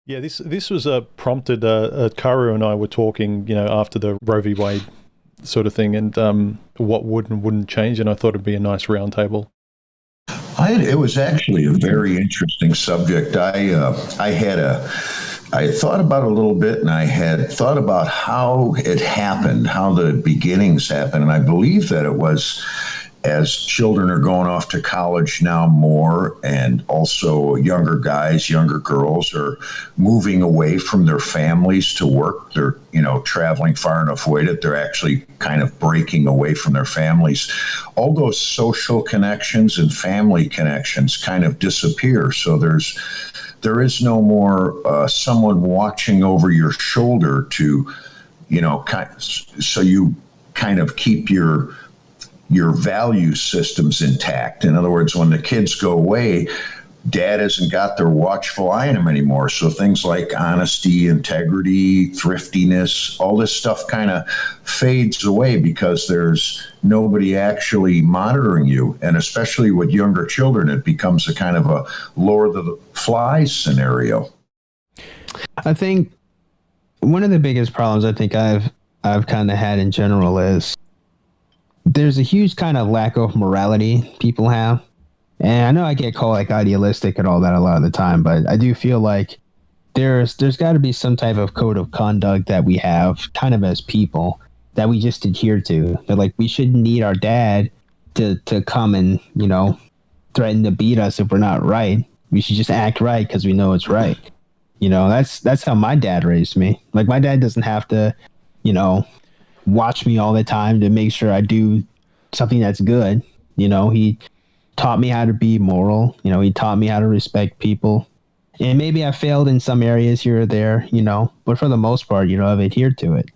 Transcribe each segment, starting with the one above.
Yeah, this was prompted. Khaoru and I were talking, after the Roe v. Wade sort of thing, and what would and wouldn't change, and I thought it'd be a nice roundtable. It was actually a very interesting subject. I thought about it a little bit, and I had thought about how it happened, how the beginnings happened, and I believe that it was as children are going off to college now more, and also younger guys, younger girls are moving away from their families to work. They're, traveling far enough away that they're actually kind of breaking away from their families. All those social connections and family connections kind of disappear. So there is no more someone watching over your shoulder to, so you kind of keep your value systems intact. In other words, when the kids go away, dad hasn't got their watchful eye on him anymore. So things like honesty, integrity, thriftiness, all this stuff kind of fades away because there's nobody actually monitoring you. And especially with younger children, it becomes a kind of a Lord of the Flies scenario. I think one of the biggest problems I think I've kind of had in general is there's a huge kind of lack of morality people have. And I know I get called like idealistic and all that a lot of the time, but I do feel like there's got to be some type of code of conduct that we have kind of as people that we just adhere to. That like we shouldn't need our dad to come and, threaten to beat us if we're not right. We should just act right because we know it's right. That's how my dad raised me. Like my dad doesn't have to, watch me all the time to make sure I do something that's good. He taught me how to be moral. He taught me how to respect people. And maybe I failed in some areas here or there, but for the most part, I've adhered to it.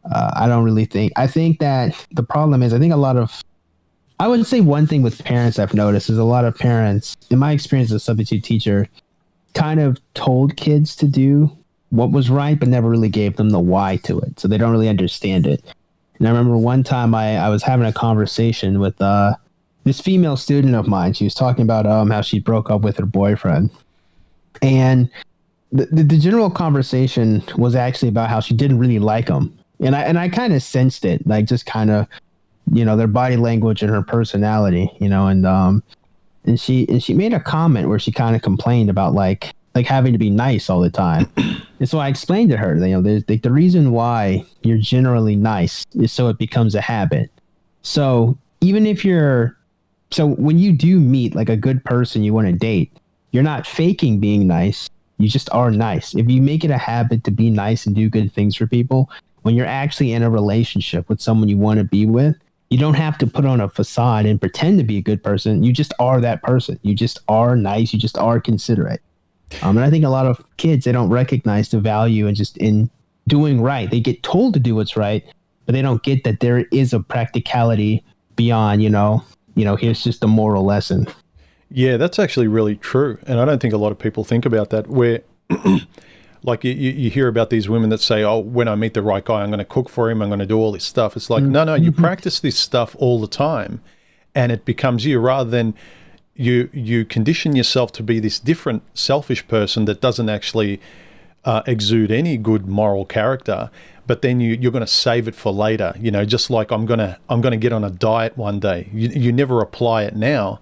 I think that the problem is, I would say one thing with parents I've noticed is a lot of parents, in my experience as a substitute teacher, kind of told kids to do what was right, but never really gave them the why to it. So they don't really understand it. And I remember one time I was having a conversation with this female student of mine. She was talking about how she broke up with her boyfriend. And the general conversation was actually about how she didn't really like him. And I kind of sensed it, like just kind of, their body language and her personality, and she made a comment where she kind of complained about like having to be nice all the time. And so I explained to her, there's the reason why you're generally nice is so it becomes a habit. So even if when you do meet like a good person you want to date, you're not faking being nice. You just are nice. If you make it a habit to be nice and do good things for people, when you're actually in a relationship with someone you want to be with, you don't have to put on a facade and pretend to be a good person. You just are that person. You just are nice. You just are considerate. And I think a lot of kids, they don't recognize the value in doing right. They get told to do what's right, but they don't get that there is a practicality beyond, here's just a moral lesson. Yeah, that's actually really true. And I don't think a lot of people think about that, where like you hear about these women that say, oh, when I meet the right guy, I'm going to cook for him, I'm going to do all this stuff. It's like, no, you practice this stuff all the time and it becomes you, rather than you condition yourself to be this different selfish person that doesn't actually exude any good moral character, but then you're going to save it for later. Just like I'm going to get on a diet one day. You never apply it now,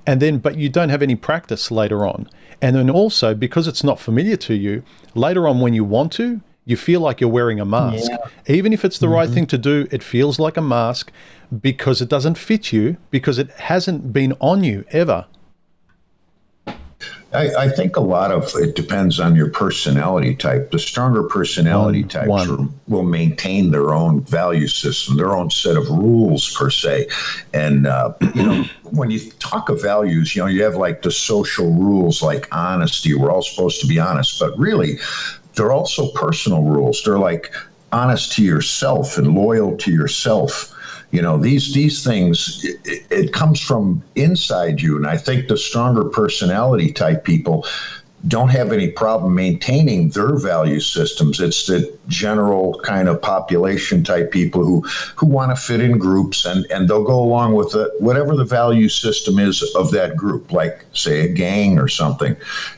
and then but you don't have any practice later on. And then also, because it's not familiar to you, later on when you want to, you feel like you're wearing a mask. Yeah. Even if it's the right thing to do, it feels like a mask because it doesn't fit you, because it hasn't been on you ever. I think a lot of it depends on your personality type. The stronger personality types will maintain their own value system, their own set of rules per se. And, when you talk of values, you have like the social rules like honesty. We're all supposed to be honest, but really they're also personal rules. They're like honest to yourself and loyal to yourself. These things, it comes from inside you. And I think the stronger personality type people, don't have any problem maintaining their value systems. It's the general kind of population type people who want to fit in groups, and they'll go along with whatever the value system is of that group, like say a gang or something,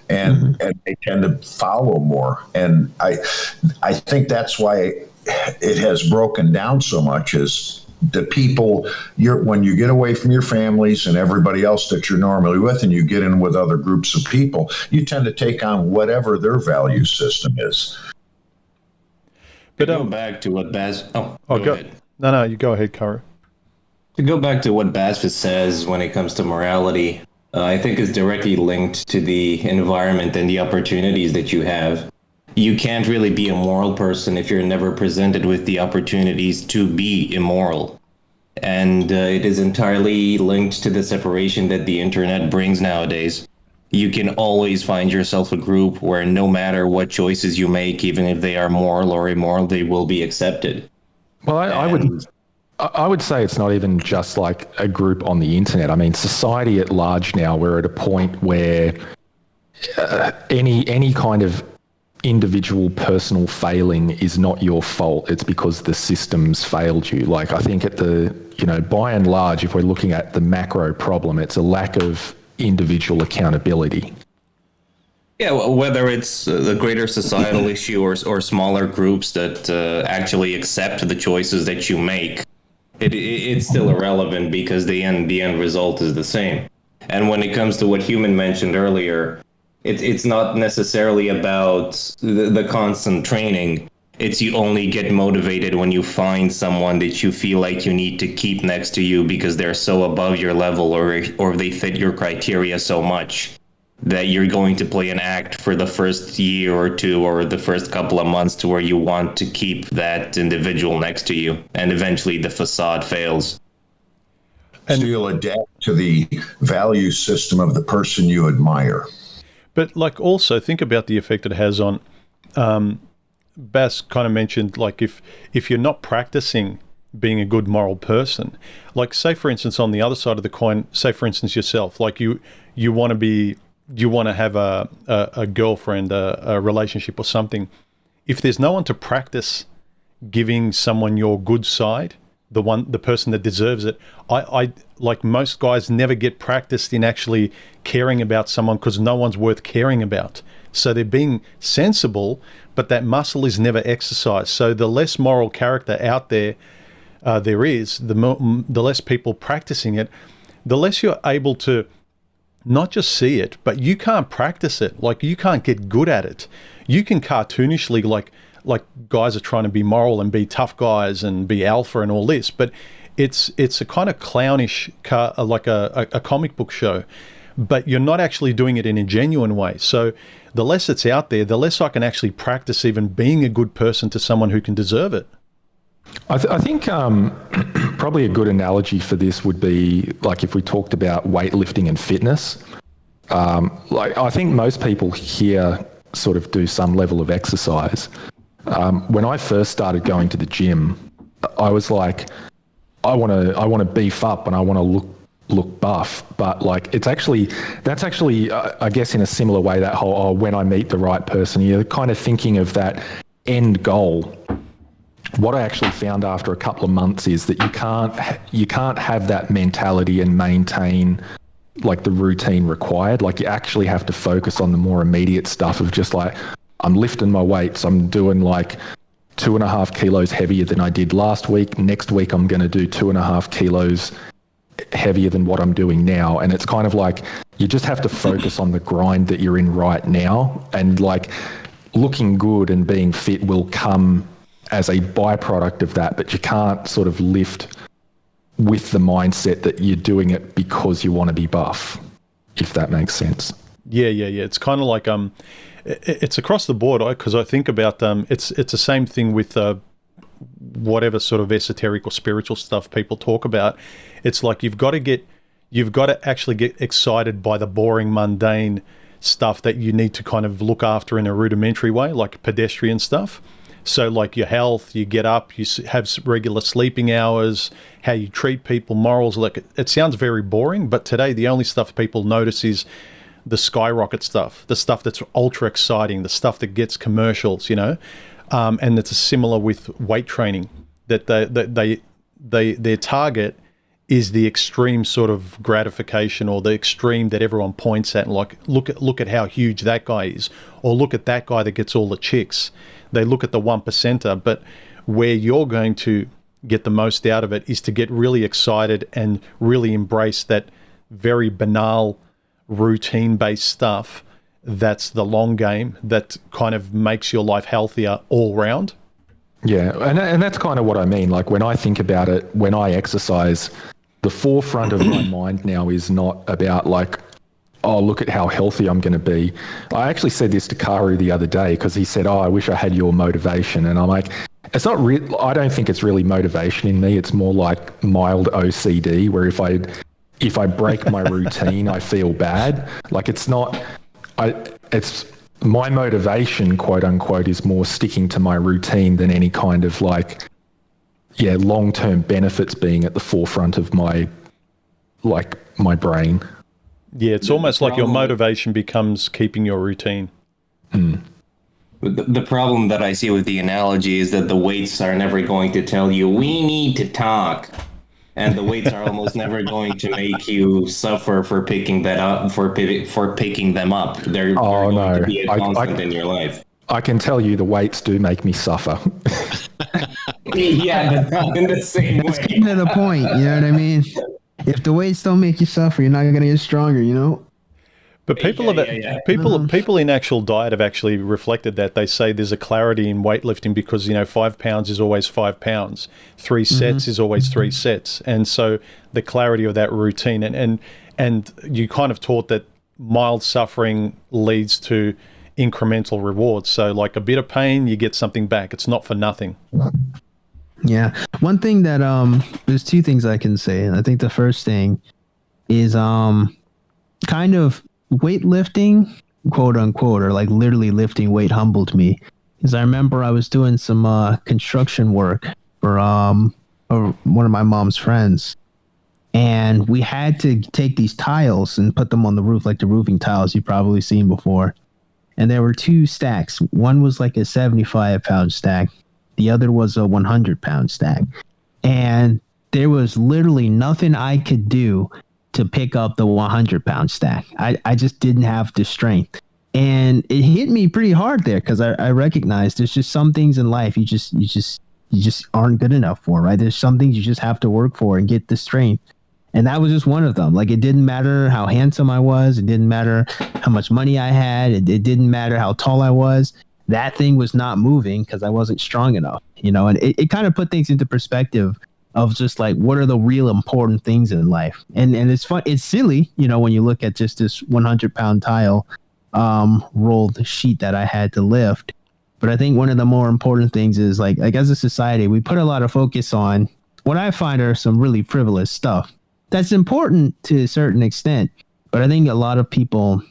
and they tend to follow more. And I think that's why it has broken down so much, is the people when you get away from your families and everybody else that you're normally with, and you get in with other groups of people, you tend to take on whatever their value system is. But go back to what Baz. Go ahead. No, you go ahead, Khaoru. To go back to what BASSFZz says when it comes to morality, I think is directly linked to the environment and the opportunities that you have. You can't really be a moral person if you're never presented with the opportunities to be immoral. And it is entirely linked to the separation that the internet brings nowadays. You can always find yourself a group where no matter what choices you make, even if they are moral or immoral, they will be accepted. Well, I would say it's not even just like a group on the internet. I mean, society at large now, we're at a point where any kind of individual personal failing is not your fault. It's because the system's failed you. Like, I think by and large, if we're looking at the macro problem, it's a lack of individual accountability. Yeah, whether it's the greater societal issue or smaller groups that actually accept the choices that you make, it's still irrelevant because the end result is the same. And when it comes to what Human mentioned earlier, it's not necessarily about the constant training. It's you only get motivated when you find someone that you feel like you need to keep next to you because they're so above your level or they fit your criteria so much that you're going to play an act for the first year or two or the first couple of months to where you want to keep that individual next to you. And eventually the facade fails. And so you'll adapt to the value system of the person you admire. But like also think about the effect it has on, Bass kind of mentioned, like if you're not practicing being a good moral person, like say for instance on the other side of the coin, say for instance yourself, like you want to have a girlfriend, a relationship or something. If there's no one to practice giving someone your good side, the person that deserves it, I like most guys never get practiced in actually caring about someone because no one's worth caring about. So they're being sensible, but that muscle is never exercised. So the less moral character out there is, the less people practicing it, the less you're able to not just see it, but you can't practice it. Like you can't get good at it. You can cartoonishly like guys are trying to be moral and be tough guys and be alpha and all this, but it's a kind of clownish, like a comic book show, but you're not actually doing it in a genuine way. So the less it's out there, the less I can actually practice even being a good person to someone who can deserve it. I think probably a good analogy for this would be like if we talked about weightlifting and fitness. Like I think most people here sort of do some level of exercise. When I first started going to the gym, I was like, I want to beef up and I want to look buff, but like that's actually I guess in a similar way that whole when I meet the right person, you're kind of thinking of that end goal. What I actually found after a couple of months is that you can't have that mentality and maintain like the routine required. Like you actually have to focus on the more immediate stuff of just like, I'm lifting my weights, I'm doing like 2.5 kilos heavier than I did last week. Next week I'm going to do 2.5 kilos heavier than what I'm doing now. And it's kind of like you just have to focus on the grind that you're in right now, and like looking good and being fit will come as a byproduct of that, but you can't sort of lift with the mindset that you're doing it because you want to be buff, if that makes sense. Yeah. It's kind of like it's across the board, because I think about it's the same thing with whatever sort of esoteric or spiritual stuff people talk about. It's like you've got to actually get excited by the boring, mundane stuff that you need to kind of look after in a rudimentary way, like pedestrian stuff. So like your health, you get up, you have regular sleeping hours, how you treat people, morals. Like it sounds very boring, but today the only stuff people notice is the skyrocket stuff, the stuff that's ultra exciting, the stuff that gets commercials, and it's similar with weight training, that their target is the extreme sort of gratification, or the extreme that everyone points at, like look at how huge that guy is, or look at that guy that gets all the chicks. They look at the 1%er, but where you're going to get the most out of it is to get really excited and really embrace that very banal, routine-based stuff. That's the long game that kind of makes your life healthier all round. Yeah, and that's kind of what I mean. Like when I think about it, when I exercise, the forefront of my mind now is not about like, oh, look at how healthy I'm going to be. I actually said this to Khaoru the other day because he said, oh, I wish I had your motivation. And I'm like, it's not real. I don't think it's really motivation in me. It's more like mild OCD, where if I break my routine, I feel bad. Like it's my motivation, quote unquote, is more sticking to my routine than any kind of like, long-term benefits being at the forefront of my brain. Yeah, it's almost like your motivation becomes keeping your routine. Mm. The problem that I see with the analogy is that the weights are never going to tell you, we need to talk. And the weights are almost never going to make you suffer for picking that up, for picking them up. They're going to be a constant in your life. I can tell you the weights do make me suffer. Yeah, but not in the same way. It's getting to the point, you know what I mean? If the weights don't make you suffer, you're not going to get stronger, But people in actual diet have actually reflected that. They say there's a clarity in weightlifting because 5 pounds is always 5 pounds, 3 sets is always 3 sets, and so the clarity of that routine and you kind of taught that mild suffering leads to incremental rewards. So like a bit of pain, you get something back. It's not for nothing. Yeah, one thing that there's two things I can say, and I think the first thing is kind of weightlifting, quote unquote, or like literally lifting weight humbled me. Because I remember I was doing some construction work for one of my mom's friends, and we had to take these tiles and put them on the roof, like the roofing tiles you've probably seen before. And there were 2 stacks. One was like a 75-pound stack. The other was a 100-pound stack. And there was literally nothing I could do to pick up the 100-pound stack. I just didn't have the strength. And it hit me pretty hard there because I recognized there's just some things in life you just aren't good enough for, right? There's some things you just have to work for and get the strength. And that was just one of them. Like, it didn't matter how handsome I was. It didn't matter how much money I had. It didn't matter how tall I was. That thing was not moving because I wasn't strong enough, and it kind of put things into perspective of just like, what are the real important things in life? And it's fun. It's silly, when you look at just this 100-pound tile rolled sheet that I had to lift. But I think one of the more important things is like as a society, we put a lot of focus on what I find are some really frivolous stuff. That's important to a certain extent, but I think a lot of people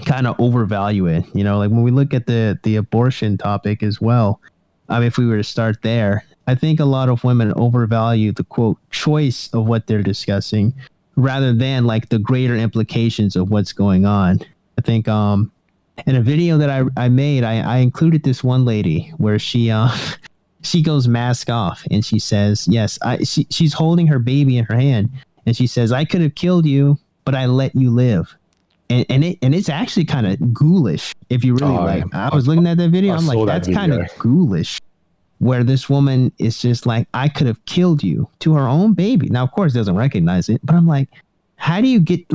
kind of overvalue it. Like when we look at the abortion topic as well, if we were to start there, I think a lot of women overvalue the quote choice of what they're discussing rather than like the greater implications of what's going on. I think in a video that I made, I included this one lady where she goes mask off and she says, yes, she's holding her baby in her hand. And she says, I could have killed you, but I let you live. And it's actually kind of ghoulish if you really I was looking at that video. I'm like, that's kind of ghoulish, where this woman is just like, I could have killed you to her own baby. Now, of course, doesn't recognize it, but I'm like, how do you get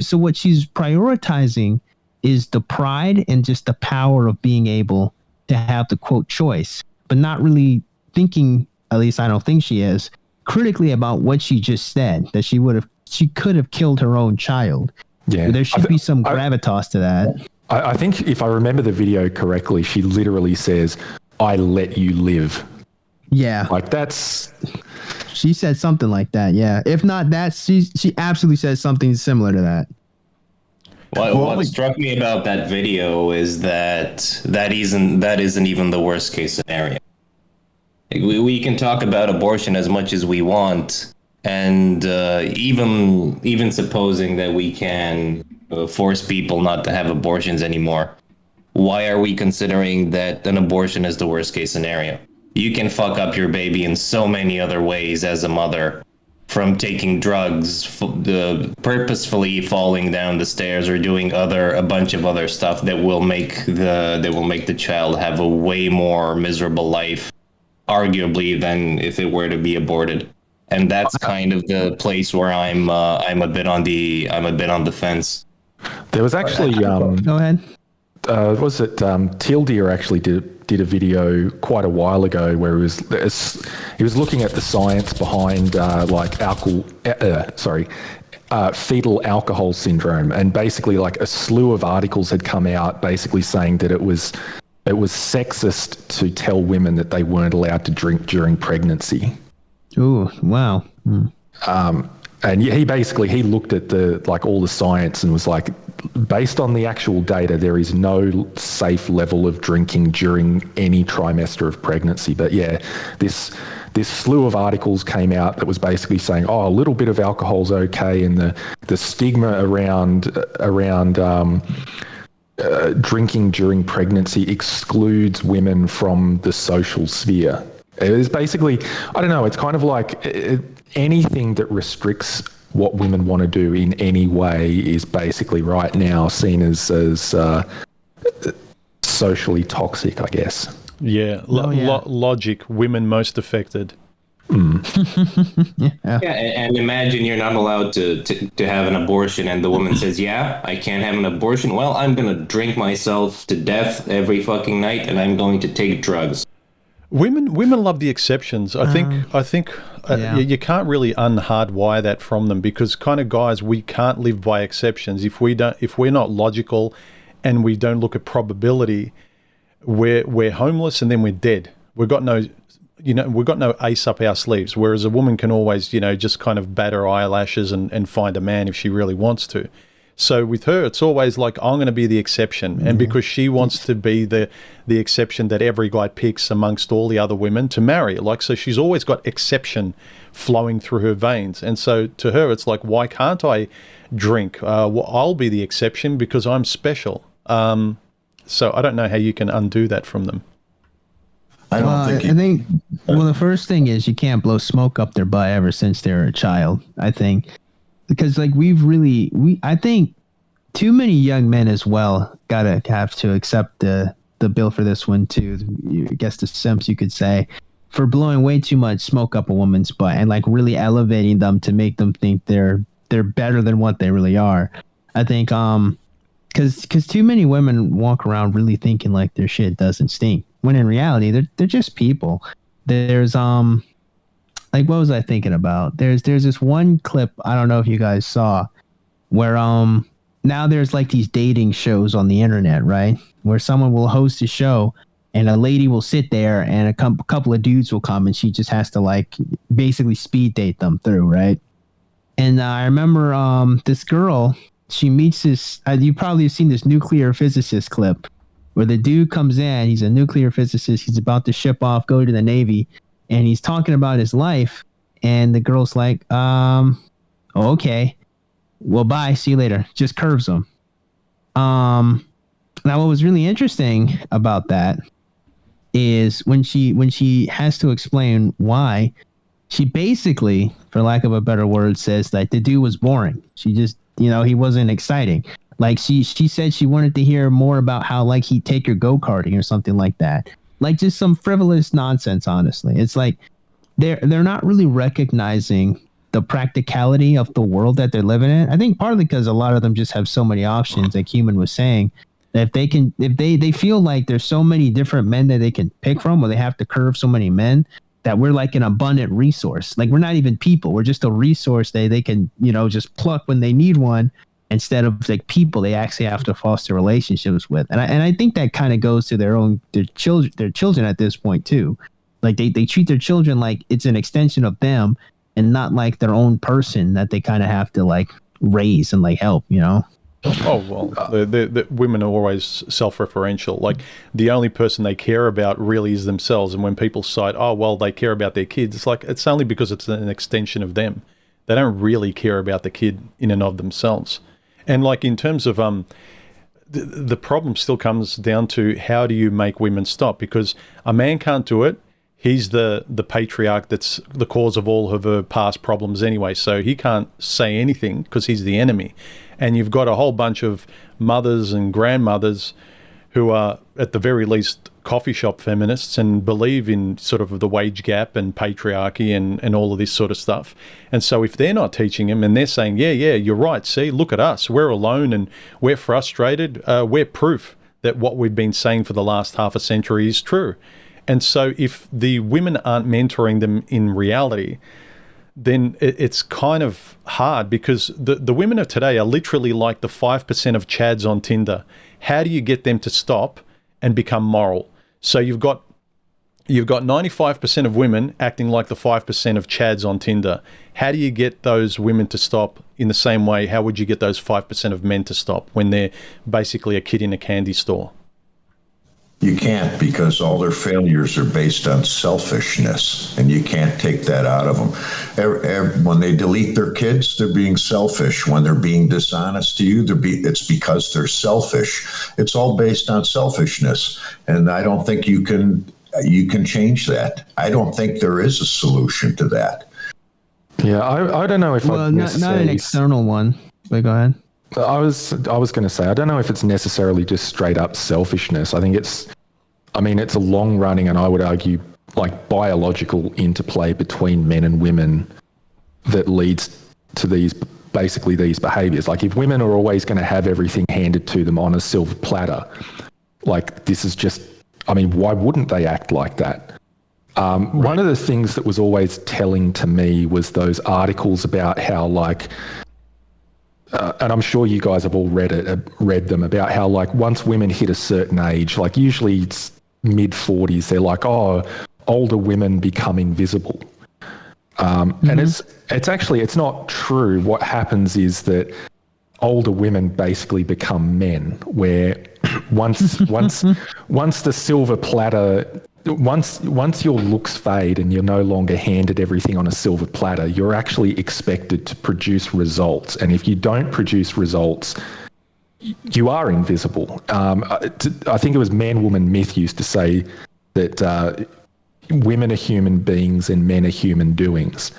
so what she's prioritizing is the pride and just the power of being able to have the quote choice, but not really thinking, at least I don't think she is, critically about what she just said, that she could have killed her own child. Yeah, there should be some gravitas to that. I think if I remember the video correctly, she literally says, I let you live. Yeah. Like that's... She said something like that, yeah. If not that, she absolutely says something similar to that. What struck me about that video is that isn't even the worst case scenario. We can talk about abortion as much as we want, and even supposing that we can force people not to have abortions anymore, why are we considering that an abortion is the worst case scenario? You can fuck up your baby in so many other ways as a mother, from taking drugs, purposefully falling down the stairs, or doing a bunch of other stuff that will make the child have a way more miserable life, arguably, than if it were to be aborted. And that's kind of the place where I'm a bit on the fence. There was actually Go ahead. Was it Tildeer actually did a video quite a while ago where he was looking at the science behind fetal alcohol syndrome, and basically like a slew of articles had come out basically saying that it was sexist to tell women that they weren't allowed to drink during pregnancy. Ooh, wow. And he looked at all the science and was like, based on the actual data, there is no safe level of drinking during any trimester of pregnancy. But yeah, this slew of articles came out that was basically saying, oh, a little bit of alcohol's okay, and the stigma around drinking during pregnancy excludes women from the social sphere. It's basically, I don't know, it's kind of like anything that restricts what women want to do in any way is basically right now seen as socially toxic, I guess. Yeah, logic, women most affected. Yeah, and imagine you're not allowed to have an abortion, and the woman says, yeah, I can't have an abortion. Well, I'm going to drink myself to death every fucking night, and I'm going to take drugs. Women love the exceptions. I think you can't really unhardwire that from them, because kind of guys, we can't live by exceptions. If we're not logical and we don't look at probability, we're homeless and then we're dead. We've got no ace up our sleeves. Whereas a woman can always, just kind of bat her eyelashes and find a man if she really wants to. So with her, it's always like, I'm going to be the exception. And because she wants to be the exception that every guy picks amongst all the other women to marry. So she's always got exception flowing through her veins. And so to her, it's like, why can't I drink? I'll be the exception because I'm special. So I don't know how you can undo that from them. I think the first thing is you can't blow smoke up their butt ever since they're a child, I think. Because I think too many young men as well have to accept the bill for this one too. I guess the simps, you could say, for blowing way too much smoke up a woman's butt and really elevating them to make them think they're better than what they really are. I think because too many women walk around really thinking like their shit doesn't stink, when in reality they're just people. There's what was I thinking about? There's this one clip, I don't know if you guys saw, where now there's these dating shows on the internet, right? Where someone will host a show and a lady will sit there and a couple of dudes will come and she just has to basically speed date them through, right? And I remember this girl, she meets this, you probably have seen this nuclear physicist clip where the dude comes in, he's a nuclear physicist, he's about to ship off, go to the Navy, and he's talking about his life, and the girl's like, okay, well, bye, see you later. Just curves him. Now, what was really interesting about that is when she has to explain why, she basically, for lack of a better word, says that the dude was boring. She just, he wasn't exciting. She said she wanted to hear more about how he'd take her go-karting or something like that. Just some frivolous nonsense, honestly. It's they're not really recognizing the practicality of the world that they're living in. I think partly because a lot of them just have so many options, like Human was saying, that if they feel like there's so many different men that they can pick from, or they have to curve so many men, that we're an abundant resource. We're not even people. We're just a resource they can, just pluck when they need one, instead of people they actually have to foster relationships with. And I think that kind of goes to their children at this point too. They treat their children like it's an extension of them and not like their own person that they kind of have to raise and help, Oh, well, the women are always self-referential. The only person they care about really is themselves. And when people cite, oh, well, they care about their kids, it's only because it's an extension of them. They don't really care about the kid in and of themselves. And like in terms of the problem still comes down to how do you make women stop? Because a man can't do it. He's the patriarch that's the cause of all of her past problems anyway. So he can't say anything because he's the enemy. And you've got a whole bunch of mothers and grandmothers who are at the very least coffee shop feminists and believe in sort of the wage gap and patriarchy and all of this sort of stuff. And so if they're not teaching them and they're saying, yeah, you're right. See, look at us. We're alone and we're frustrated. We're proof that what we've been saying for the last half a century is true. And so if the women aren't mentoring them in reality, then it's kind of hard because the women of today are literally like the 5% of chads on Tinder. How do you get them to stop and become moral? So you've got 95% of women acting like the 5% of chads on Tinder. How do you get those women to stop in the same way? How would you get those 5% of men to stop when they're basically a kid in a candy store? You can't, because all their failures are based on selfishness, and you can't take that out of them. When they delete their kids, they're being selfish. When they're being dishonest to you, it's because they're selfish. It's all based on selfishness, and I don't think you can change that. I don't think there is a solution to that. Yeah, I don't know if not an external one. But go ahead. I was going to say, I don't know if it's necessarily just straight up selfishness. I think it's a long running, and I would argue like biological interplay between men and women that leads to these behaviors. Like if women are always going to have everything handed to them on a silver platter, like this is just, why wouldn't they act like that? One of the things that was always telling to me was those articles about how and I'm sure you guys have all read them, about how like once women hit a certain age, like usually it's mid-40s, they're like, oh, older women become invisible. And it's not true. What happens is that older women basically become men, where once the silver platter, once your looks fade and you're no longer handed everything on a silver platter, you're actually expected to produce results. And if you don't produce results, you are invisible. I think it was Man Woman Myth used to say that women are human beings and men are human doings.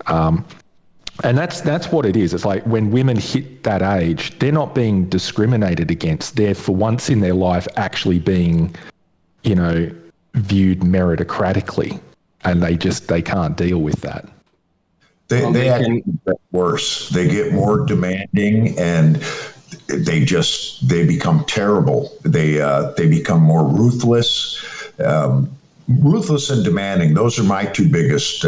And that's what it is. It's like when women hit that age, they're not being discriminated against. They're for once in their life actually being, viewed meritocratically, and they can't deal with that. They actually get worse. They get more demanding, and they become terrible. They become more ruthless. Ruthless and demanding. Those are my two biggest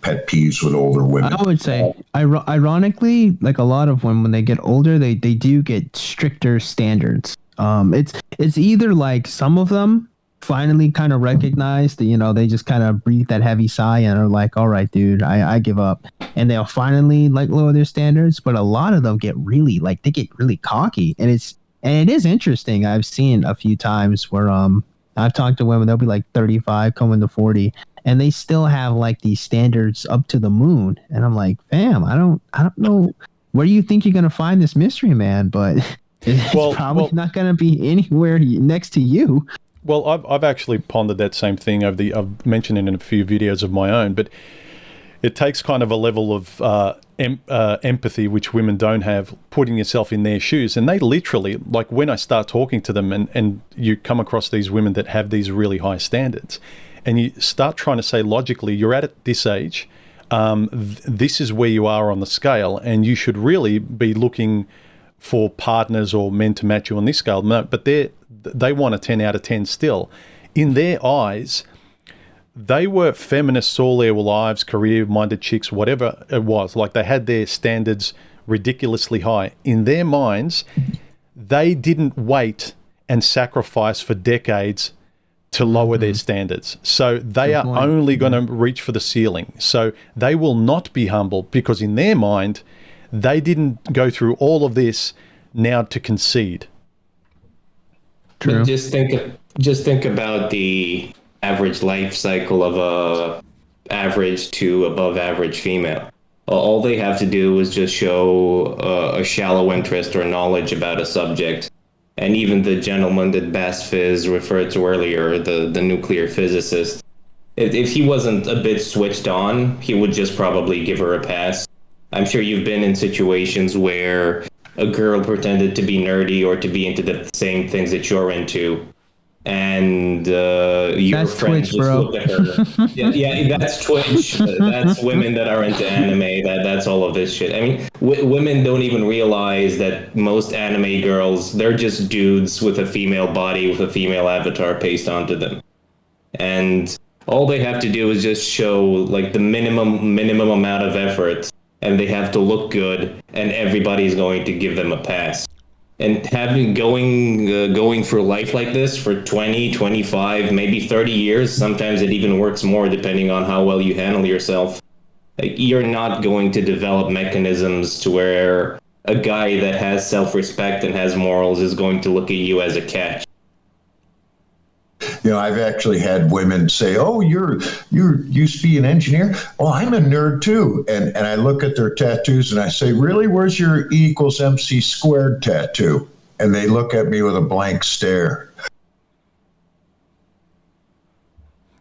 pet peeves with older women. I would say, ironically, like a lot of when they get older, they do get stricter standards. It's either like some of them finally kind of recognize that, they just kind of breathe that heavy sigh and are like, all right, dude, I give up. And they'll finally like lower their standards. But a lot of them get really cocky. And it is interesting. I've seen a few times where I've talked to women, they'll be like 35 coming to 40, and they still have like these standards up to the moon. And I'm like, fam, I don't know where you think you're going to find this mystery man, but it's probably not going to be anywhere next to you. Well, I've actually pondered that same thing I've mentioned it in a few videos of my own, but it takes kind of a level of empathy, which women don't have, putting yourself in their shoes. And they literally, like when I start talking to them and you come across these women that have these really high standards, and you start trying to say logically, you're at this age, this is where you are on the scale, and you should really be looking for partners or men to match you on this scale. No, but they want a 10 out of 10 still. In their eyes, they were feminists all their lives, career-minded chicks, whatever it was. Like they had their standards ridiculously high. In their minds, they didn't wait and sacrifice for decades to lower their standards. So they are only going to reach for the ceiling. So they will not be humble because in their mind, they didn't go through all of this now to concede. True. Just think about the average life cycle of a average to above average female. All they have to do is just show a shallow interest or knowledge about a subject. And even the gentleman that BASSFZz referred to earlier, the nuclear physicist, if he wasn't a bit switched on, he would just probably give her a pass. I'm sure you've been in situations where a girl pretended to be nerdy or to be into the same things that you're into, and your that's friends Twitch, just bro. look at her. Yeah, that's Twitch. That's women that are into anime. That's all of this shit. I mean, women don't even realize that most anime girls, they're just dudes with a female body with a female avatar pasted onto them, and all they have to do is just show like the minimum amount of effort, and they have to look good, and everybody's going to give them a pass. And having going through life like this for 20, 25, maybe 30 years, sometimes it even works more depending on how well you handle yourself. Like, you're not going to develop mechanisms to where a guy that has self-respect and has morals is going to look at you as a catch. You know, I've actually had women say, "Oh, you used to be an engineer." "Oh, I'm a nerd too." And I look at their tattoos and I say, "Really? Where's your E=MC² tattoo?" And they look at me with a blank stare.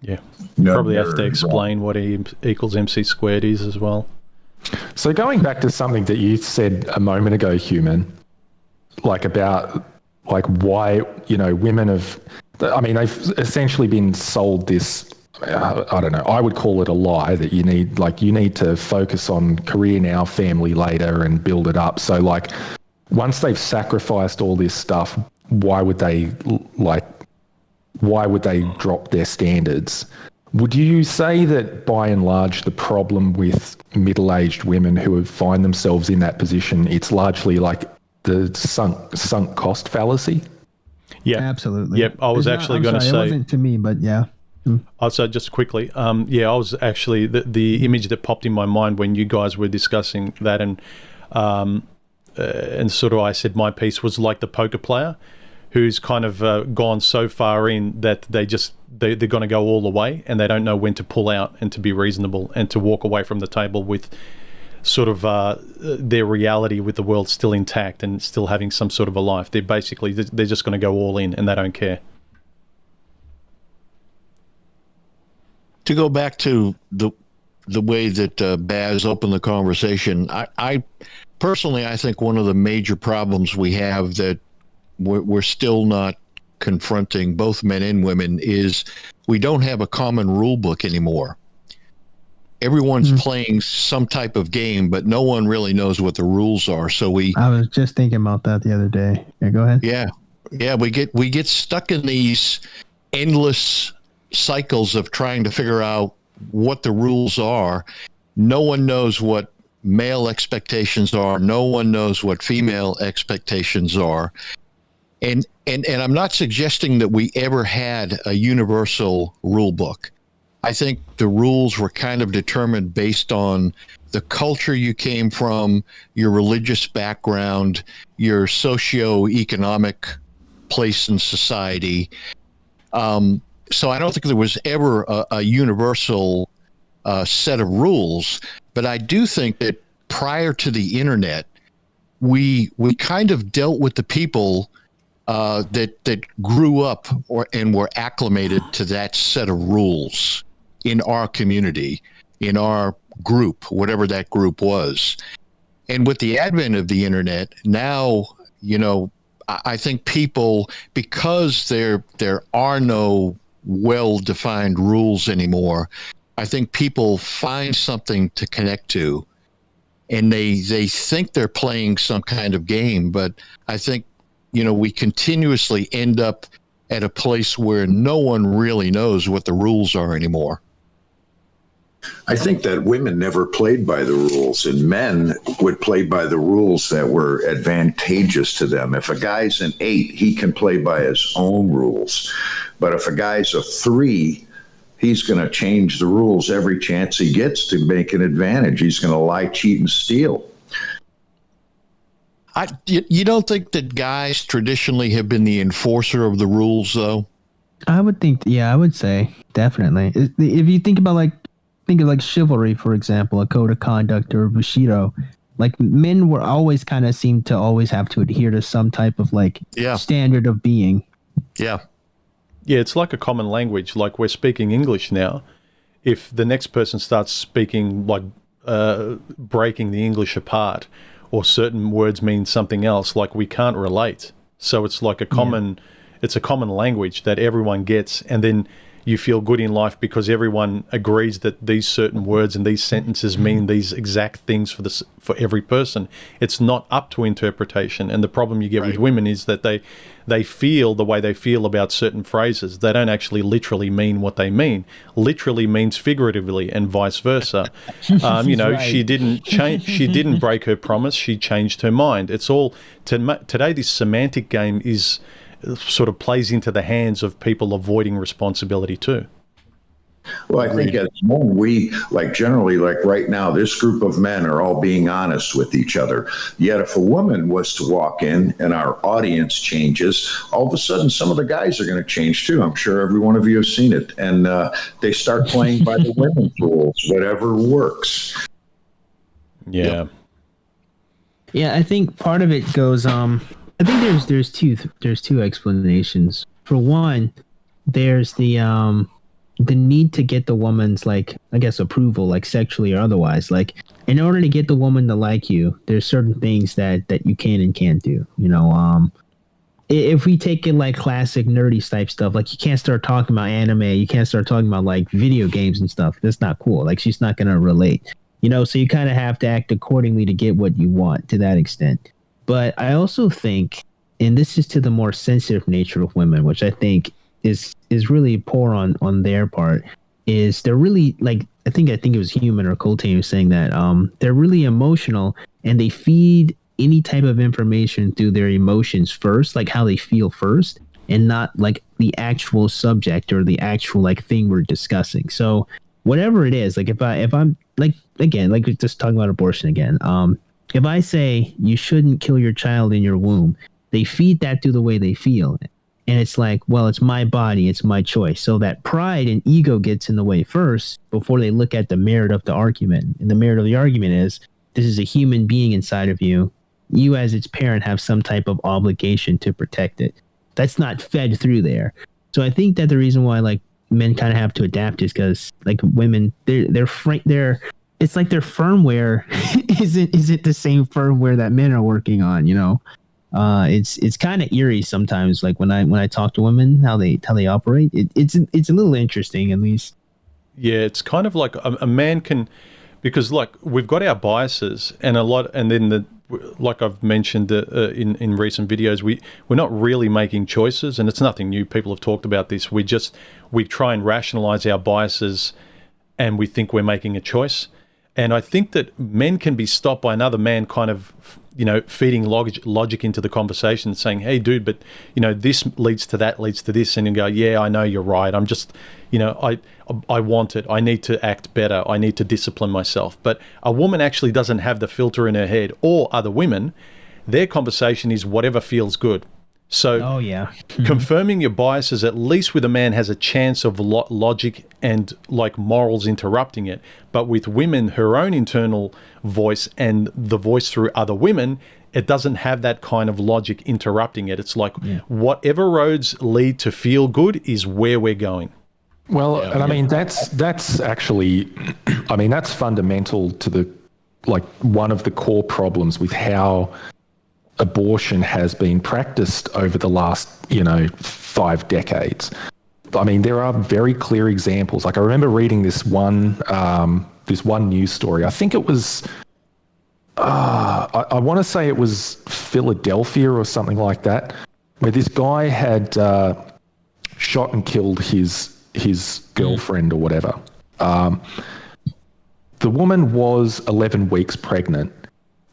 Yeah. No, Probably have to explain what E=MC² is as well. So going back to something that you said a moment ago, Human, like about like why, you know, women have, I mean, they've essentially been sold this, I don't know, I would call it a lie that you need to focus on career now, family later, and build it up. So like once they've sacrificed all this stuff, why would they drop their standards? Would you say that by and large the problem with middle-aged women who find themselves in that position, it's largely like the sunk cost fallacy? Yeah, absolutely. Yep, I was actually going to say. It wasn't to me, but yeah. So just quickly, I was actually the image that popped in my mind when you guys were discussing that, and sort of I said my piece was like the poker player who's kind of gone so far in that they're going to go all the way, and they don't know when to pull out and to be reasonable and to walk away from the table with sort of their reality with the world still intact and still having some sort of a life. They're just going to go all in and they don't care. To go back to the way that Baz opened the conversation, I personally, I think one of the major problems we have that we're still not confronting, both men and women, is we don't have a common rule book anymore. Everyone's playing some type of game, but no one really knows what the rules are. So I was just thinking about that the other day. Yeah, go ahead. Yeah, we get stuck in these endless cycles of trying to figure out what the rules are. No one knows what male expectations are. No one knows what female expectations are. And I'm not suggesting that we ever had a universal rule book. I think the rules were kind of determined based on the culture you came from, your religious background, your socio-economic place in society. So I don't think there was ever a universal set of rules, but I do think that prior to the internet, we kind of dealt with the people that grew up and were acclimated to that set of rules in our community, in our group, whatever that group was. And with the advent of the internet, now, you know, I think people, because there are no well-defined rules anymore, I think people find something to connect to, and they think they're playing some kind of game. But I think, you know, we continuously end up at a place where no one really knows what the rules are anymore. I think that women never played by the rules, and men would play by the rules that were advantageous to them. If a guy's an 8, he can play by his own rules. But if a guy's a 3, he's going to change the rules every chance he gets to make an advantage. He's going to lie, cheat, and steal. You don't think that guys traditionally have been the enforcer of the rules, though? I would think, yeah, I would say definitely. If you think about like think of like chivalry, for example, a code of conduct or Bushido. Like men were always kind of seem to always have to adhere to some type of like standard of being. Yeah. Yeah, it's like a common language. Like we're speaking English now. If the next person starts speaking like breaking the English apart, or certain words mean something else, like we can't relate. So it's like a common language that everyone gets, and then you feel good in life because everyone agrees that these certain words and these sentences mean these exact things for every person. It's not up to interpretation. And the problem you get with women is that they feel the way they feel about certain phrases. They don't actually literally mean what they mean. Literally means figuratively, and vice versa. She didn't change. She didn't break her promise. She changed her mind. It's all today. This semantic game is sort of plays into the hands of people avoiding responsibility too. Well, I think as men, we generally right now, this group of men are all being honest with each other. Yet if a woman was to walk in and our audience changes, all of a sudden some of the guys are going to change too. I'm sure every one of you have seen it. And they start playing by the women's rules, whatever works. Yeah. Yeah, I think part of it goes, I think there's two explanations. For one, there's the need to get the woman's approval, like sexually or otherwise. Like in order to get the woman to like you, there's certain things that you can and can't do. If we take it like classic nerdy type stuff, like you can't start talking about anime, you can't start talking about like video games and stuff. That's not cool. Like she's not gonna relate. So you kind of have to act accordingly to get what you want to that extent. But I also think, and this is to the more sensitive nature of women, which I think is really poor on their part, is they're really like, I think it was Human or Colttaine was saying that they're really emotional and they feed any type of information through their emotions first, like how they feel first, and not like the actual subject or the actual like thing we're discussing. So whatever it is, like if I'm like, again, like just talking about abortion again, if I say you shouldn't kill your child in your womb, they feed that through the way they feel. And it's like, well, it's my body, it's my choice. So that pride and ego gets in the way first before they look at the merit of the argument. And the merit of the argument is, this is a human being inside of you. You as its parent have some type of obligation to protect it. That's not fed through there. So I think that the reason why like men kind of have to adapt is because like women, they're it's like their firmware isn't the same firmware that men are working on. It's kind of eerie sometimes. Like when I talk to women, how they operate, it's a little interesting at least. Yeah, it's kind of like a man can, because like we've got our biases and a lot, and then like I've mentioned in recent videos, we're not really making choices, and it's nothing new. People have talked about this. We try and rationalize our biases, and we think we're making a choice. And I think that men can be stopped by another man kind of, feeding logic into the conversation and saying, hey, dude, but, this leads to that, leads to this. And you go, yeah, I know you're right. I'm just, I want it. I need to act better. I need to discipline myself. But a woman actually doesn't have the filter in her head, or other women, their conversation is whatever feels good. So confirming your biases, at least with a man, has a chance of logic and like morals interrupting it. But with women, her own internal voice and the voice through other women, it doesn't have that kind of logic interrupting it. It's like whatever roads lead to feel good is where we're going. Well, and I mean, that's actually, I mean, that's fundamental to the, like one of the core problems with how abortion has been practiced over the last, 5 decades. I mean, there are very clear examples. Like I remember reading this one news story. I think it was, I want to say it was Philadelphia or something like that, where this guy had shot and killed his girlfriend or whatever. The woman was 11 weeks pregnant,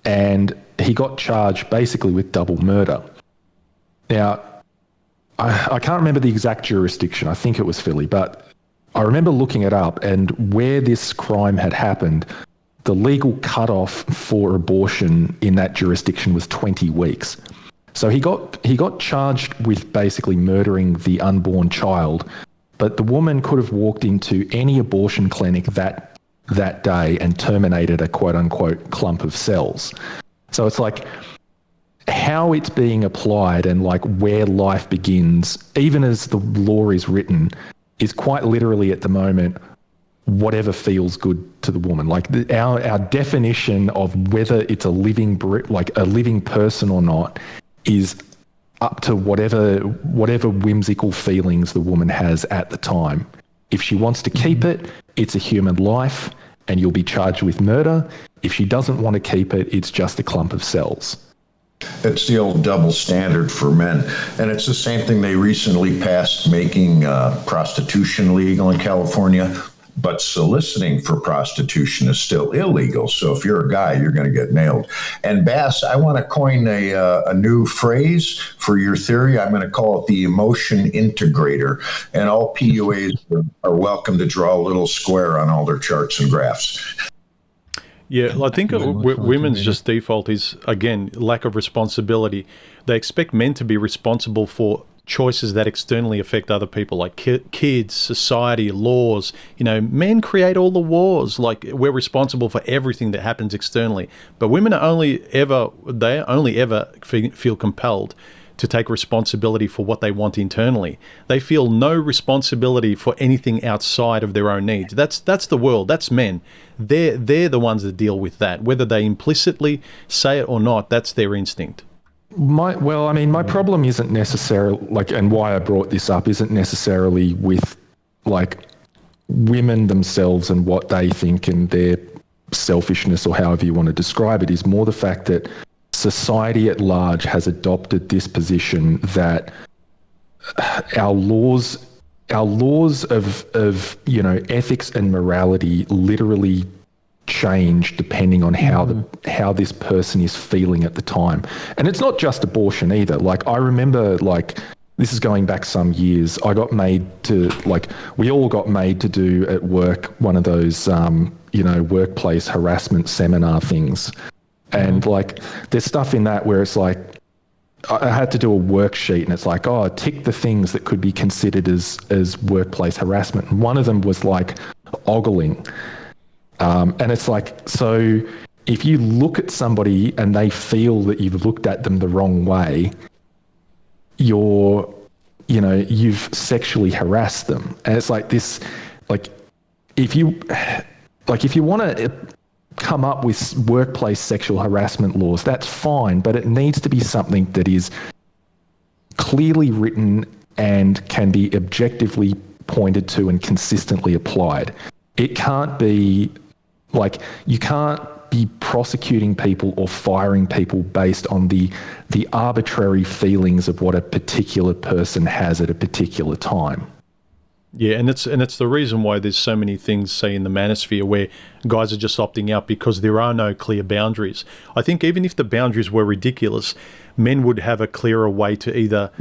and he got charged basically with double murder. Now, I can't remember the exact jurisdiction. I think it was Philly, but I remember looking it up, and where this crime had happened, the legal cutoff for abortion in that jurisdiction was 20 weeks. So he got charged with basically murdering the unborn child, but the woman could have walked into any abortion clinic that that day and terminated a quote unquote clump of cells. So it's like how it's being applied and like where life begins, even as the law is written, is quite literally at the moment whatever feels good to the woman. Like our definition of whether it's a living person or not is up to whatever whimsical feelings the woman has at the time. If she wants to keep it, it's a human life and you'll be charged with murder. If she doesn't want to keep it, it's just a clump of cells. It's the old double standard for men. And it's the same thing they recently passed, making prostitution legal in California, but soliciting for prostitution is still illegal. So if you're a guy, you're going to get nailed. And Bass, I want to coin a new phrase for your theory. I'm going to call it the emotion integrator. And all PUAs are welcome to draw a little square on all their charts and graphs. Yeah, I think women's just default is, again, lack of responsibility. They expect men to be responsible for choices that externally affect other people, like kids, society, laws. You know, men create all the wars. Like, we're responsible for everything that happens externally. But women are only ever feel compelled to take responsibility for what they want internally. They feel no responsibility for anything outside of their own needs. That's the world. That's men. They're the ones that deal with that. Whether they implicitly say it or not, that's their instinct. My problem isn't necessarily and why I brought this up isn't necessarily with women themselves and what they think and their selfishness or however you want to describe it. Is more the fact that society at large has adopted this position that our laws of ethics and morality literally change depending on how this person is feeling at the time. And it's not just abortion either. I remember, this is going back some years, we all got made to do at work one of those workplace harassment seminar things. And there's stuff in that where it's I had to do a worksheet and it's tick the things that could be considered as workplace harassment. And one of them was ogling. And it's so if you look at somebody and they feel that you've looked at them the wrong way, you've sexually harassed them. And it's this, if you want to come up with workplace sexual harassment laws, that's fine, but it needs to be something that is clearly written and can be objectively pointed to and consistently applied. It can't be you can't be prosecuting people or firing people based on the arbitrary feelings of what a particular person has at a particular time. Yeah, and it's the reason why there's so many things, say, in the manosphere where guys are just opting out because there are no clear boundaries. I think even if the boundaries were ridiculous, men would have a clearer way to either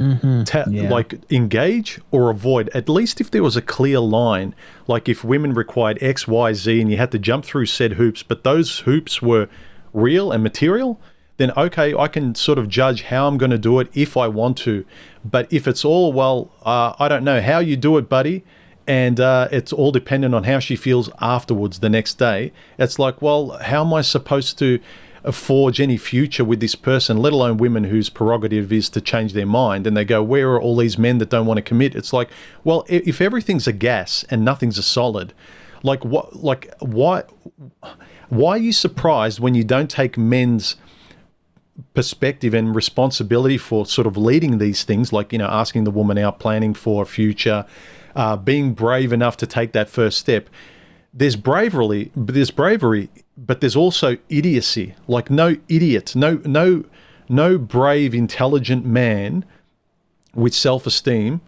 engage or avoid. At least if there was a clear line, if women required X, Y, Z, and you had to jump through said hoops, but those hoops were real and material, then okay, I can sort of judge how I'm going to do it if I want to. But if it's all, I don't know how you do it, buddy, and it's all dependent on how she feels afterwards the next day, it's how am I supposed to forge any future with this person, let alone women whose prerogative is to change their mind? And they go, where are all these men that don't want to commit? It's if everything's a gas and nothing's a solid, why are you surprised when you don't take men's perspective and responsibility for sort of leading these things, asking the woman out, planning for a future, being brave enough to take that first step? There's bravery, but there's also idiocy. No idiot, no brave, intelligent man with self-esteem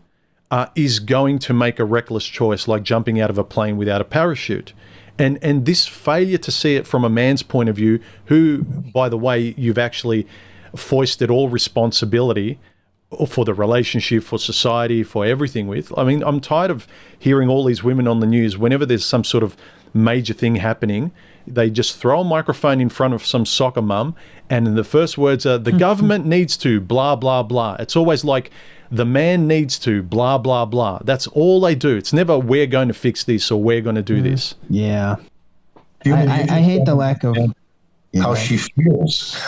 is going to make a reckless choice like jumping out of a plane without a parachute. And this failure to see it from a man's point of view, who, by the way, you've actually foisted all responsibility for the relationship, for society, for everything with. I mean, I'm tired of hearing all these women on the news. Whenever there's some sort of major thing happening, they just throw a microphone in front of some soccer mum, and the first words are, the government needs to, blah, blah, blah. It's always the man needs to, blah, blah, blah. That's all they do. It's never, we're going to fix this or we're going to do this. Yeah. I hate the lack of how she feels.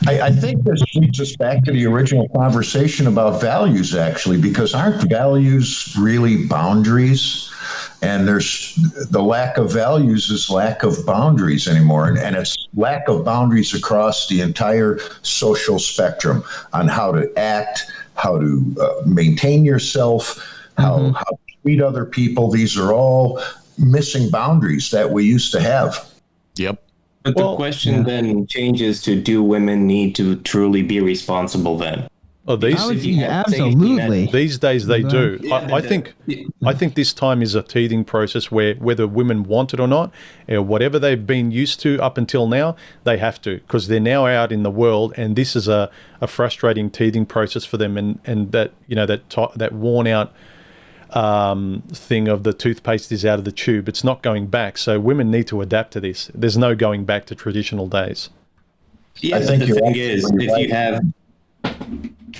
I think this leads us back to the original conversation about values, actually, because aren't values really boundaries? And there's the lack of values is lack of boundaries anymore. And it's lack of boundaries across the entire social spectrum on how to act, how to maintain yourself, how to treat other people. These are all missing boundaries that we used to have. Yep. But the question then changes to, do women need to truly be responsible then? Oh, absolutely. These days they do. I think this time is a teething process where whether women want it or not, whatever they've been used to up until now, they have to, because they're now out in the world, and this is a frustrating teething process for them, and that, you know, that worn out thing of the toothpaste is out of the tube. It's not going back. So women need to adapt to this. There's no going back to traditional days. Yeah, but the thing is, if you have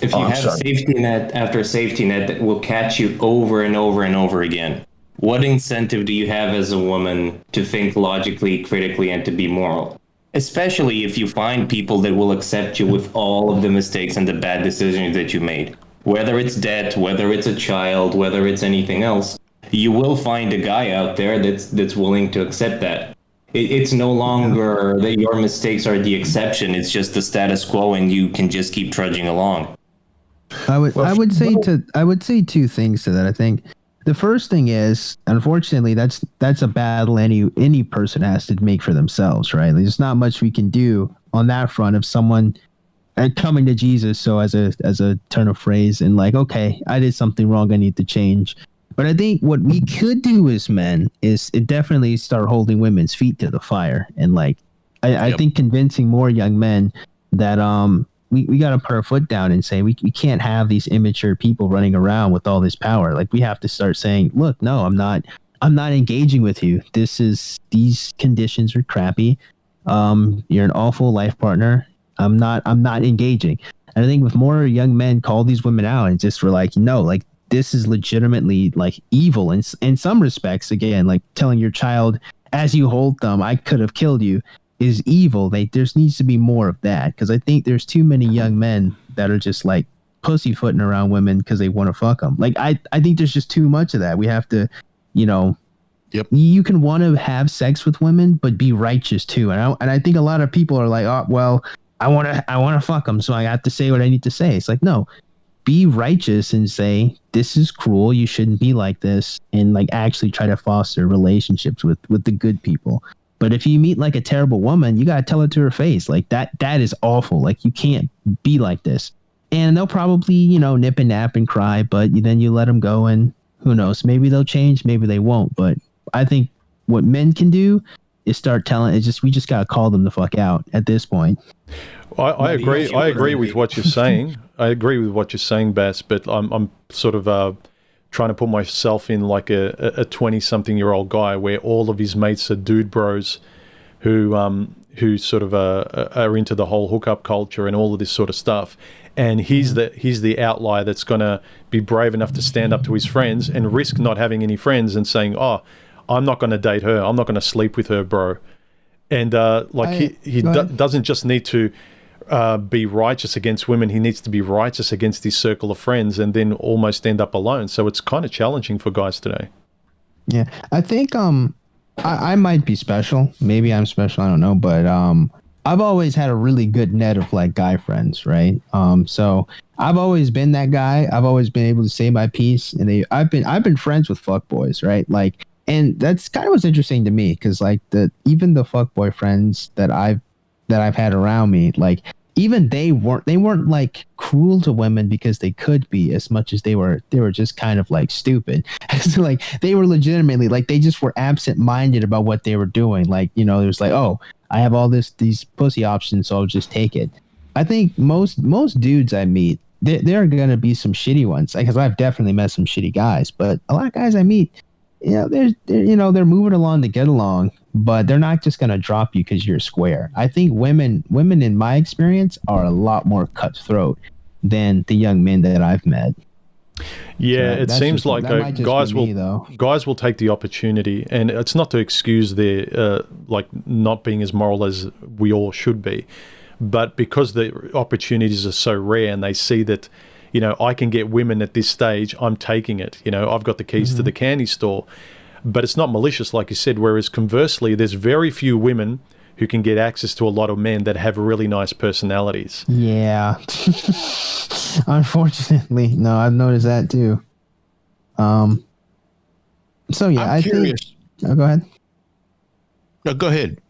a safety net after safety net that will catch you over and over and over again, what incentive do you have as a woman to think logically, critically, and to be moral? Especially if you find people that will accept you with all of the mistakes and the bad decisions that you made. Whether it's debt, whether it's a child, whether it's anything else, you will find a guy out there that's willing to accept that. It's no longer that your mistakes are the exception. It's just the status quo, and you can just keep trudging along. I would say two things to that. I think the first thing is, unfortunately, that's a battle any person has to make for themselves, right? There's not much we can do on that front of someone coming to Jesus, so as a turn of phrase, and like, okay, I did something wrong, I need to change. But I think what we could do as men is definitely start holding women's feet to the fire, and like I think convincing more young men that we got to put our foot down and say we can't have these immature people running around with all this power. Like, we have to start saying, look, no, I'm not engaging with you. These conditions are crappy. You're an awful life partner. I'm not engaging. And I think with more young men call these women out and just were like, no, like, this is legitimately like evil in some respects. Again, like telling your child as you hold them, I could have killed you, is evil. There needs to be more of that, because I think there's too many young men that are just like pussyfooting around women because they want to fuck them. Like, I think there's just too much of that. We have to, you can want to have sex with women, but be righteous too. And I think a lot of people are like, oh, well, I want to fuck them, so I have to say what I need to say. It's like, no, be righteous and say, this is cruel, you shouldn't be like this, and like actually try to foster relationships with the good people. But if you meet like a terrible woman, you got to tell it to her face, like, that is awful, like, you can't be like this. And they'll probably, nip and nap and cry, but then you let them go, and who knows, maybe they'll change, maybe they won't. But I think what men can do is start telling, we just got to call them the fuck out at this point. I agree. I agree with what you're saying. I agree with what you're saying, Bass. But I'm sort of trying to put myself in like a 20-something-year-old guy where all of his mates are dude bros, who sort of are into the whole hookup culture and all of this sort of stuff. And he's the outlier that's going to be brave enough to stand up to his friends and risk not having any friends and saying, "Oh, I'm not going to date her. I'm not going to sleep with her, bro." And he doesn't just need to be righteous against women. He needs to be righteous against his circle of friends, and then almost end up alone. So it's kind of challenging for guys today. Yeah, I think I might be special. Maybe I'm special. I don't know, but I've always had a really good net of like guy friends, right? So I've always been that guy. I've always been able to say my piece, and I've been friends with fuckboys, right? Like. And that's kind of what's interesting to me, because like even the fuckboy friends that I've had around me, like even they weren't like cruel to women because they could be, as much as they were just kind of like stupid. So like they were legitimately like, they just were absent-minded about what they were doing. Like, it was like, oh, I have all these pussy options, so I'll just take it. I think most dudes I meet, there are gonna be some shitty ones, because I've definitely met some shitty guys, but a lot of guys I meet, they're moving along to get along, but they're not just going to drop you because you're square. I think women in my experience are a lot more cutthroat than the young men that I've met. Yeah, So it seems like might just guys be me, though. will take the opportunity, and it's not to excuse their like not being as moral as we all should be, but because the opportunities are so rare, and they see that, you know, I can get women at this stage, I'm taking it. You know, I've got the keys to the candy store, but it's not malicious, like you said. Whereas conversely, there's very few women who can get access to a lot of men that have really nice personalities. Yeah. Unfortunately, no, I've noticed that too. So yeah, I'm curious. Oh, go ahead. No, go ahead.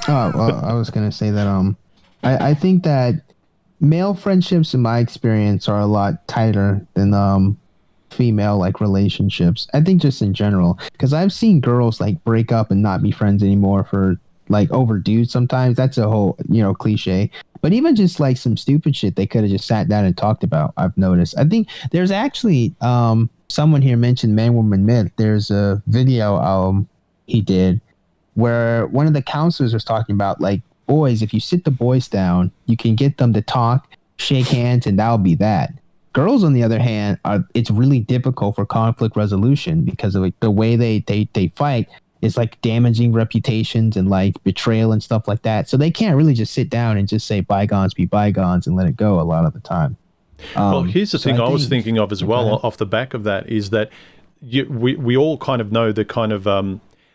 Well, I was gonna say that I think that male friendships, in my experience, are a lot tighter than female like relationships. I think just in general, because I've seen girls like break up and not be friends anymore for like over dudes. Sometimes that's a whole cliche. But even just like some stupid shit they could have just sat down and talked about, I've noticed. I think there's actually someone here mentioned Man Woman Myth. There's a video he did where one of the counselors was talking about, like, boys, if you sit the boys down, you can get them to talk, shake hands, and that'll be that. Girls, on the other hand, it's really difficult for conflict resolution because of like the way they fight. It's like damaging reputations and like betrayal and stuff like that. So they can't really just sit down and just say bygones be bygones and let it go a lot of the time. Well, here's the thing I was thinking of as well off the back of that is that we all kind of know the kind of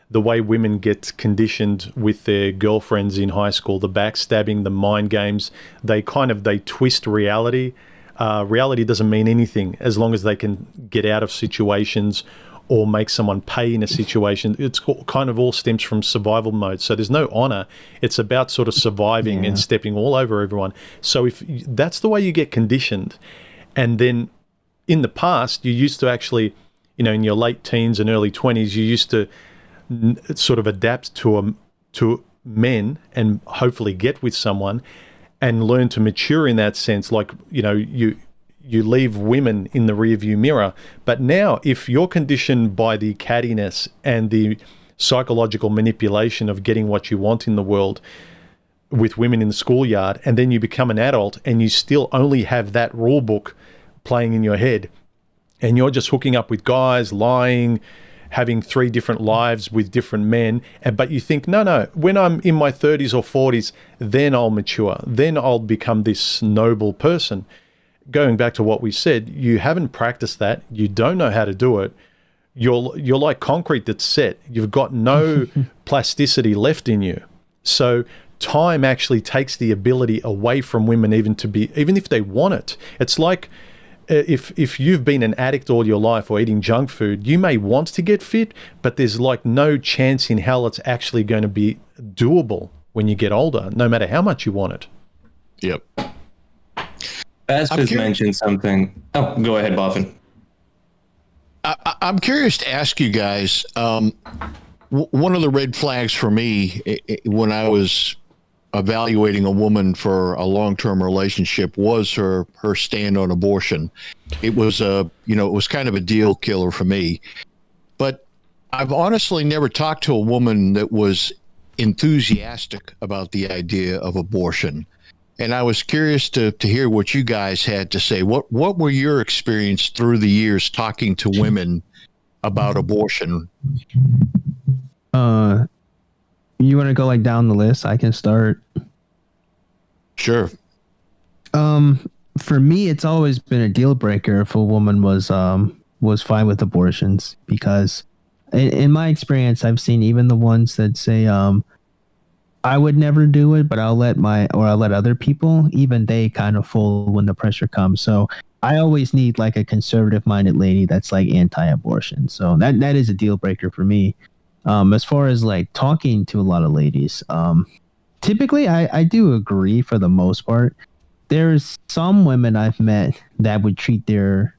the way women get conditioned with their girlfriends in high school, the backstabbing, the mind games. They twist reality. Reality doesn't mean anything as long as they can get out of situations or make someone pay in a situation. It's kind of all stems from survival mode. So there's no honor. It's about sort of surviving and stepping all over everyone. So if that's the way you get conditioned, and then in the past, you used to actually, in your late teens and early 20s, you used to sort of adapt to men and hopefully get with someone and learn to mature in that sense. Like, you leave women in the rearview mirror. But now, if you're conditioned by the cattiness and the psychological manipulation of getting what you want in the world with women in the schoolyard, and then you become an adult and you still only have that rule book playing in your head, and you're just hooking up with guys, lying, having 3 different lives with different men, but you think, no, when I'm in my 30s or 40s, then I'll mature, then I'll become this noble person. Going back to what we said, you haven't practiced that. You don't know how to do it. You're like concrete that's set. You've got no plasticity left in you. So time actually takes the ability away from women even if they want it. It's like if you've been an addict all your life or eating junk food, you may want to get fit, but there's like no chance in hell it's actually going to be doable when you get older, no matter how much you want it. Yep. BASSFZz mentioned something. Oh, go ahead, Boffin. I'm curious to ask you guys, one of the red flags for me when I was evaluating a woman for a long-term relationship was her stand on abortion. It was it was kind of a deal killer for me. But I've honestly never talked to a woman that was enthusiastic about the idea of abortion. And I was curious to hear what you guys had to say. What were your experience through the years talking to women about abortion? You want to go like down the list? I can start. Sure. For me, it's always been a deal breaker if a woman was fine with abortions, because in my experience, I've seen even the ones that say, I would never do it, but I'll let other people, even they kind of fold when the pressure comes. So I always need like a conservative minded lady that's like anti-abortion. So that is a deal breaker for me. As far as like talking to a lot of ladies, typically I do agree for the most part. There's some women I've met that would treat the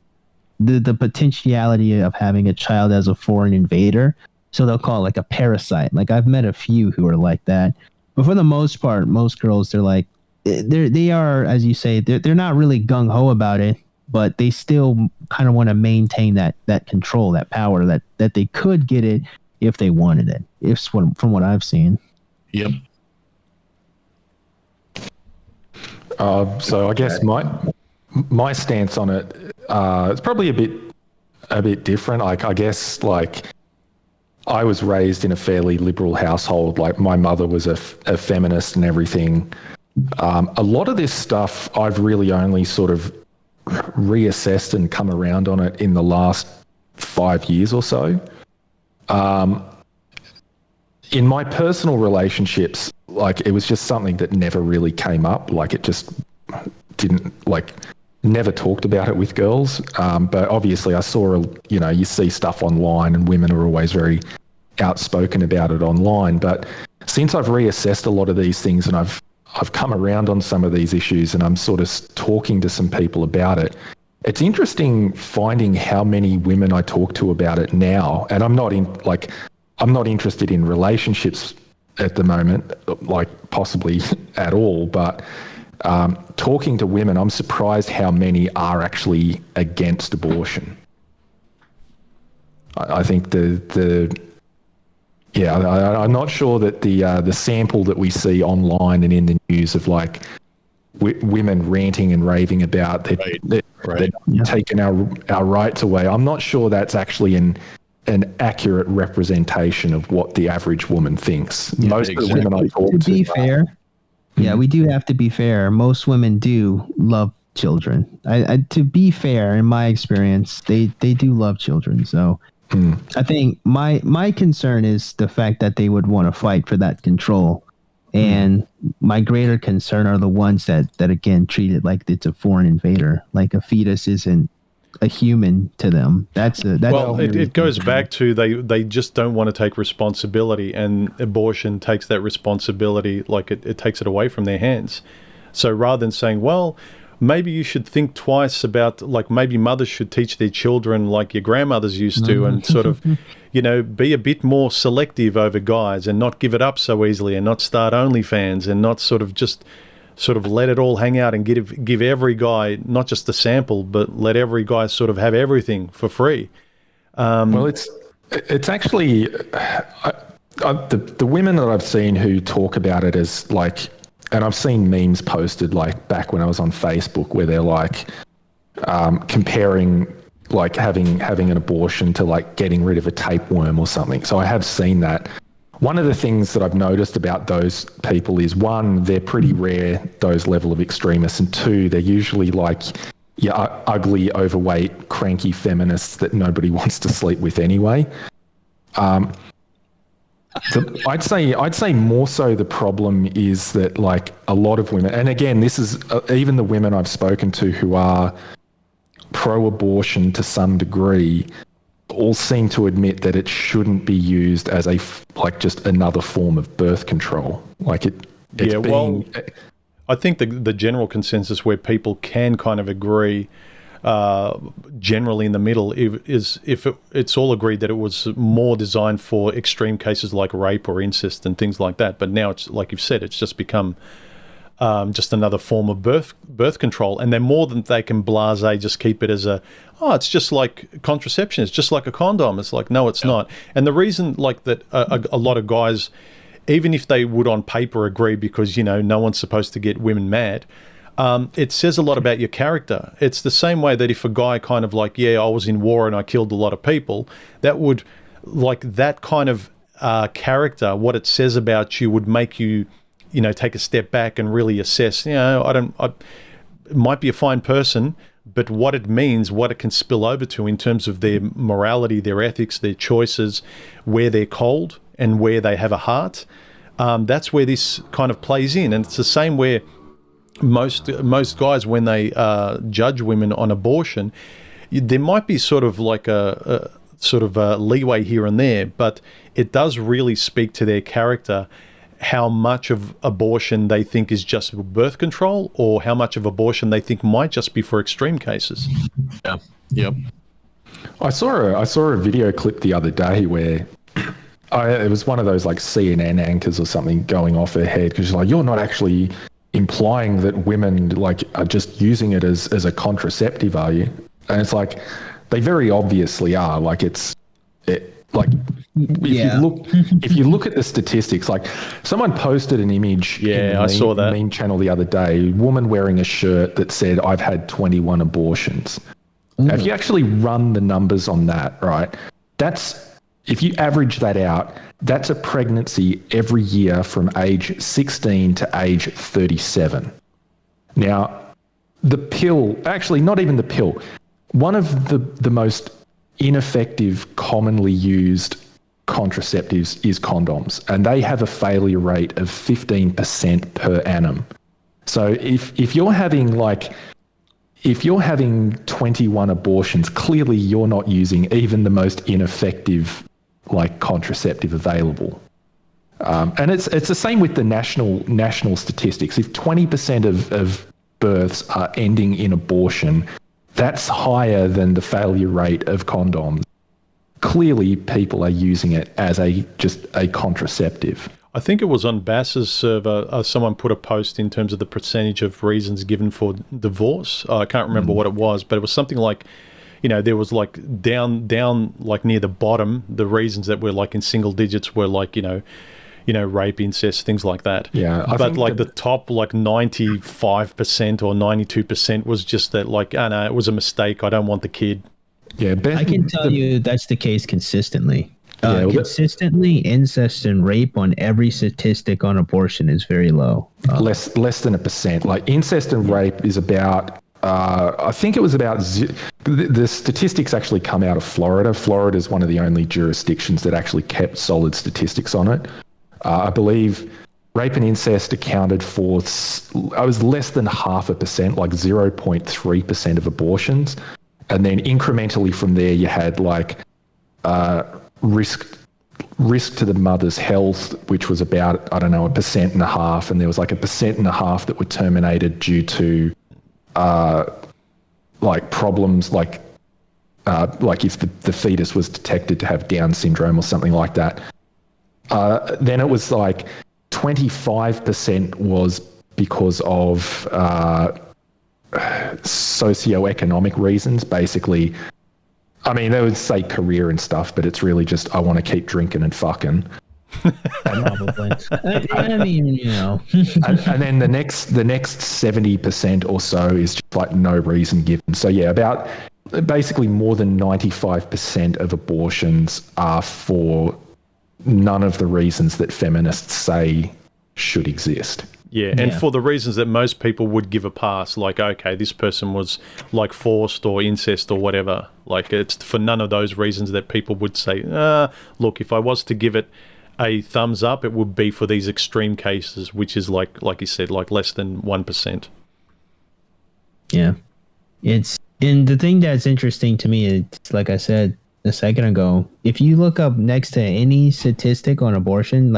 potentiality of having a child as a foreign invader. So they'll call it like a parasite. Like I've met a few who are like that. But for the most part, most girls, they're like, they are, as you say, they're not really gung-ho about it, but they still kind of want to maintain that control, that power, that they could get it if they wanted it, from what I've seen. Yep. So I guess my stance on it, it's probably a bit different. Like, I guess, like, I was raised in a fairly liberal household. Like, my mother was a feminist and everything. A lot of this stuff I've really only sort of reassessed and come around on it in the last 5 years or so. In my personal relationships, like, it was just something that never really came up. Like, it just didn't, like, never talked about it with girls. But obviously I saw, you see stuff online and women are always very outspoken about it online. But since I've reassessed a lot of these things and I've come around on some of these issues and I'm sort of talking to some people about it, it's interesting finding how many women I talk to about it now. And I'm not interested in relationships at the moment, like possibly at all, but talking to women, I'm surprised how many are actually against abortion. I think I'm not sure that the sample that we see online and in the news of like women ranting and raving about they're taking our rights away. I'm not sure that's actually an accurate representation of what the average woman thinks. Yeah, most of the women I talk to. To be fair, we do have to be fair. Most women do love children. To be fair, in my experience, they do love children. So I think my concern is the fact that they would want to fight for that control. And my greater concern are the ones that again treat it like it's a foreign invader, like a fetus isn't a human to them. It goes back to they just don't want to take responsibility, and abortion takes that responsibility, like it takes it away from their hands. So rather than saying, well, maybe you should think twice about, like, maybe mothers should teach their children like your grandmothers used to, and sort of, be a bit more selective over guys and not give it up so easily, and not start OnlyFans, and not sort of let it all hang out and give every guy not just a sample, but let every guy sort of have everything for free. Well, it's actually the women that I've seen who talk about it as like, and I've seen memes posted like back when I was on Facebook where they're like comparing like having an abortion to like getting rid of a tapeworm or something. So I have seen that. One of the things that I've noticed about those people is, one, they're pretty rare, those level of extremists, and two, they're usually like ugly, overweight, cranky feminists that nobody wants to sleep with anyway. I'd say more so the problem is that like a lot of women, and again, this is even the women I've spoken to who are pro-abortion to some degree, all seem to admit that it shouldn't be used as just another form of birth control. Like I think the general consensus where people can kind of agree, generally in the middle, is if it's all agreed that it was more designed for extreme cases like rape or incest and things like that. But now it's, like you've said, it's just become just another form of birth control, and they're more than they can blasé just keep it as it's just like contraception, it's just like a condom. It's like, no, it's not. And the reason like that a lot of guys, even if they would on paper agree, because no one's supposed to get women mad, it says a lot about your character. It's the same way that if a guy kind of like, I was in war and I killed a lot of people, that would, like, that kind of character, what it says about you would make you take a step back and really assess, it might be a fine person, but what it means, what it can spill over to in terms of their morality, their ethics, their choices, where they're cold and where they have a heart, that's where this kind of plays in. And it's the same where most guys, when they judge women on abortion, there might be sort of like a leeway here and there, but it does really speak to their character, how much of abortion they think is just birth control, or how much of abortion they think might just be for extreme cases. Yeah. Yep. I saw a video clip the other day where it was one of those like CNN anchors or something going off her head, because she's like, you're not actually implying that women like are just using it as a contraceptive, are you? And it's like, they very obviously are. Like if you look at the statistics, like someone posted an image I saw that meme channel the other day, a woman wearing a shirt that said, "I've had 21 abortions." Now, if you actually run the numbers on that, right, if you average that out, that's a pregnancy every year from age 16 to age 37. Now, the pill, actually not even the pill, one of the most ineffective, commonly used contraceptives is condoms, and they have a failure rate of 15% per annum. So if you're having 21 abortions, clearly you're not using even the most ineffective contraceptive available. And it's the same with the national statistics. If 20% of births are ending in abortion, that's higher than the failure rate of condoms. Clearly, people are using it as just a contraceptive. I think it was on BASSFZz server, someone put a post in terms of the percentage of reasons given for divorce. I can't remember what it was, but it was something like, there was down near the bottom, the reasons that were in single digits were rape, incest, things like that. Yeah. But the top 95% or 92% was just that oh no, it was a mistake. I don't want the kid. Yeah, I can tell you that's the case consistently. Consistently, incest and rape on every statistic on abortion is very low. Less than 1%. Incest and rape is about, I think it was about, the statistics actually come out of Florida. Florida is one of the only jurisdictions that actually kept solid statistics on it. I believe rape and incest accounted for, I was less than 0.5%, 0.3% of abortions. And then incrementally from there, you had risk to the mother's health, which was about, 1.5%, and there was 1.5% that were terminated due to problems if the fetus was detected to have Down syndrome or something like that. Then it was 25% was because of socioeconomic reasons, basically. I mean, they would say career and stuff, but it's really just, I want to keep drinking and fucking. Probably. I mean, and then the next 70% or so is just no reason given. So yeah, about basically more than 95% of abortions are for none of the reasons that feminists say should exist. Yeah, and for the reasons that most people would give a pass, okay, this person was forced or incest or whatever. It's for none of those reasons that people would say, look, if I was to give it a thumbs up, it would be for these extreme cases, which is like you said, less than 1%. Yeah. And the thing that's interesting to me is, like I said a second ago, if you look up next to any statistic on abortion,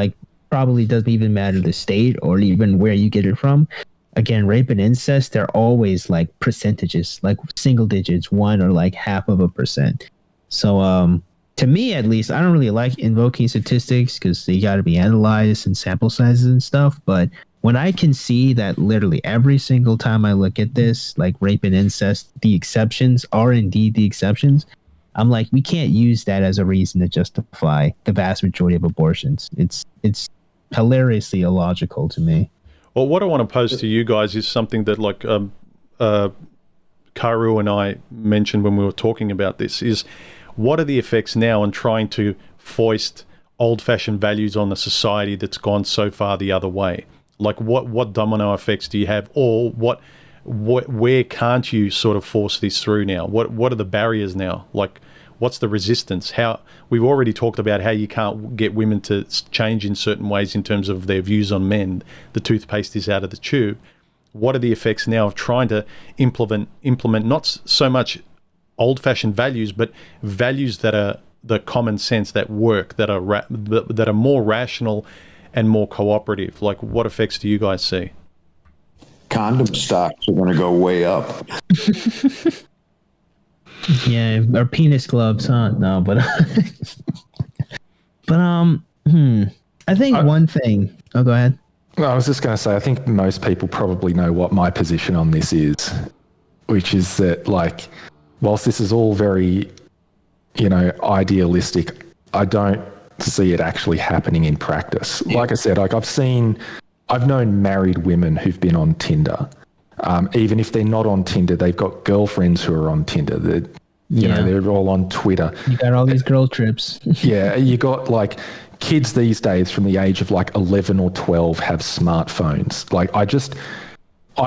probably doesn't even matter the state or even where you get it from. Again, rape and incest, they're always percentages, single digits, 1 or 0.5%. So to me, at least, I don't really like invoking statistics because they got to be analyzed and sample sizes and stuff. But when I can see that literally every single time I look at this, rape and incest, the exceptions are indeed the exceptions, I'm we can't use that as a reason to justify the vast majority of abortions. It's hilariously illogical to me. Well, what I want to pose to you guys is something that Khaoru and I mentioned when we were talking about this, is what are the effects now on trying to foist old-fashioned values on a society that's gone so far the other way? What domino effects do you have, or where can't you sort of force this through now? What are the barriers now? What's the resistance? How we've already talked about how you can't get women to change in certain ways in terms of their views on men. The toothpaste is out of the tube. What are the effects now of trying to implement not so much old-fashioned values, but values that are the common sense, that work, that are more rational and more cooperative? What effects do you guys see? Condom stocks are going to go way up. Yeah, or penis gloves, huh? No, but I think one thing. Oh, go ahead. I was just going to say, I think most people probably know what my position on this is, which is that, whilst this is all very, idealistic, I don't see it actually happening in practice. Like I said, like I've known married women who've been on Tinder. Even if they're not on Tinder, they've got girlfriends who are on Tinder. You know, they're all on Twitter. You got all these girl trips. Yeah, you got like kids these days from the age of like 11 or 12 have smartphones. Like I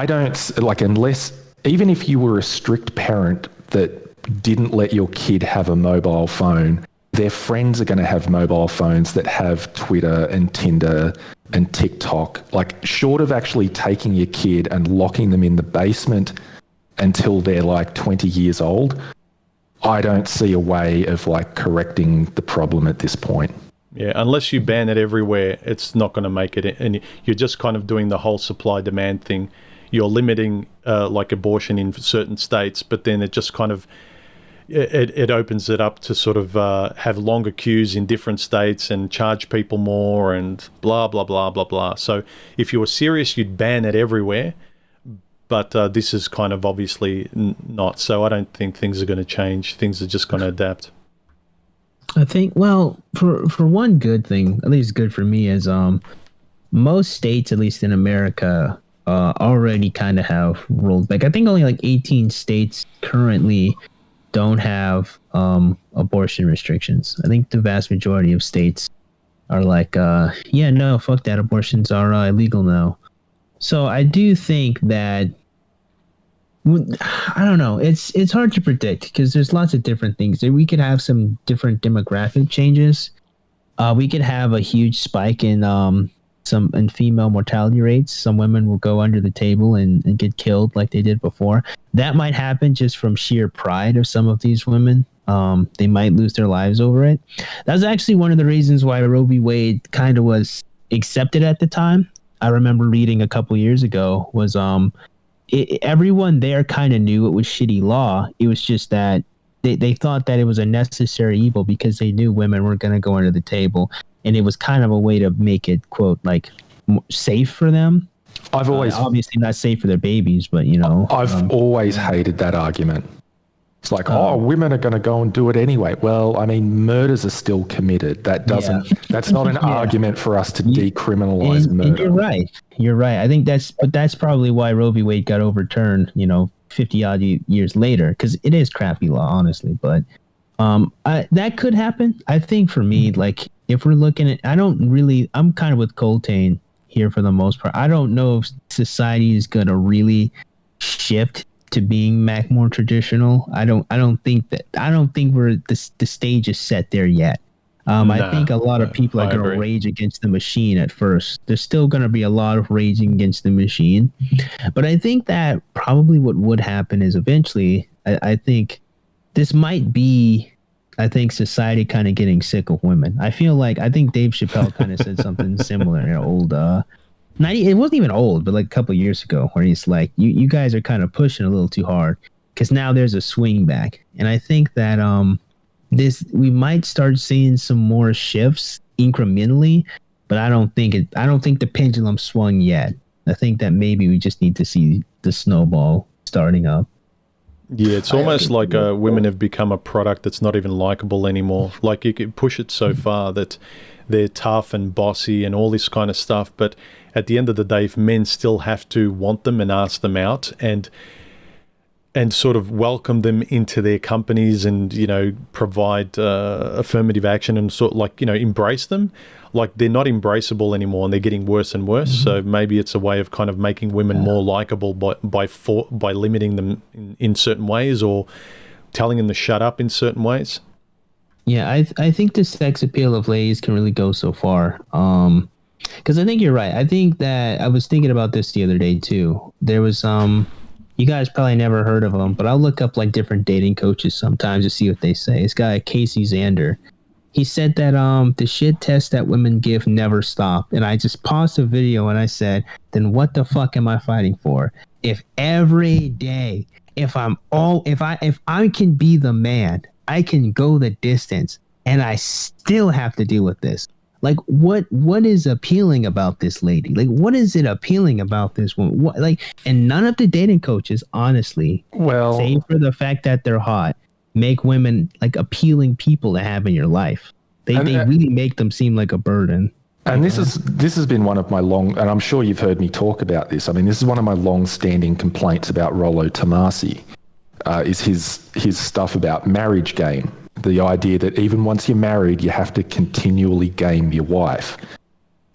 don't like, unless, even if you were a strict parent that didn't let your kid have a mobile phone, their friends are going to have mobile phones that have Twitter and Tinder and TikTok. Like, short of actually taking your kid and locking them in the basement until they're like 20 years old, I don't see a way of like correcting the problem at this point. Yeah, unless you ban it everywhere, it's not going to make it. And you're just kind of doing the whole supply-demand thing. You're limiting like abortion in certain states, but then it just kind of it opens it up to sort of have longer queues in different states and charge people more and blah, blah, blah, blah, blah. So if you were serious, you'd ban it everywhere. But this is kind of obviously not. So I don't think things are going to change. Things are just going to adapt. I think, well, for one good thing, at least good for me, is most states, at least in America, already kind of have rolled back. I think only like 18 states currently don't have abortion restrictions. I think the vast majority of states are like, yeah, no, fuck that. Abortions are illegal now. So I do think that, I don't know, it's hard to predict because there's lots of different things. We could have some different demographic changes. We could have a huge spike in female mortality rates. Some women will go under the table and get killed like they did before. That might happen just from sheer pride of some of these women. They might lose their lives over it. That was actually one of the reasons why Roe v. Wade kind of was accepted at the time. I remember reading a couple years ago was everyone there kind of knew it was shitty law. It was just that they thought that it was a necessary evil because they knew women weren't going to go under the table. And it was kind of a way to make it, quote, like safe for them. I've always obviously not safe for their babies, but you know, I've always hated that argument. It's like, women are going to go and do it anyway. Well, I mean, murders are still committed. That doesn't. Yeah. That's not an argument for us to decriminalize murder. And you're right. You're right. I think that's probably why Roe v. Wade got overturned. 50 odd years later, because it is crappy law, honestly. But that could happen. I think for me, like if we're looking at, I'm kind of with Colttaine here for the most part. I don't know if society is going to really shift to being more traditional. I don't think the stage is set there yet. I think a lot of people are going to rage against the machine at first. There's still going to be a lot of raging against the machine, but I think that probably what would happen is eventually, I think this might be, society kind of getting sick of women. I think Dave Chappelle kind of said something similar in an old, it wasn't even old, but like a couple of years ago, where he's like, you guys are kind of pushing a little too hard because now there's a swing back. And I think that we might start seeing some more shifts incrementally, but I don't think the pendulum swung yet. I think that maybe we just need to see the snowball starting up. Yeah, it's almost like women have become a product that's not even likable anymore. Like you can push it so far that they're tough and bossy and all this kind of stuff, but at the end of the day, if men still have to want them and ask them out and sort of welcome them into their companies and, provide affirmative action and sort of like, embrace them, like they're not embraceable anymore and they're getting worse and worse. Mm-hmm. So maybe it's a way of kind of making women more likable by limiting them in certain ways or telling them to shut up in certain ways. Yeah, I think the sex appeal of ladies can really go so far. Because I think you're right. I think that I was thinking about this the other day too. There was you guys probably never heard of him, but I'll look up like different dating coaches sometimes to see what they say. This guy Casey Zander, he said that the shit test that women give never stop. And I just paused the video and I said, then what the fuck am I fighting for? If every day, if I can be the man, I can go the distance, and I still have to deal with this. Like, what is appealing about this lady? Like, what is it appealing about this woman? And none of the dating coaches, honestly, save for the fact that they're hot, make women like appealing people to have in your life. They really make them seem like a burden. And this has been one of my and I'm sure you've heard me talk about this. I mean, this is one of my long-standing complaints about Rollo Tomasi, is his stuff about marriage game. The idea that even once you're married, you have to continually game your wife.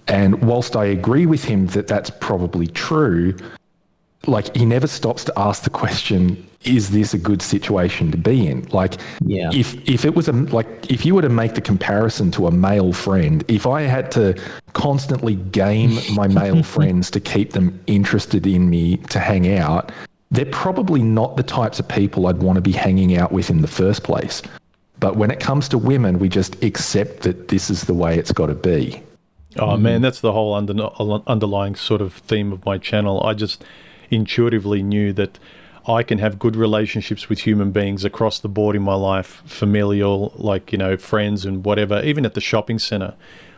And whilst I agree with him that that's probably true, like, he never stops to ask the question, is this a good situation to be in? Like, if it was if you were to make the comparison to a male friend, if I had to constantly game my male friends to keep them interested in me to hang out, they're probably not the types of people I'd want to be hanging out with in the first place. But when it comes to women, we just accept that this is the way it's got to be. Oh man, that's the whole underlying sort of theme of my channel. I just intuitively knew that I can have good relationships with human beings across the board in my life, familial, like, friends and whatever, even at the shopping center.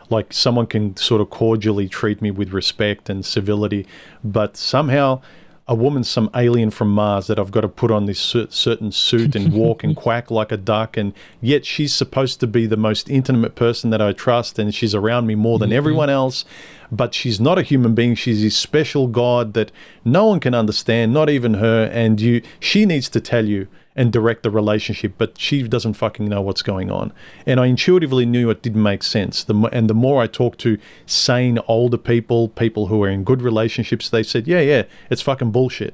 Like, someone can sort of cordially treat me with respect and civility, but somehow a woman's some alien from Mars that I've got to put on this certain suit and walk and quack like a duck, and yet she's supposed to be the most intimate person that I trust, and she's around me more than everyone else, but she's not a human being. She's this special god that no one can understand, not even her, and she needs to tell you and direct the relationship, but she doesn't fucking know what's going on. And I intuitively knew it didn't make sense. And the more I talked to sane older people who are in good relationships, they said, yeah, it's fucking bullshit.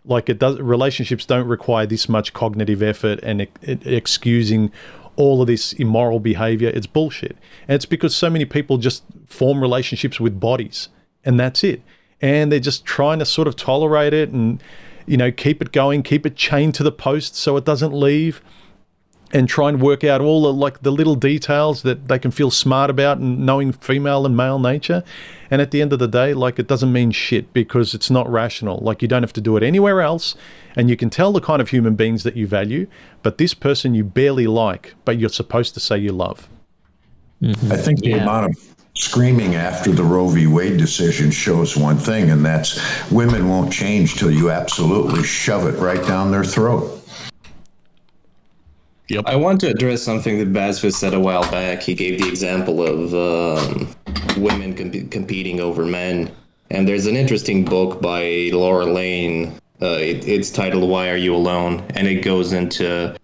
Like, relationships don't require this much cognitive effort and excusing all of this immoral behavior. It's bullshit. And it's because so many people just form relationships with bodies, and that's it. And they're just trying to sort of tolerate it and keep it going, keep it chained to the post so it doesn't leave, and try and work out all the little details that they can feel smart about, and knowing female and male nature. And at the end of the day, it doesn't mean shit because it's not rational. Like, you don't have to do it anywhere else, and you can tell the kind of human beings that you value, but this person you barely like, but you're supposed to say you love. I think the amount of screaming after the Roe v. Wade decision shows one thing, and that's women won't change till you absolutely shove it right down their throat. Yep. I want to address something that BASSFZz said a while back. He gave the example of women competing over men. And there's an interesting book by Laura Lane. It's titled "Why Are You Alone?" And it goes into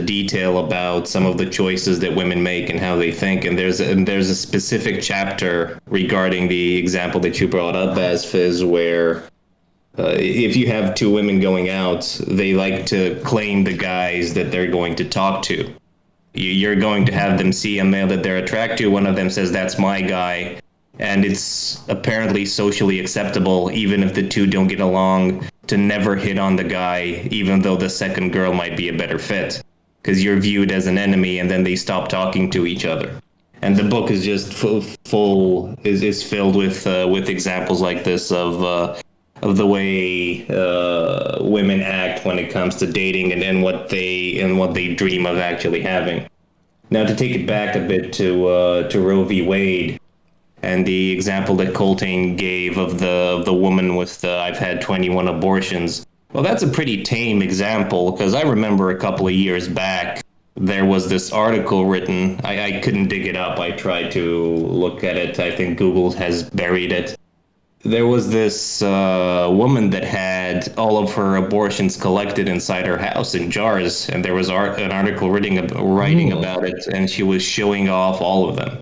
detail about some of the choices that women make and how they think. And there's a specific chapter regarding the example that you brought up, BASSFZz, where if you have two women going out, they like to claim the guys that they're going to talk to. You're going to have them see a male that they're attracted to. One of them says, "That's my guy." And it's apparently socially acceptable, even if the two don't get along, to never hit on the guy, even though the second girl might be a better fit, because you're viewed as an enemy, and then they stop talking to each other. And the book is just is filled with examples like this of the way women act when it comes to dating and what they dream of actually having. Now, to take it back a bit to Roe v. Wade, and the example that Colttaine gave of the woman with I've had 21 abortions. Well, that's a pretty tame example, because I remember a couple of years back, there was this article written. I couldn't dig it up. I tried to look at it. I think Google has buried it. There was this woman that had all of her abortions collected inside her house in jars, and there was an article writing about it, and she was showing off all of them.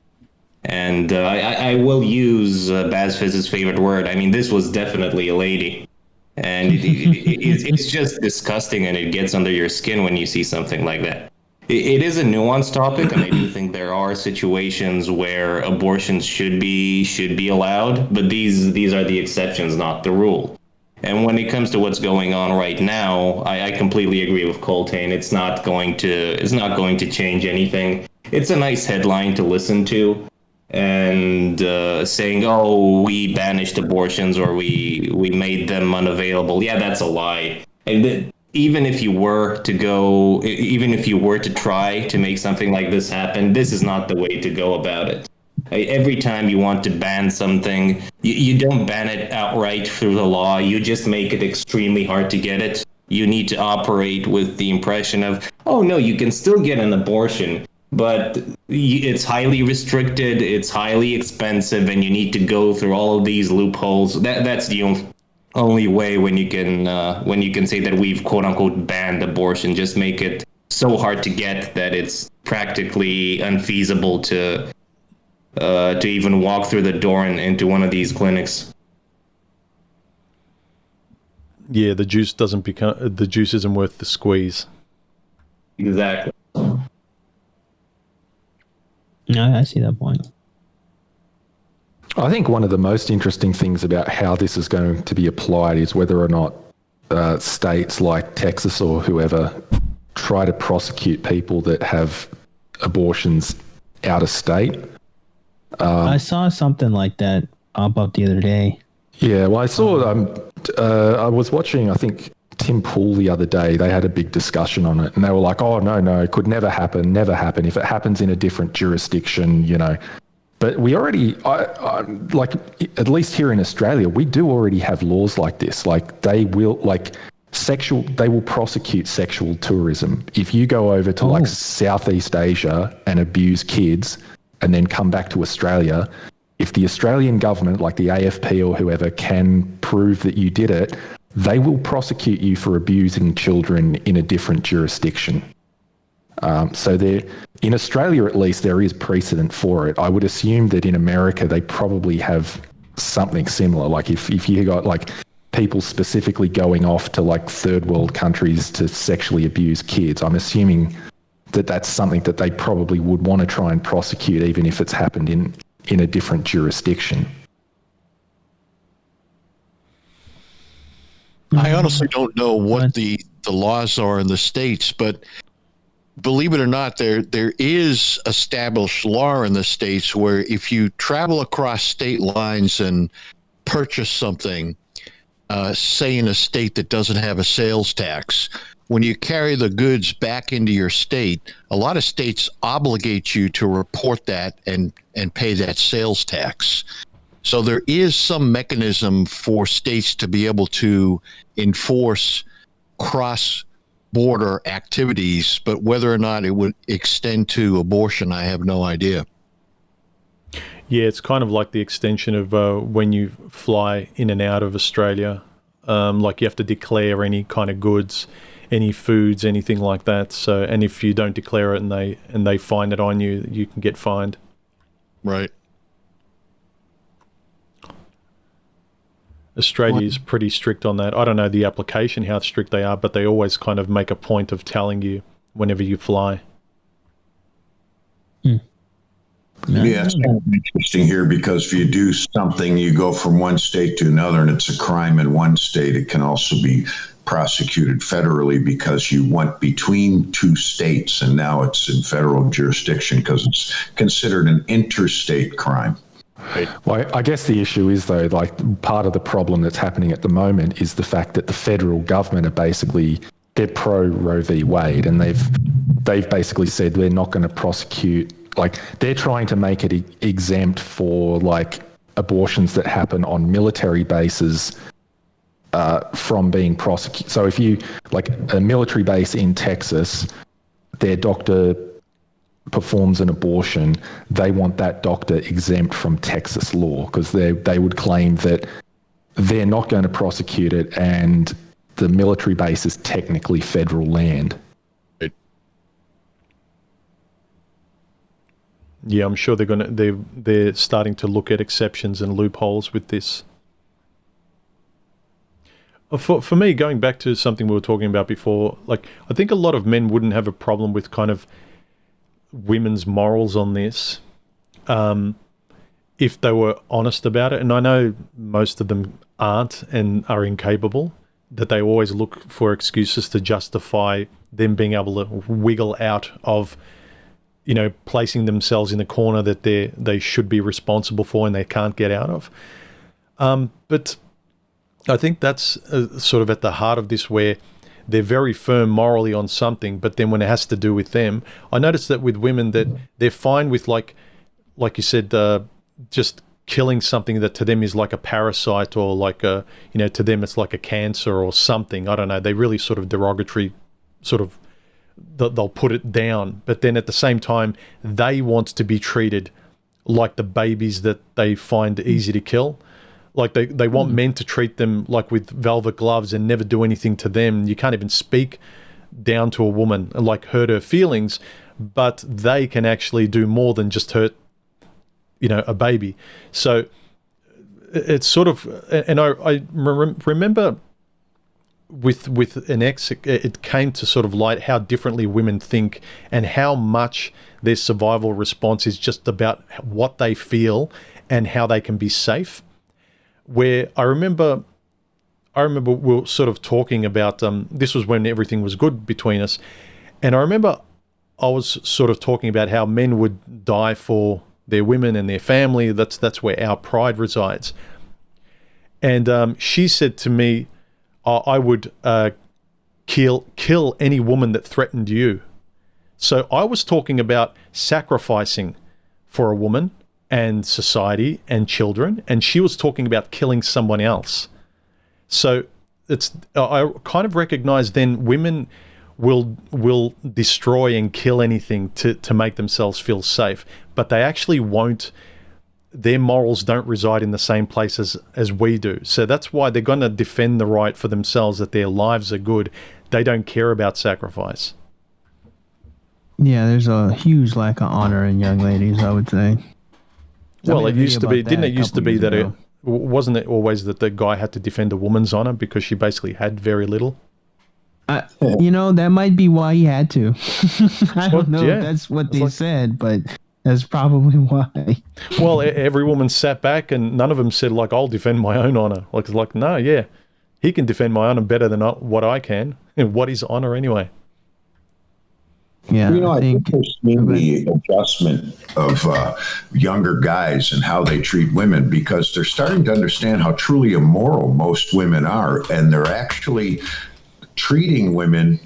And I will use BASSFZZ's favorite word. I mean, this was definitely a lady. And it's just disgusting, and it gets under your skin when you see something like that. It is a nuanced topic, and I do think there are situations where abortions should be allowed, but these are the exceptions, not the rule. And when it comes to what's going on right now, I completely agree with Colttaine. It's not going to change anything. It's a nice headline to listen to. And saying, "Oh, we banished abortions, or we made them unavailable." Yeah, that's a lie. And even if you were to try to make something like this happen, this is not the way to go about it. Every time you want to ban something, you don't ban it outright through the law. You just make it extremely hard to get it. You need to operate with the impression of, "Oh no, you can still get an abortion. but it's highly restricted, it's highly expensive, and you need to go through all of these loopholes. That's the only way when you can say that we've quote unquote banned abortion. Just make it so hard to get that it's practically unfeasible to even walk through the door into one of these clinics. Yeah, the juice isn't worth the squeeze. Exactly. No, I see that point. I think one of the most interesting things about how this is going to be applied is whether or not states like Texas or whoever try to prosecute people that have abortions out of state. I saw something like that pop up the other day. Yeah, well, I saw, I was watching, I think, Tim Pool the other day. They had a big discussion on it, and they were like, oh, no, it could never happen. If it happens in a different jurisdiction, you know. But we already, like, at least here in Australia, we do already have laws like this. Like, they will prosecute sexual tourism. If you go over to, like, Southeast Asia and abuse kids and then come back to Australia, if the Australian government, like the AFP or whoever, can prove that you did it, they will prosecute you for abusing children in a different jurisdiction. So in Australia, at least, there is precedent for it. I would assume that in America, they probably have something similar. Like if you got like people specifically going off to like third world countries to sexually abuse kids, I'm assuming that that's something that they probably would want to try and prosecute, even if it's happened in a different jurisdiction. I honestly don't know what the laws are in the states, but believe it or not, there is established law in the states where if you travel across state lines and purchase something, say in a state that doesn't have a sales tax, when you carry the goods back into your state, a lot of states obligate you to report that and pay that sales tax. So there is some mechanism for states to be able to enforce cross-border activities, but whether or not it would extend to abortion, I have no idea. Yeah, it's kind of like the extension of when you fly in and out of Australia. Like you have to declare any kind of goods, any foods, anything like that. So, and if you don't declare it and they find it on you, you can get fined. Right. Australia is pretty strict on that. I don't know the application, how strict they are, but they always kind of make a point of telling you whenever you fly. Yeah, it's kind of interesting here because if you do something, you go from one state to another and it's a crime in one state, it can also be prosecuted federally because you went between two states and now it's in federal jurisdiction because it's considered an interstate crime. Well, I guess the issue is, though, like part of the problem that's happening at the moment is the fact that the federal government are basically, they're pro Roe v. Wade, and they've basically said they're not going to prosecute, like they're trying to make it exempt for like abortions that happen on military bases from being prosecuted. So if you, like a military base in Texas, their doctor performs an abortion, they want that doctor exempt from Texas law because they would claim that they're not going to prosecute it and the military base is technically federal land. Yeah, I'm sure they're starting to look at exceptions and loopholes with this. For me, going back to something we were talking about before, like I think a lot of men wouldn't have a problem with kind of women's morals on this if they were honest about it. And I know most of them aren't and are incapable, that they always look for excuses to justify them being able to wiggle out of, you know, placing themselves in the corner that they should be responsible for and they can't get out of. But I think that's sort of at the heart of this, where they're very firm morally on something, but then when it has to do with them, I noticed that with women that they're fine with like you said, just killing something that to them is like a parasite or like a, you know, to them it's like a cancer or something. I don't know. They really sort of derogatory sort of they'll put it down, but then at the same time they want to be treated like the babies that they find easy to kill. Like they want men to treat them like with velvet gloves and never do anything to them. You can't even speak down to a woman and like hurt her feelings, but they can actually do more than just hurt, a baby. So it's sort of, and I remember with an ex, it came to sort of light how differently women think and how much their survival response is just about what they feel and how they can be safe. Where I remember we were sort of talking about, this was when everything was good between us, and I remember I was sort of talking about how men would die for their women and their family. That's where our pride resides. And she said to me, I would kill any woman that threatened you. So I was talking about sacrificing for a woman and society and children, and she was talking about killing someone else. So I kind of recognize then women will destroy and kill anything to make themselves feel safe, but they actually won't. Their morals don't reside in the same place as we do. So that's why they're going to defend the right for themselves, that their lives are good. They don't care about sacrifice. Yeah, there's a huge lack of honor in young ladies, I would say. Well, it used to be, didn't it used to be that wasn't it always that the guy had to defend a woman's honor because she basically had very little? That might be why he had to. I don't know if that's what they said, but that's probably why. Well, every woman sat back and none of them said, like, I'll defend my own honor. Like, no, yeah, he can defend my honor better than what I can. And what is honor anyway? Yeah, I think there's been the adjustment of younger guys and how they treat women, because they're starting to understand how truly immoral most women are, and they're actually treating women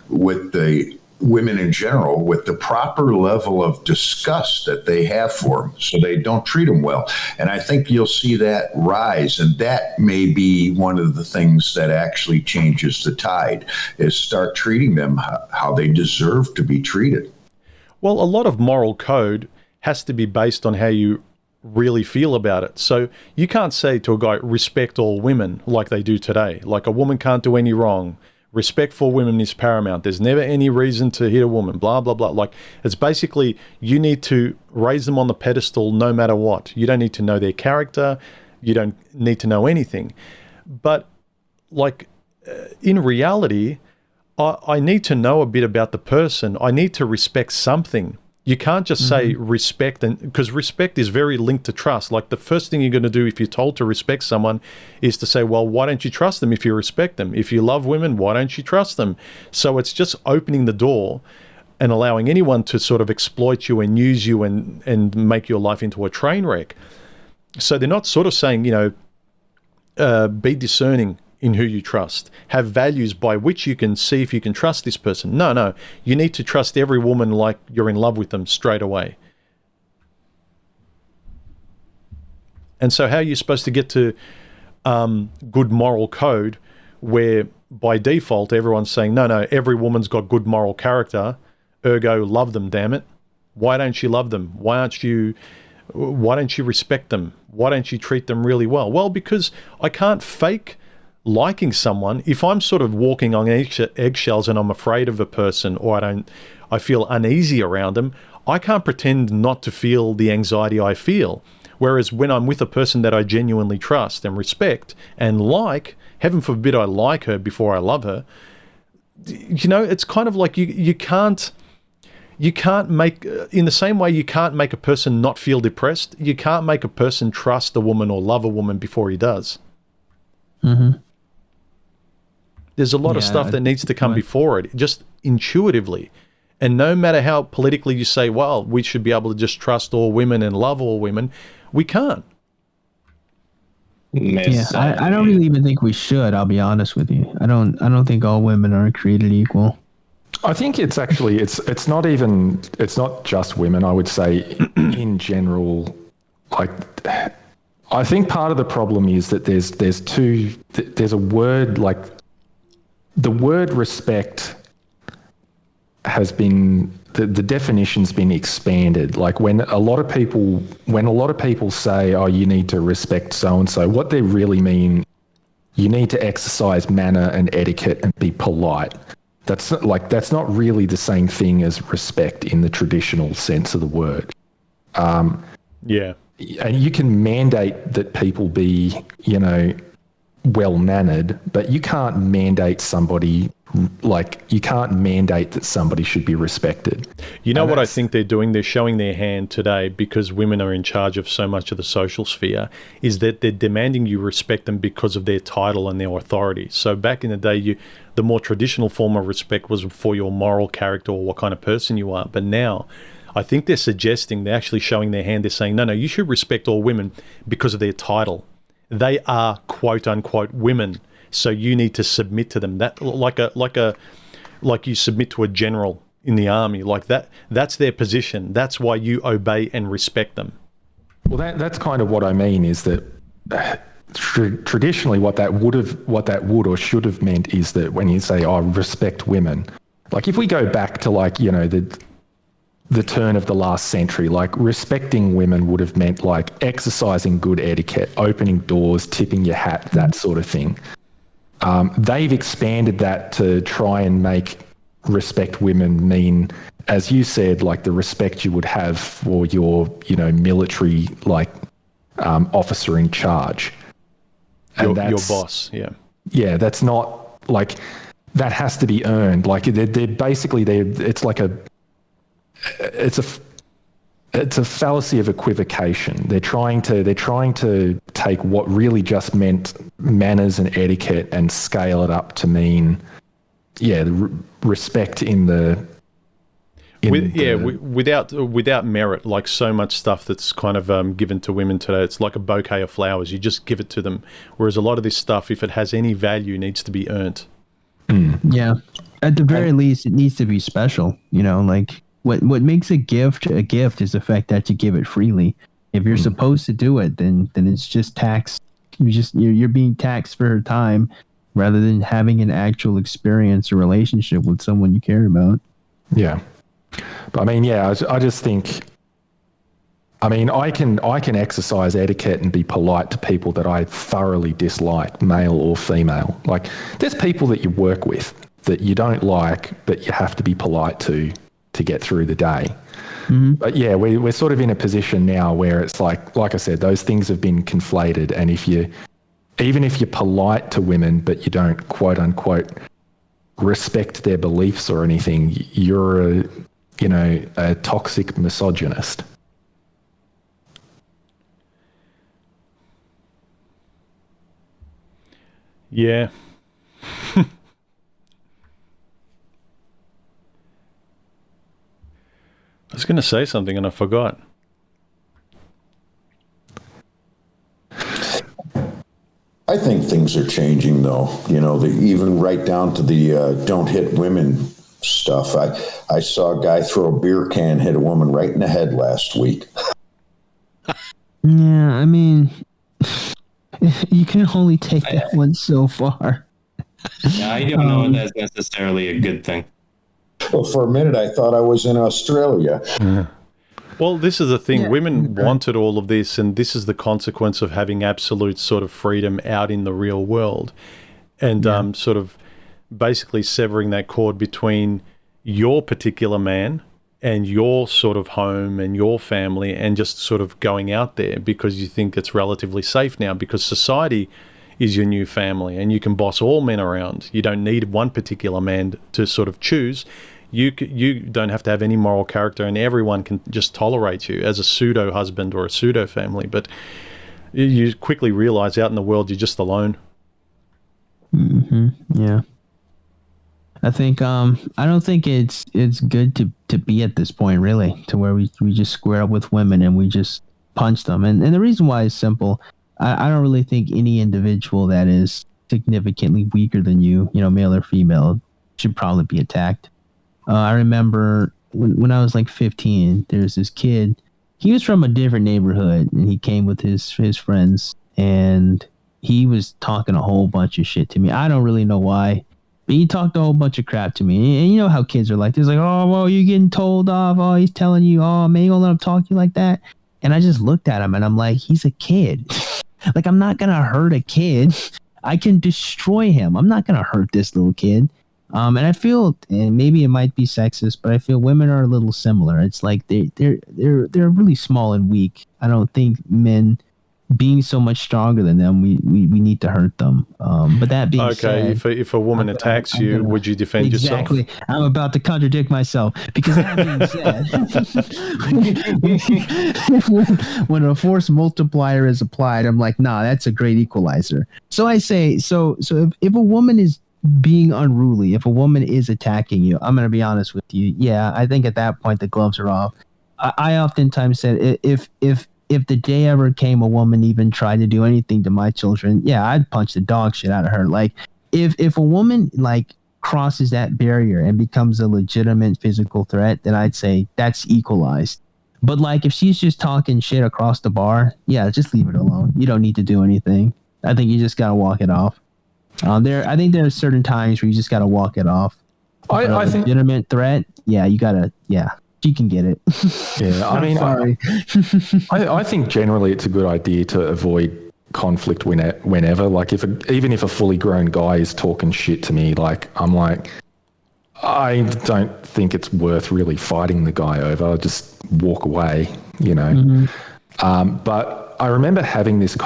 in general with the proper level of disgust that they have for them, so they don't treat them well. And I think you'll see that rise, and that may be one of the things that actually changes the tide, is start treating them how they deserve to be treated. Well, a lot of moral code has to be based on how you really feel about it. So you can't say to a guy, respect all women, like they do today. Like, a woman can't do any wrong. Respect for women is paramount. There's never any reason to hit a woman, blah, blah, blah. Like, it's basically, you need to raise them on the pedestal no matter what. You don't need to know their character. You don't need to know anything. But, like, in reality, I need to know a bit about the person. I need to respect something. You can't just say respect, because respect is very linked to trust. Like, the first thing you're going to do if you're told to respect someone is to say, well, why don't you trust them if you respect them? If you love women, why don't you trust them? So it's just opening the door and allowing anyone to sort of exploit you and use you and make your life into a train wreck. So they're not sort of saying, be discerning in who you trust. Have values by which you can see if you can trust this person. No. You need to trust every woman like you're in love with them straight away. And so how are you supposed to get to good moral code where by default everyone's saying, no, every woman's got good moral character, ergo love them, damn it. Why don't you love them? Why don't you respect them? Why don't you treat them really well? Well, because I can't fake liking someone. If I'm sort of walking on eggshells and I'm afraid of a person, or I feel uneasy around them, I can't pretend not to feel the anxiety I feel. Whereas when I'm with a person that I genuinely trust and respect and like, heaven forbid I like her before I love her, it's kind of like you can't make, in the same way you can't make a person not feel depressed, you can't make a person trust a woman or love a woman before he does. Mm-hmm. There's a lot of stuff that needs to come before it, just intuitively. And no matter how politically you say, well, we should be able to just trust all women and love all women, we can't. I don't really even think we should, I'll be honest with you. I don't think all women are created equal. I think it's actually, it's not just women, I would say, in general. Like, I think part of the problem is that there's a word, like, the word respect has been the definition's been expanded. Like when a lot of people say, "Oh, you need to respect so and so," what they really mean, you need to exercise manner and etiquette and be polite. That's not really the same thing as respect in the traditional sense of the word. Yeah. And you can mandate that people be, well-mannered, but you can't mandate somebody, you can't mandate that somebody should be respected. You know what I think they're doing? They're showing their hand today because women are in charge of so much of the social sphere, is that they're demanding you respect them because of their title and their authority. So back in the day, the more traditional form of respect was for your moral character or what kind of person you are. But now, I think they're actually showing their hand. They're saying, no, you should respect all women because of their title. They are quote unquote women, so you need to submit to them. That like you submit to a general in the army, like that. That's their position. That's why you obey and respect them. Well, that's kind of what I mean. Is that traditionally what that would or should have meant is that when you say, "Oh, respect women," like if we go back to the turn of the last century, like respecting women would have meant like exercising good etiquette, opening doors, tipping your hat, that sort of thing. They've expanded that to try and make respect women mean, as you said, like the respect you would have for your, military, officer in charge. And your boss, yeah. Yeah, that's not like, that has to be earned. Like they're basically, it's a fallacy of equivocation. They're trying to take what really just meant manners and etiquette and scale it up to mean, respect without merit. Like so much stuff that's kind of given to women today, it's like a bouquet of flowers. You just give it to them. Whereas a lot of this stuff, if it has any value, needs to be earned. Yeah, at the very least, it needs to be special. What makes a gift is the fact that you give it freely. If you're supposed to do it, then it's just tax. You're being taxed for time rather than having an actual experience or relationship with someone you care about. Yeah, but I mean, I just think, I can exercise etiquette and be polite to people that I thoroughly dislike, male or female. Like there's people that you work with that you don't like, but you have to be polite to get through the day. Mm-hmm. But yeah, we're sort of in a position now where it's like I said, those things have been conflated. And even if you're polite to women, but you don't quote unquote respect their beliefs or anything, you're a toxic misogynist. Yeah. I was going to say something and I forgot. I think things are changing, though. Even right down to the don't hit women stuff. I saw a guy throw a beer can, hit a woman right in the head last week. Yeah, I mean, you can only take that one so far. Yeah, I don't know if that's necessarily a good thing. Well, for a minute, I thought I was in Australia. Yeah. Well, this is the thing. Yeah. Women wanted all of this, and this is the consequence of having absolute sort of freedom out in the real world. And sort of basically severing that cord between your particular man and your sort of home and your family, and just sort of going out there because you think it's relatively safe now, because society is your new family and you can boss all men around. You don't need one particular man to sort of choose. You don't have to have any moral character, and everyone can just tolerate you as a pseudo husband or a pseudo family. But you quickly realize out in the world you're just alone. Mm-hmm. Yeah. I think I don't think it's good to be at this point, really, to where we just square up with women and we just punch them. And the reason why is simple. I don't really think any individual that is significantly weaker than you, male or female, should probably be attacked. I remember when I was like 15, there's this kid. He was from a different neighborhood, and he came with his friends, and he was talking a whole bunch of shit to me. I don't really know why. But he talked a whole bunch of crap to me. And you know how kids are like, they're like, oh, well, you're getting told off. Oh, he's telling you, oh, man, you gonna let him talk to you like that? And I just looked at him and I'm like, he's a kid. Like, I'm not going to hurt a kid. I can destroy him. I'm not going to hurt this little kid. And I feel, and maybe it might be sexist, but I feel women are a little similar. It's like they're really small and weak. I don't think men, being so much stronger than them, we need to hurt them. But that being said, if a woman attacks you, would you defend yourself? Exactly. I'm about to contradict myself, because that being said, when a force multiplier is applied, I'm like, nah, that's a great equalizer. So I say, so if a woman is being unruly, if a woman is attacking you, I'm going to be honest with you. Yeah, I think at that point the gloves are off. I oftentimes said, if the day ever came a woman even tried to do anything to my children, yeah, I'd punch the dog shit out of her. Like, if a woman like crosses that barrier and becomes a legitimate physical threat, then I'd say that's equalized. But like, if she's just talking shit across the bar, yeah, just leave it alone. You don't need to do anything. I think you just gotta walk it off. I think there are certain times where you just gotta walk it off. I think legitimate threat, yeah, you gotta, yeah. She can get it. Yeah, I mean, sorry. I think generally it's a good idea to avoid conflict whenever. Like, even if a fully grown guy is talking shit to me, like, I'm like, I don't think it's worth really fighting the guy over. I'll just walk away, you know. Mm-hmm. But I remember having this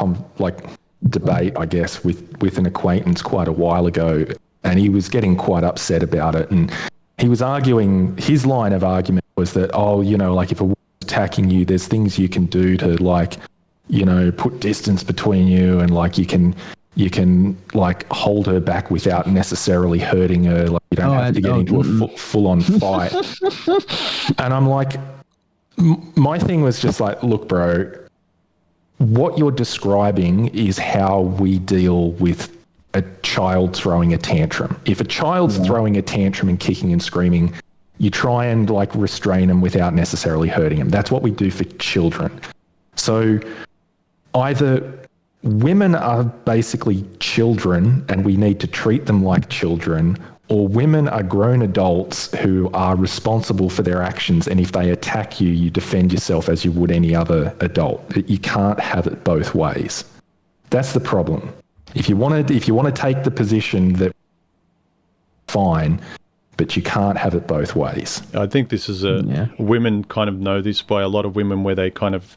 debate, I guess, with an acquaintance quite a while ago, and he was getting quite upset about it, and he was arguing, his line of argument was that, oh, you know, like, if a woman's attacking you, there's things you can do to, like, you know, put distance between you, and like you can like hold her back without necessarily hurting her. Like, you don't have to get into a full-on fight. And I'm like, my thing was just like, look, bro, what you're describing is how we deal with a child throwing a tantrum. If a child's throwing a tantrum and kicking and screaming, you try and like restrain them without necessarily hurting them. That's what we do for children. So either women are basically children and we need to treat them like children, or women are grown adults who are responsible for their actions, and if they attack you, you defend yourself as you would any other adult. You can't have it both ways. That's the problem. If you want to take the position that, fine, but you can't have it both ways. I think this is women kind of know this by a lot of women, where they kind of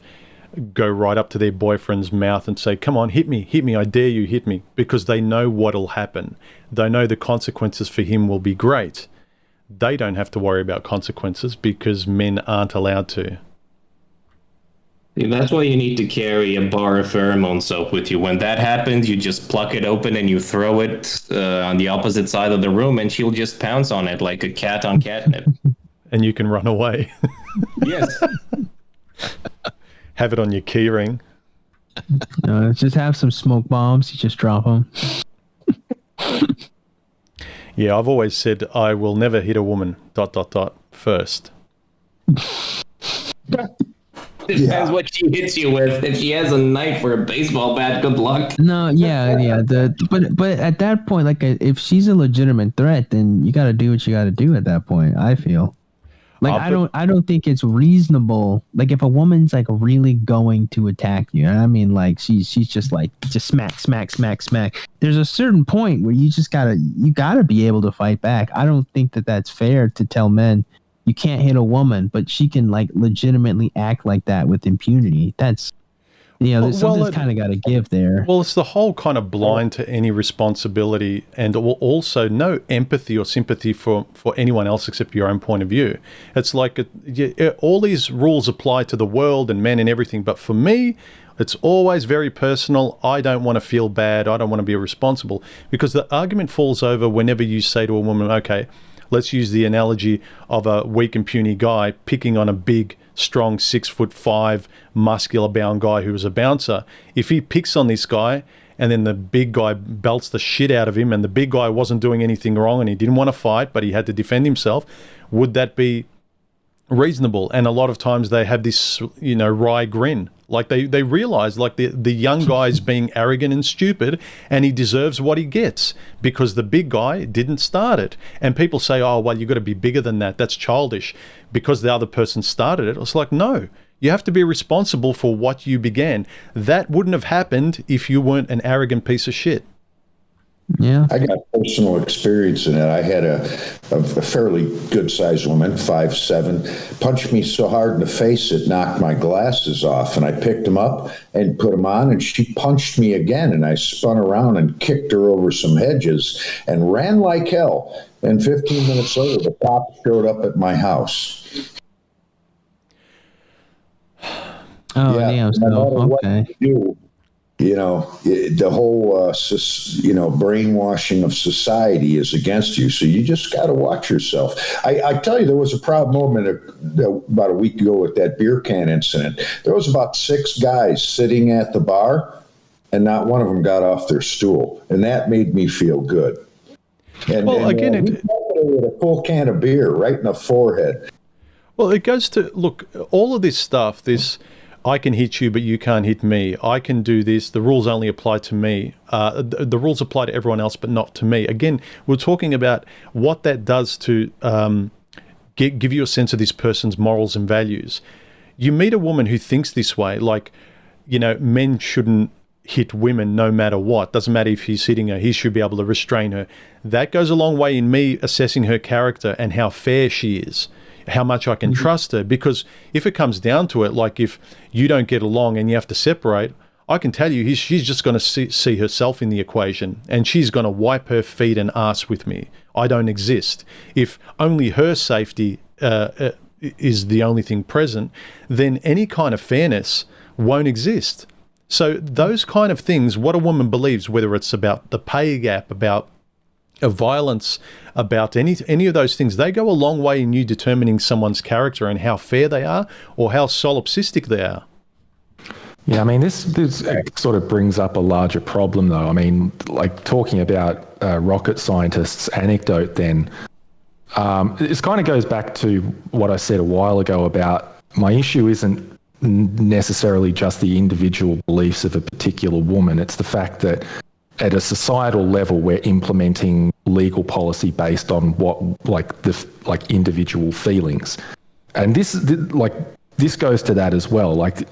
go right up to their boyfriend's mouth and say, come on, hit me, I dare you, hit me, because they know what'll happen. They know the consequences for him will be great. They don't have to worry about consequences because men aren't allowed to. That's why you need to carry a bar of pheromone soap with you. When that happens, you just pluck it open and you throw it on the opposite side of the room, and she'll just pounce on it like a cat on catnip. And you can run away. Yes. Have it on your key ring. Just have some smoke bombs. You just drop them. Yeah, I've always said I will never hit a woman ... first. Depends what she hits you with. If she has a knife or a baseball bat, good luck. No, yeah. But at that point, like, if she's a legitimate threat, then you got to do what you got to do at that point. I feel like I don't think it's reasonable. Like, if a woman's like really going to attack you, I mean, like she's just smack. There's a certain point where you gotta be able to fight back. I don't think that that's fair to tell men you can't hit a woman, but she can like legitimately act like that with impunity. That's, something's kind of got to give there. Well, it's the whole kind of blind to any responsibility, and also no empathy or sympathy for anyone else except your own point of view. It's like all these rules apply to the world and men and everything, but for me, it's always very personal. I don't want to feel bad. I don't want to be responsible, because the argument falls over whenever you say to a woman, okay, let's use the analogy of a weak and puny guy picking on a big, strong 6'5", muscular-bound guy who was a bouncer. If he picks on this guy and then the big guy belts the shit out of him, and the big guy wasn't doing anything wrong and he didn't want to fight, but he had to defend himself, would that be reasonable? And a lot of times they have this, wry grin, Like they realize like the young guy's being arrogant and stupid, and he deserves what he gets because the big guy didn't start it. And people say, oh, well, you got to be bigger than that. That's childish because the other person started it. It's like, no, you have to be responsible for what you began. That wouldn't have happened if you weren't an arrogant piece of shit. Yeah, I got personal experience in it. I had a fairly good-sized woman, 5'7", punched me so hard in the face it knocked my glasses off, and I picked them up and put them on, and she punched me again, and I spun around and kicked her over some hedges and ran like hell. And 15 minutes later, the cops showed up at my house. Oh, damn. So, okay. The whole, brainwashing of society is against you. So you just got to watch yourself. I tell you, there was a proud moment about a week ago with that beer can incident. There was about 6 guys sitting at the bar, and not one of them got off their stool. And that made me feel good. And, well, again, with a full can of beer right in the forehead. Well, it goes to, look, all of this stuff, I can hit you, but you can't hit me. I can do this. The rules only apply to me. The rules apply to everyone else, but not to me. Again, we're talking about what that does to give you a sense of this person's morals and values. You meet a woman who thinks this way, like, men shouldn't hit women no matter what. Doesn't matter if he's hitting her, he should be able to restrain her. That goes a long way in me assessing her character and how fair she is. How much I can trust her, because if it comes down to it, like if you don't get along and you have to separate, I can tell you she's just going to see herself in the equation, and she's going to wipe her feet and ass with me. I don't exist. If only her safety is the only thing present, then any kind of fairness won't exist. So those kind of things, what a woman believes, whether it's about the pay gap, about violence, about any of those things, they go a long way in you determining someone's character and how fair they are or how solipsistic they are. Yeah, I mean, this sort of brings up a larger problem, though. I mean, like talking about rocket scientists' anecdote then, this kind of goes back to what I said a while ago about my issue isn't necessarily just the individual beliefs of a particular woman. It's the fact that at a societal level, we're implementing legal policy based on what, individual feelings, and this goes to that as well. Like,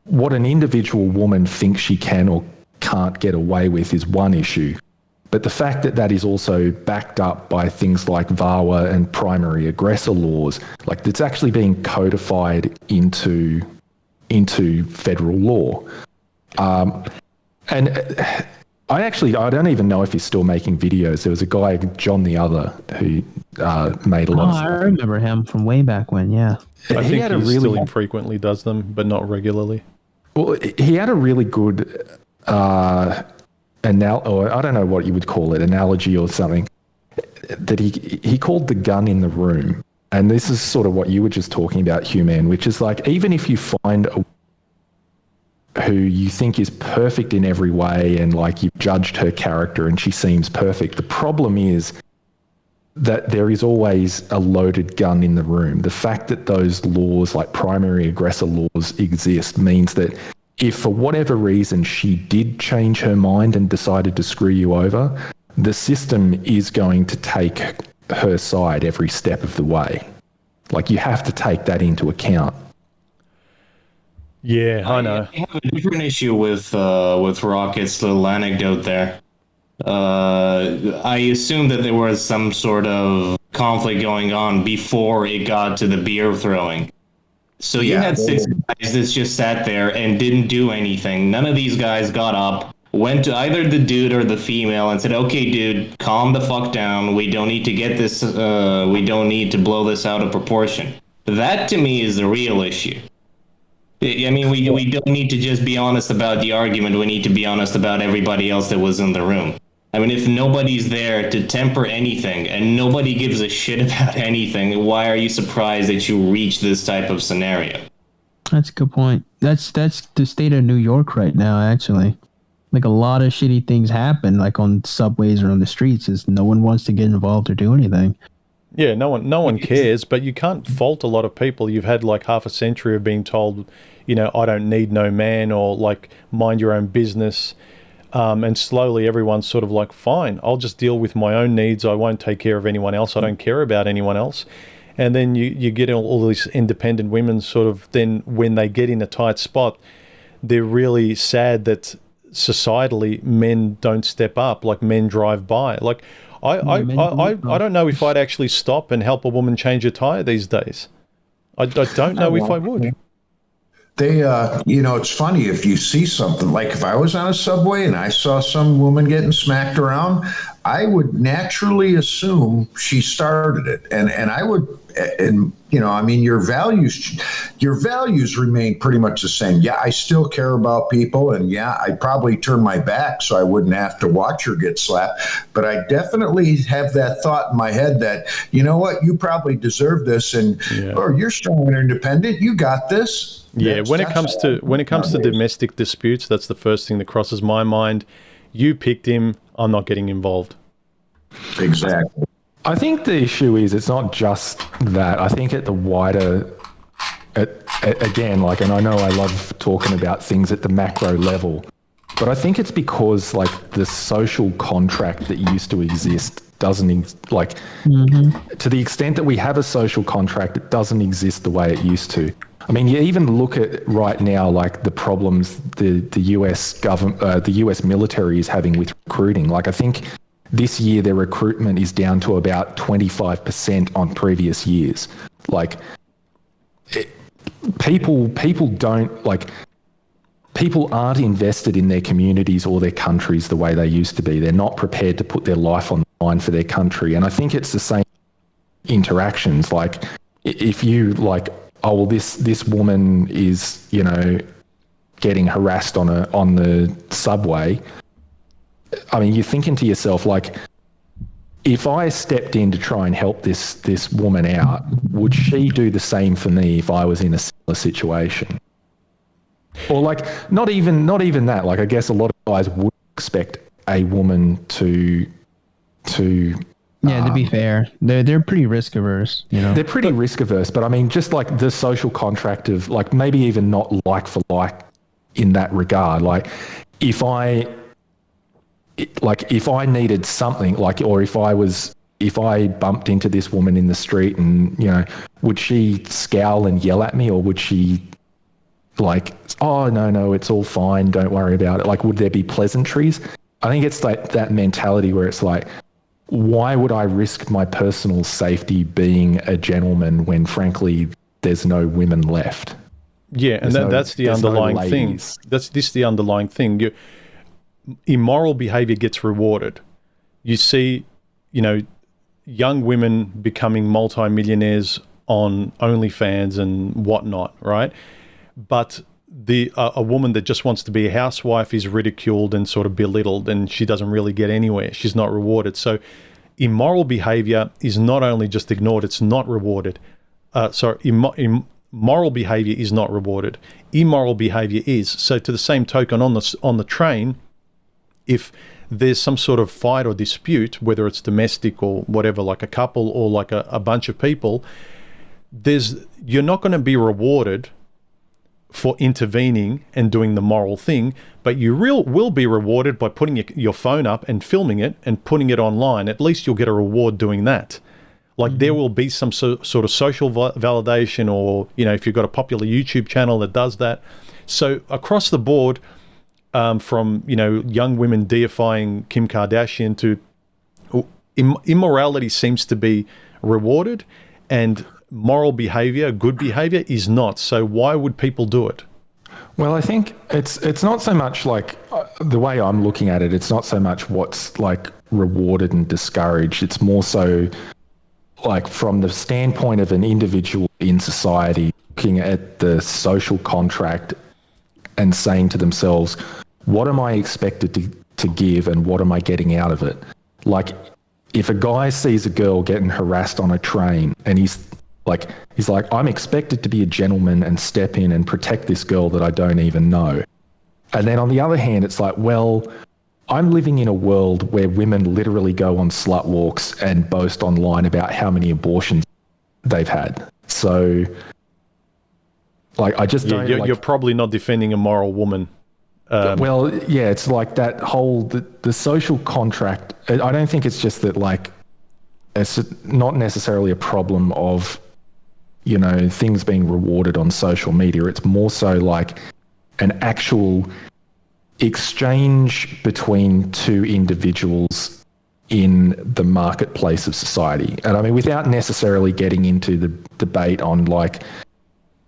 what an individual woman thinks she can or can't get away with is one issue, but the fact that is also backed up by things like VAWA and primary aggressor laws, like it's actually being codified into federal law, and. I don't even know if he's still making videos. There was a guy, John the Other, who made a lot of stuff. I remember him from way back when, yeah. I think he still infrequently does them, but not regularly. Well, he had a really good, or I don't know what you would call it, analogy or something, that he called the gun in the room. And this is sort of what you were just talking about, Hugh-Man, which is like, even if you find a who you think is perfect in every way and like you've judged her character and she seems perfect, the problem is that there is always a loaded gun in the room. The fact that those laws, like primary aggressor laws, exist means that if for whatever reason she did change her mind and decided to screw you over, the system is going to take her side every step of the way. Like, you have to take that into account. Yeah, I know. I have a different issue with Rocket's little anecdote there. I assume that there was some sort of conflict going on before it got to the beer throwing. So you had 6 guys that just sat there and didn't do anything. None of these guys got up, went to either the dude or the female and said, okay, dude, calm the fuck down. We don't need to get this, we don't need to blow this out of proportion. That to me is the real issue. I mean, we don't need to just be honest about the argument. We need to be honest about everybody else that was in the room. I mean, if nobody's there to temper anything and nobody gives a shit about anything, why are you surprised that you reach this type of scenario? That's a good point. That's the state of New York right now, actually. Like, a lot of shitty things happen, like on subways or on the streets, is no one wants to get involved or do anything. Yeah, no one cares, but you can't fault a lot of people. You've had like half a century of being told, I don't need no man, or like mind your own business. And slowly everyone's sort of like, fine, I'll just deal with my own needs. I won't take care of anyone else. I don't care about anyone else. And then you get all these independent women sort of, then when they get in a tight spot, they're really sad that societally men don't step up, like men drive by. Like I don't know if I'd actually stop and help a woman change a tire these days. I don't know if I would. They, it's funny if you see something, like if I was on a subway and I saw some woman getting smacked around, I would naturally assume she started it. And I would, your values remain pretty much the same. Yeah, I still care about people. And yeah, I'd probably turn my back so I wouldn't have to watch her get slapped. But I definitely have that thought in my head that, you know what, you probably deserve this. And, or you're strong and independent. You got this. Yeah, when it comes to domestic disputes, that's the first thing that crosses my mind. You picked him, I'm not getting involved. Exactly. I think the issue is it's not just that. I think at the wider, again, like, and I know I love talking about things at the macro level, but I think it's because like the social contract that used to exist doesn't to the extent that we have a social contract, it doesn't exist the way it used to. I mean, you even look at right now, like the problems the US government, the US military is having with recruiting. Like, I think this year their recruitment is down to about 25% on previous years. Like, people aren't invested in their communities or their countries the way they used to be. They're not prepared to put their life on the line for their country. And I think it's the same interactions. Like, if you like, oh, well, this woman is, getting harassed on the subway. I mean, you're thinking to yourself, like, if I stepped in to try and help this woman out, would she do the same for me if I was in a similar situation? Or like, not even that. Like, I guess a lot of guys would expect a woman to yeah, to be fair, they're pretty risk averse. They're pretty risk averse, but I mean, just like the social contract of like maybe even not like for like in that regard. Like, if I needed something, like, or if I bumped into this woman in the street and would she scowl and yell at me, or would she like, oh no, it's all fine, don't worry about it? Like, would there be pleasantries? I think it's like that mentality where it's like, why would I risk my personal safety being a gentleman when, frankly, there's no women left? Yeah, and that's the underlying thing. That's the underlying thing. Immoral behavior gets rewarded. You see, young women becoming multimillionaires on OnlyFans and whatnot, right? But a woman that just wants to be a housewife is ridiculed and sort of belittled, and she doesn't really get anywhere. She's not rewarded. So immoral behavior is not only just ignored, it's not rewarded. Moral behavior is not rewarded. Immoral behavior is. So to the same token, on the train, if there's some sort of fight or dispute, whether it's domestic or whatever, like a couple or like a bunch of people, you're not going to be rewarded for intervening and doing the moral thing, but you will be rewarded by putting your phone up and filming it and putting it online. At least you'll get a reward doing that. Like, there will be some sort of social validation, or, if you've got a popular YouTube channel that does that. So across the board, from, young women deifying Kim Kardashian to immorality seems to be rewarded, and moral behavior, good behavior, is not. So why would people do it? Well, I think it's not so much like the way I'm looking at it. It's not so much what's like rewarded and discouraged. It's more so like from the standpoint of an individual in society looking at the social contract and saying to themselves, what am I expected to give and what am I getting out of it? Like, if a guy sees a girl getting harassed on a train and he's like, I'm expected to be a gentleman and step in and protect this girl that I don't even know. And then on the other hand, it's like, well, I'm living in a world where women literally go on slut walks and boast online about how many abortions they've had. So, like, I just don't... You're probably not defending a moral woman. Well, yeah, it's like that whole... The social contract, I don't think it's just that, like, it's not necessarily a problem of, you know, things being rewarded on social media. It's more so like an actual exchange between two individuals in the marketplace of society. And I mean, without necessarily getting into the debate on like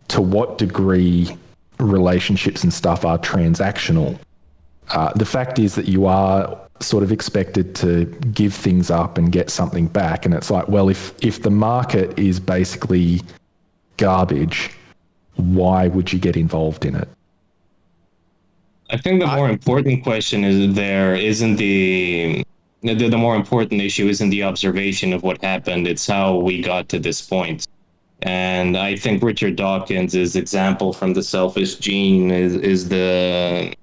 to what degree relationships and stuff are transactional, the fact is that you are sort of expected to give things up and get something back. And it's like, well, if the market is basically garbage, why would you get involved in it? I think the more important question isn't the more important issue isn't the observation of what happened. It's how we got to this point. And I think Richard Dawkins' example from the selfish gene is the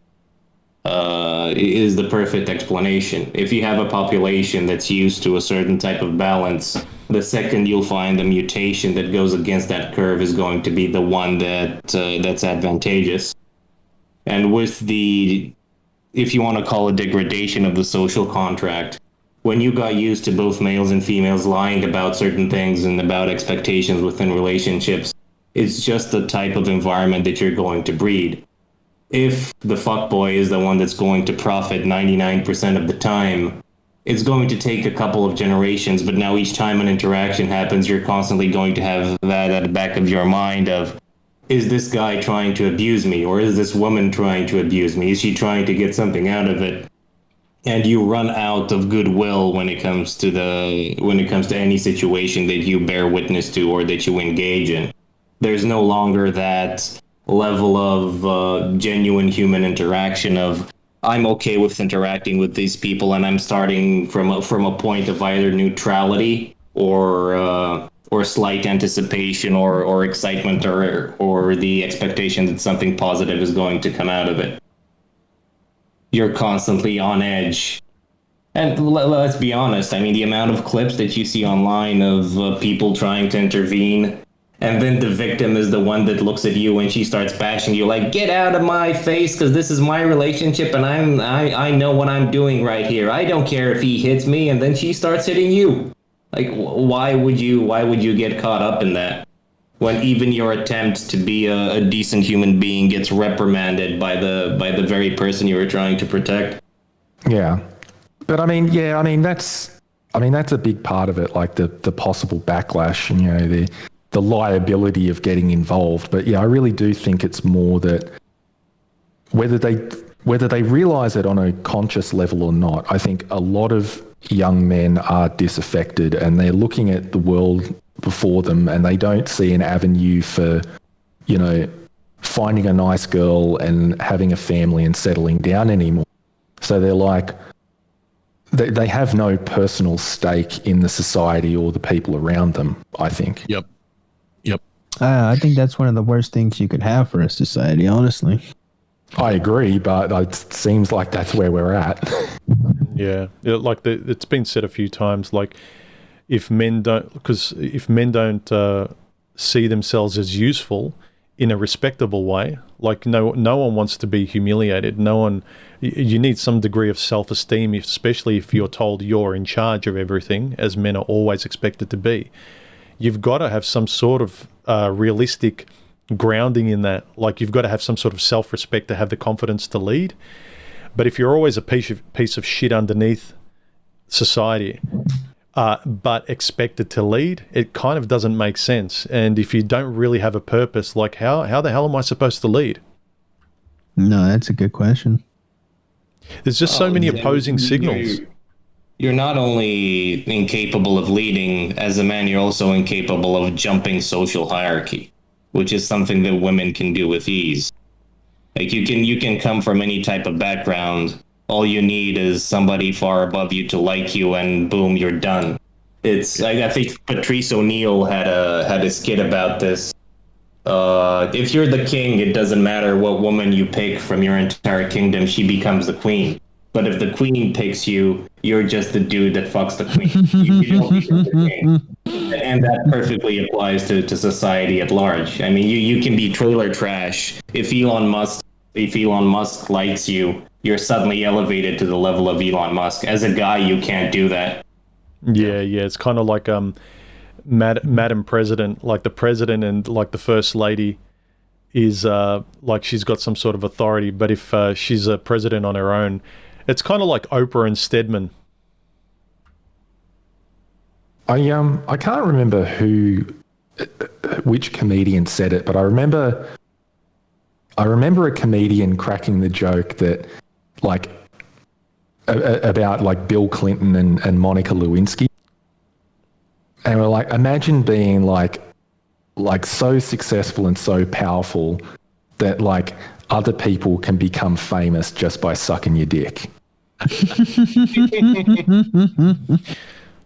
perfect explanation. If you have a population that's used to a certain type of balance, the second you'll find a mutation that goes against that curve is going to be the one that's advantageous. And with the, if you want to call it degradation of the social contract, when you got used to both males and females lying about certain things and about expectations within relationships, it's just the type of environment that you're going to breed. If the fuckboy is the one that's going to profit 99% of the time, it's going to take a couple of generations, but now each time an interaction happens, you're constantly going to have that at the back of your mind of, is this guy trying to abuse me, or is this woman trying to abuse me? Is she trying to get something out of it? And you run out of goodwill when it comes to any situation that you bear witness to or that you engage in. There's no longer that level of genuine human interaction of, I'm okay with interacting with these people, and I'm starting from a point of either neutrality or slight anticipation or excitement or the expectation that something positive is going to come out of it. You're constantly on edge. And let's be honest, I mean, the amount of clips that you see online of people trying to intervene, and then the victim is the one that looks at you and she starts bashing you like, get out of my face, because this is my relationship and I know what I'm doing right here. I don't care if he hits me, and then she starts hitting you. Like, why would you get caught up in that when even your attempt to be a decent human being gets reprimanded by the very person you were trying to protect? Yeah. But I mean, that's a big part of it, like the possible backlash and, you know, the liability of getting involved. But yeah, I really do think it's more that whether they realize it on a conscious level or not, I think a lot of young men are disaffected and they're looking at the world before them and they don't see an avenue for, you know, finding a nice girl and having a family and settling down anymore. So they're like, they have no personal stake in the society or the people around them, I think. Yep. I think that's one of the worst things you could have for a society, honestly. I agree, but it seems like that's where we're at. Yeah, like it's been said a few times, like if men don't see themselves as useful in a respectable way, like no one wants to be humiliated. No one. You need some degree of self-esteem, especially if you're told you're in charge of everything, as men are always expected to be. You've got to have some sort of realistic grounding in that. Like, you've got to have some sort of self-respect to have the confidence to lead. But if you're always a piece of shit underneath society, but expected to lead, it kind of doesn't make sense. And if you don't really have a purpose, like how the hell am I supposed to lead? No, that's a good question. There's just so many opposing signals. You're not only incapable of leading as a man, you're also incapable of jumping social hierarchy, which is something that women can do with ease. Like, you can come from any type of background. All you need is somebody far above you to like you, and boom, you're done. I think Patrice O'Neill had a skit about this. If you're the king, it doesn't matter what woman you pick from your entire kingdom, she becomes the queen. But if the queen picks you, you're just the dude that fucks the queen. You don't become the king. And that perfectly applies to society at large. I mean, you can be trailer trash. If Elon Musk likes you, you're suddenly elevated to the level of Elon Musk. As a guy, you can't do that. Yeah. It's kind of like Madam President, like the president and like the first lady is like she's got some sort of authority. But if she's a president on her own, it's kind of like Oprah and Stedman. I can't remember which comedian said it, but I remember a comedian cracking the joke that like about like Bill Clinton and Monica Lewinsky, and we're like, imagine being like so successful and so powerful that like other people can become famous just by sucking your dick.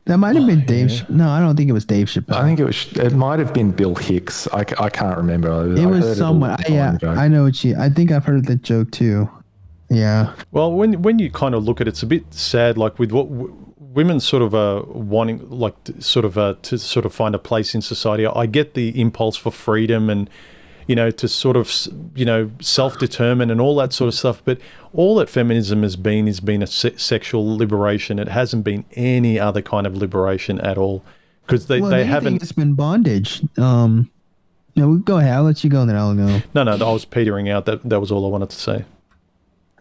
That might have been Dave. No, I don't think it was Dave Chappelle. I think it might have been Bill Hicks. I can't remember. It was someone. Yeah, I know what I think I've heard that joke too. Yeah. Well, when you kind of look at it, it's a bit sad. Like with what women sort of are wanting, like to sort of find a place in society. I get the impulse for freedom and, you know, to sort of, you know, self-determine and all that sort of stuff. But all that feminism has been a sexual liberation. It hasn't been any other kind of liberation at all, because they haven't. It's been bondage. No, go ahead. I'll let you go, and then I'll go. No, I was petering out. That was all I wanted to say.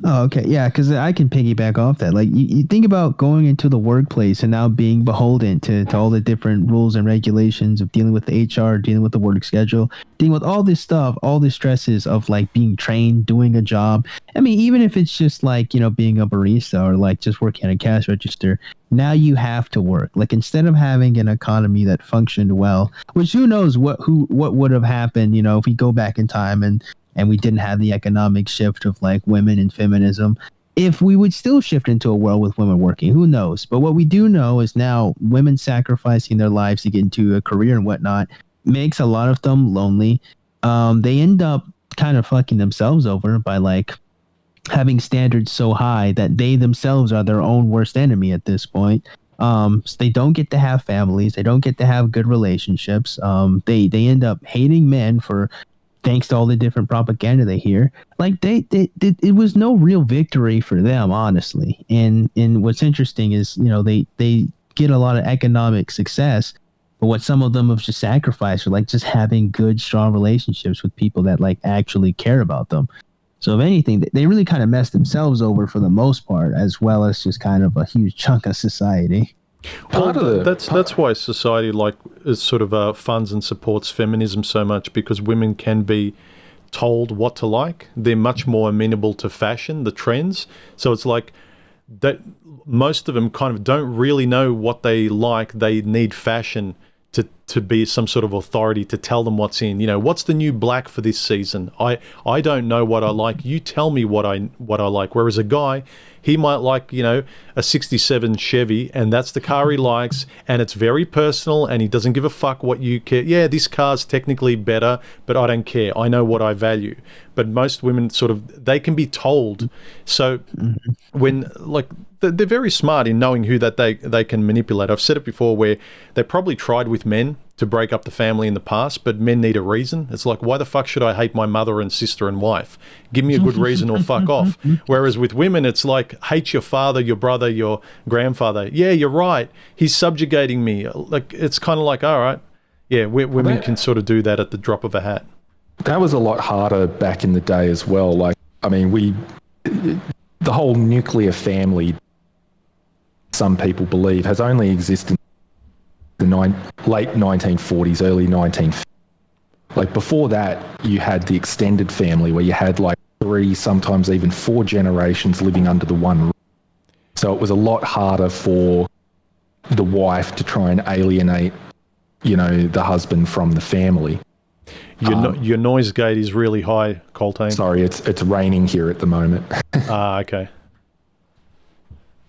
Oh, okay. Yeah, because I can piggyback off that. Like, you think about going into the workplace and now being beholden to all the different rules and regulations of dealing with the HR, dealing with the work schedule, dealing with all this stuff, all the stresses of like being trained, doing a job. I mean, even if it's just like, you know, being a barista or like just working at a cash register, now you have to work. Like, instead of having an economy that functioned well, which who knows what would have happened, you know, if we go back in time and we didn't have the economic shift of like women and feminism, if we would still shift into a world with women working, who knows? But what we do know is now women sacrificing their lives to get into a career and whatnot makes a lot of them lonely. They end up kind of fucking themselves over by like having standards so high that they themselves are their own worst enemy at this point. So they don't get to have families. They don't get to have good relationships. They end up hating men for, thanks to all the different propaganda they hear. Like it was no real victory for them, honestly. And what's interesting is, you know, they get a lot of economic success, but what some of them have just sacrificed are like just having good, strong relationships with people that like actually care about them. So if anything, they really kind of messed themselves over for the most part, as well as just kind of a huge chunk of society. Well, that's why society like is sort of funds and supports feminism so much, because women can be told what to like. They're much more amenable to fashion, the trends. So it's like that most of them kind of don't really know what they like. They need fashion to be some sort of authority to tell them what's in. You know, what's the new black for this season? I don't know what I like. You tell me what I like. Whereas a guy, he might like, you know, a 67 Chevy, and that's the car he likes, and it's very personal, and he doesn't give a fuck what you care. Yeah, this car's technically better, but I don't care. I know what I value. But most women sort of, they can be told. So when, like, they're very smart in knowing who that they can manipulate. I've said it before, where they probably tried with men to break up the family in the past, but men need a reason. It's like, why the fuck should I hate my mother and sister and wife? Give me a good reason or fuck off. Whereas with women, it's like, hate your father, your brother, your grandfather. Yeah, you're right. He's subjugating me. Like, it's kind of like, all right. Yeah, women can sort of do that at the drop of a hat. That was a lot harder back in the day as well. Like, I mean, the whole nuclear family, some people believe, has only existed in the late 1940s, early 1950s. Like, before that, you had the extended family, where you had like 3, sometimes even 4 generations living under the one roof. So it was a lot harder for the wife to try and alienate, you know, the husband from the family. Your noise gate is really high, Colttaine. Sorry, it's raining here at the moment. Okay.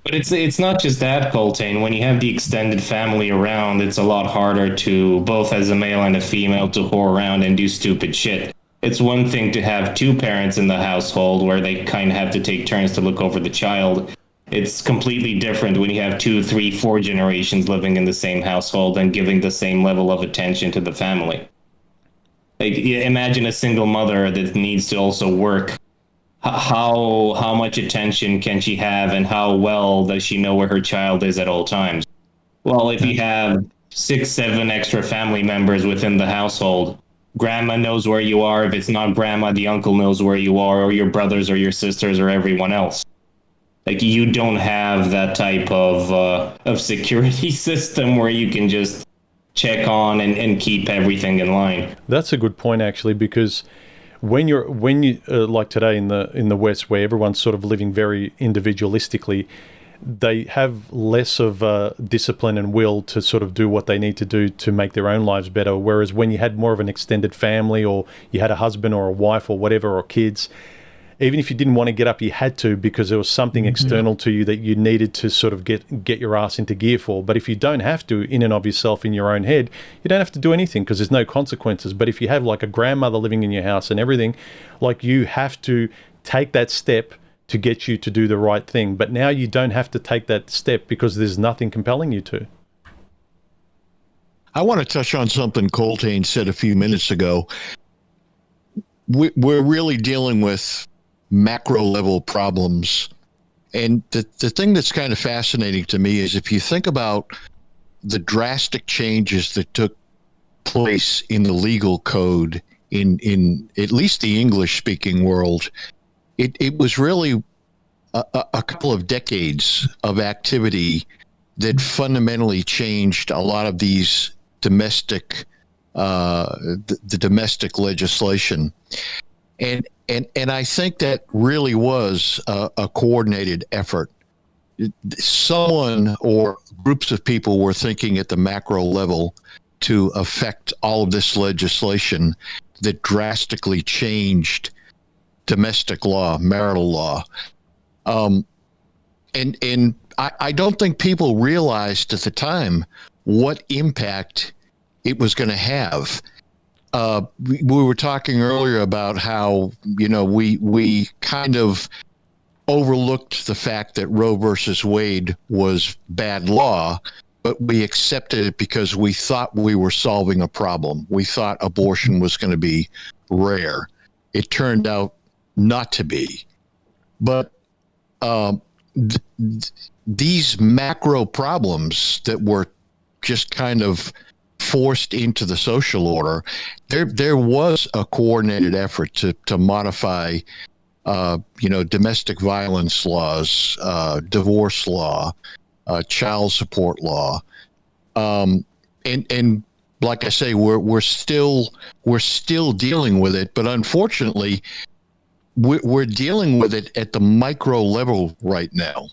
But it's not just that, Colttaine. When you have the extended family around, it's a lot harder to, both as a male and a female, to whore around and do stupid shit. It's one thing to have 2 parents in the household where they kind of have to take turns to look over the child. It's completely different when you have 2, 3, 4 generations living in the same household and giving the same level of attention to the family. Like, imagine a single mother that needs to also work. How much attention can she have, and how well does she know where her child is at all times? Well, if you have 6, 7 extra family members within the household, grandma knows where you are. If it's not grandma, the uncle knows where you are, or your brothers or your sisters or everyone else. Like, you don't have that type of security system where you can just check on and keep everything in line. That's a good point, actually, because when you like today in the West, where everyone's sort of living very individualistically, they have less of discipline and will to sort of do what they need to do to make their own lives better. Whereas when you had more of an extended family, or you had a husband or a wife or whatever, or kids, even if you didn't want to get up, you had to, because there was something external to you that you needed to sort of get your ass into gear for. But if you don't have to, in and of yourself, in your own head, you don't have to do anything because there's no consequences. But if you have like a grandmother living in your house and everything, like, you have to take that step to get you to do the right thing. But now you don't have to take that step because there's nothing compelling you to. I want to touch on something Colttaine said a few minutes ago. We're really dealing with macro level problems. And the thing that's kind of fascinating to me is, if you think about the drastic changes that took place in the legal code in at least the English speaking world, it was really a couple of decades of activity that fundamentally changed a lot of these domestic the domestic legislation. And I think that really was a coordinated effort. Someone or groups of people were thinking at the macro level to affect all of this legislation that drastically changed domestic law, marital law. And I don't think people realized at the time what impact it was going to have. We were talking earlier about how, we kind of overlooked the fact that Roe versus Wade was bad law, but we accepted it because we thought we were solving a problem. We thought abortion was going to be rare. It turned out not to be. But these macro problems that were just kind of forced into the social order, there was a coordinated effort to modify, domestic violence laws, divorce law, child support law, and like I say, we're still dealing with it, but unfortunately, we're dealing with it at the micro level right now.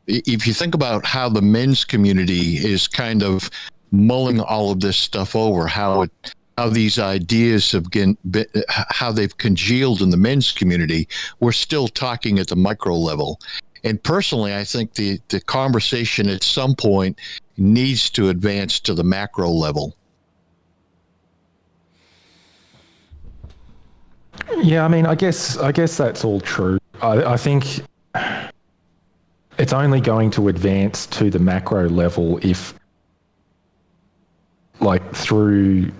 If you think about how the men's community is kind of mulling all of this stuff over, how these ideas have how they've congealed in the men's community, we're still talking at the micro level. And personally, I think the conversation at some point needs to advance to the macro level. Yeah, I mean, I guess that's all true. I think it's only going to advance to the macro level if, like, through,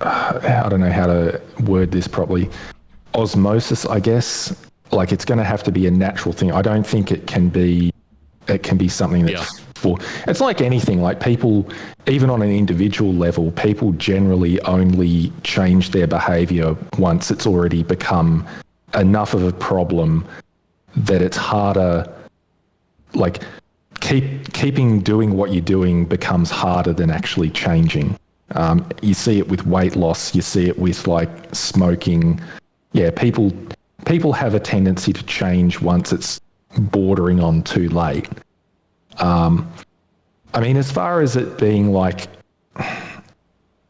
I don't know how to word this properly, osmosis, I guess. Like, it's going to have to be a natural thing. I don't think it can be something that's it's like anything. Like, people, even on an individual level, people generally only change their behavior once it's already become enough of a problem that it's harder, like, keeping doing what you're doing becomes harder than actually changing. You see it with weight loss. You see it with, like, smoking. Yeah, people have a tendency to change once it's bordering on too late. I mean, as far as it being like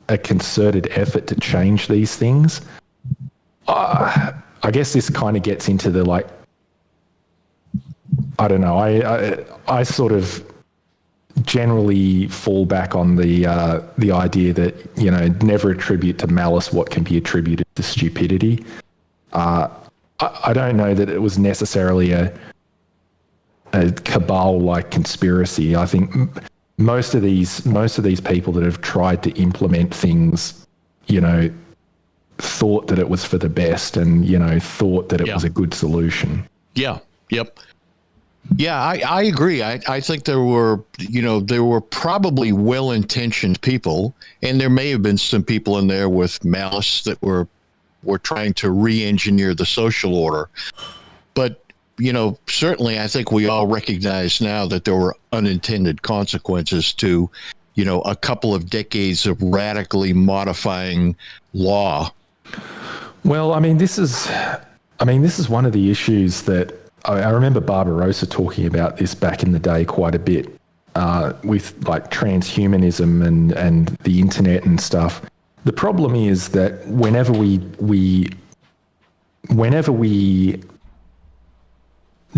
a concerted effort to change these things, I guess this kind of gets into the, like, I don't know. I sort of generally fall back on the idea that, never attribute to malice what can be attributed to stupidity. I don't know that it was necessarily a cabal-like conspiracy. I think most of these people that have tried to implement things, thought that it was for the best, and thought that it was a good solution. Yeah. Yep. Yeah, I agree. I think there were probably well-intentioned people, and there may have been some people in there with malice that were trying to re-engineer the social order. But, certainly I think we all recognize now that there were unintended consequences to, a couple of decades of radically modifying law. Well, this is one of the issues that I remember Barbarossa talking about this back in the day quite a bit, with like transhumanism and the internet and stuff. The problem is that whenever we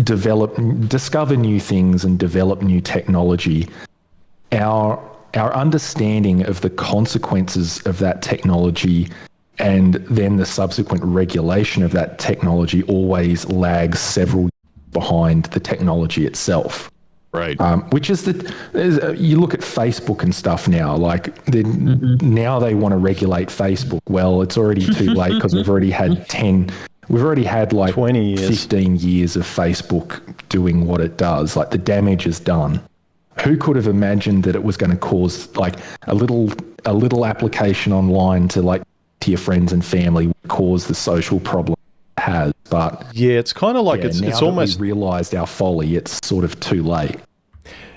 discover new things and develop new technology, our understanding of the consequences of that technology and then the subsequent regulation of that technology always lags several years behind the technology itself. Right. Which is you look at Facebook and stuff now, like now they want to regulate Facebook. Well, it's already too late because we've already had like 20 years. 15 years of Facebook doing what it does. Like the damage is done. Who could have imagined that it was going to cause like a little application online to your friends and family would cause the social problem it has? But yeah, it's kind of like now it's that almost we realised our folly. It's sort of too late.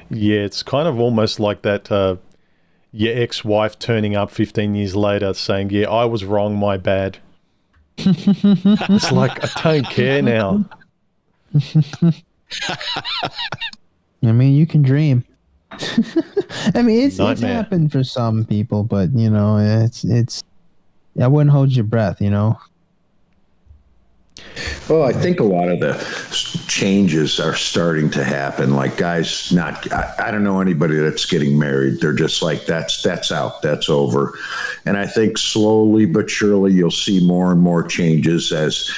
Yeah, it's kind of almost like that. Your ex-wife turning up 15 years later saying, "Yeah, I was wrong, my bad." It's like, I don't care now. You can dream. It's happened for some people, but it's I wouldn't hold your breath. Well, I think a lot of the changes are starting to happen. Like guys, I don't know anybody that's getting married. They're just like, that's out, that's over. And I think slowly but surely you'll see more and more changes as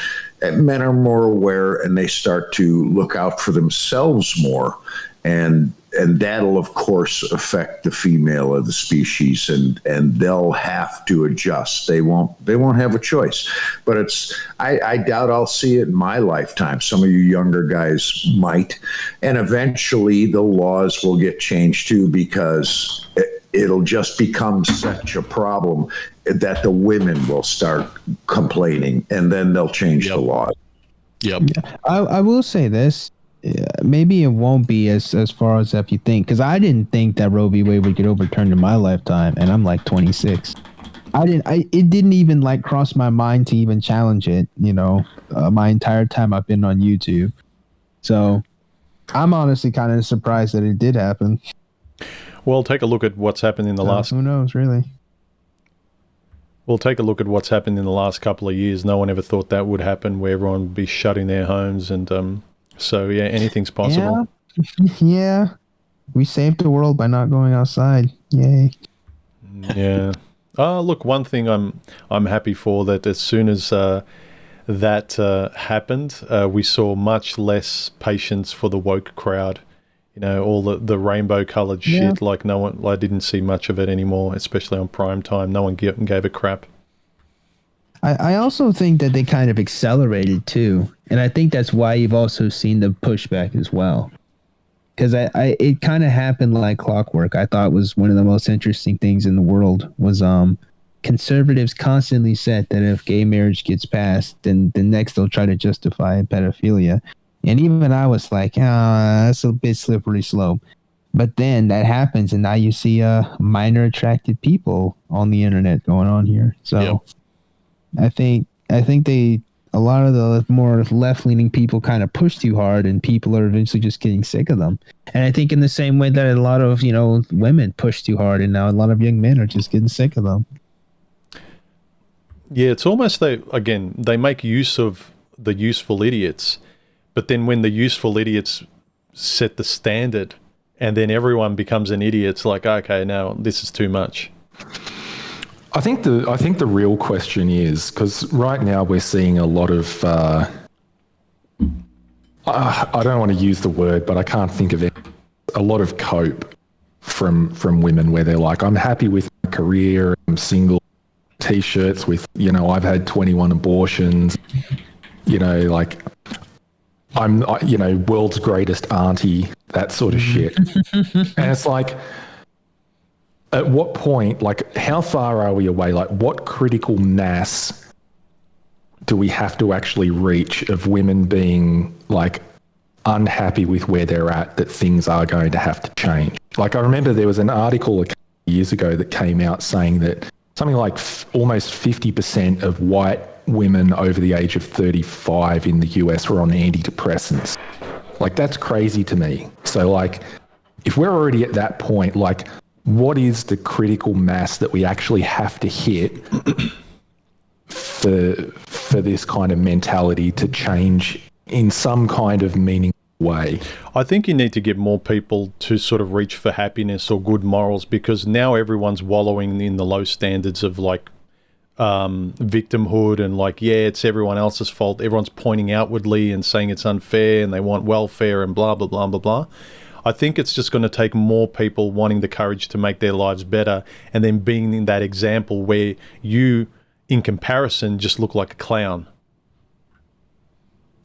men are more aware and they start to look out for themselves more. And that'll, of course, affect the female of the species, and they'll have to adjust. They won't have a choice. But I doubt I'll see it in my lifetime. Some of you younger guys might. And eventually the laws will get changed too, because it'll just become such a problem that the women will start complaining, and then they'll change the law. Yep. I will say this. Maybe it won't be as far as if you think, because I didn't think that Roe v. Wade would get overturned in my lifetime, and I'm like 26. It didn't even cross my mind to even challenge it. My entire time I've been on YouTube, so I'm honestly kind of surprised that it did happen. Well, take a look at what's happened in the last. Who knows, really? Well, take a look at what's happened in the last couple of years. No one ever thought that would happen, where everyone would be shutting their homes and. So, yeah, anything's possible. Yeah. We saved the world by not going outside. Yay. Yeah. Look, one thing I'm happy for, that as soon as that happened, we saw much less patience for the woke crowd. All the rainbow-coloured shit. Like I didn't see much of it anymore, especially on prime time. No one gave a crap. I also think that they kind of accelerated too, and I think that's why you've also seen the pushback as well. Because it kind of happened like clockwork. I thought was one of the most interesting things in the world was conservatives constantly said that if gay marriage gets passed, then the next they'll try to justify pedophilia, and even I was like, that's a bit slippery slope. But then that happens, and now you see minor attracted people on the internet going on here. So. Yep. I think a lot of the more left-leaning people kind of push too hard, and people are eventually just getting sick of them. And I think in the same way that a lot of women push too hard, and now a lot of young men are just getting sick of them. Yeah, it's almost they make use of the useful idiots, but then when the useful idiots set the standard, and then everyone becomes an idiot, it's like, okay, now this is too much. I think the real question is, because right now we're seeing a lot of I don't want to use the word, but I can't think of it. A lot of cope from women where they're like, I'm happy with my career, I'm single, T-shirts with, I've had 21 abortions, like I'm, world's greatest auntie, that sort of shit. And it's like, at what point, like, how far are we away? Like, what critical mass do we have to actually reach of women being, like, unhappy with where they're at, that things are going to have to change? Like, I remember there was an article a couple of years ago that came out saying that something like almost 50% of white women over the age of 35 in the US were on antidepressants. Like, that's crazy to me. So, like, if we're already at that point, like, what is the critical mass that we actually have to hit for this kind of mentality to change in some kind of meaningful way? I think you need to get more people to sort of reach for happiness or good morals, because now everyone's wallowing in the low standards of, like, victimhood and, like, it's everyone else's fault. Everyone's pointing outwardly and saying it's unfair and they want welfare and blah, blah, blah, blah, blah. I think it's just going to take more people wanting the courage to make their lives better, and then being in that example where you, in comparison, just look like a clown.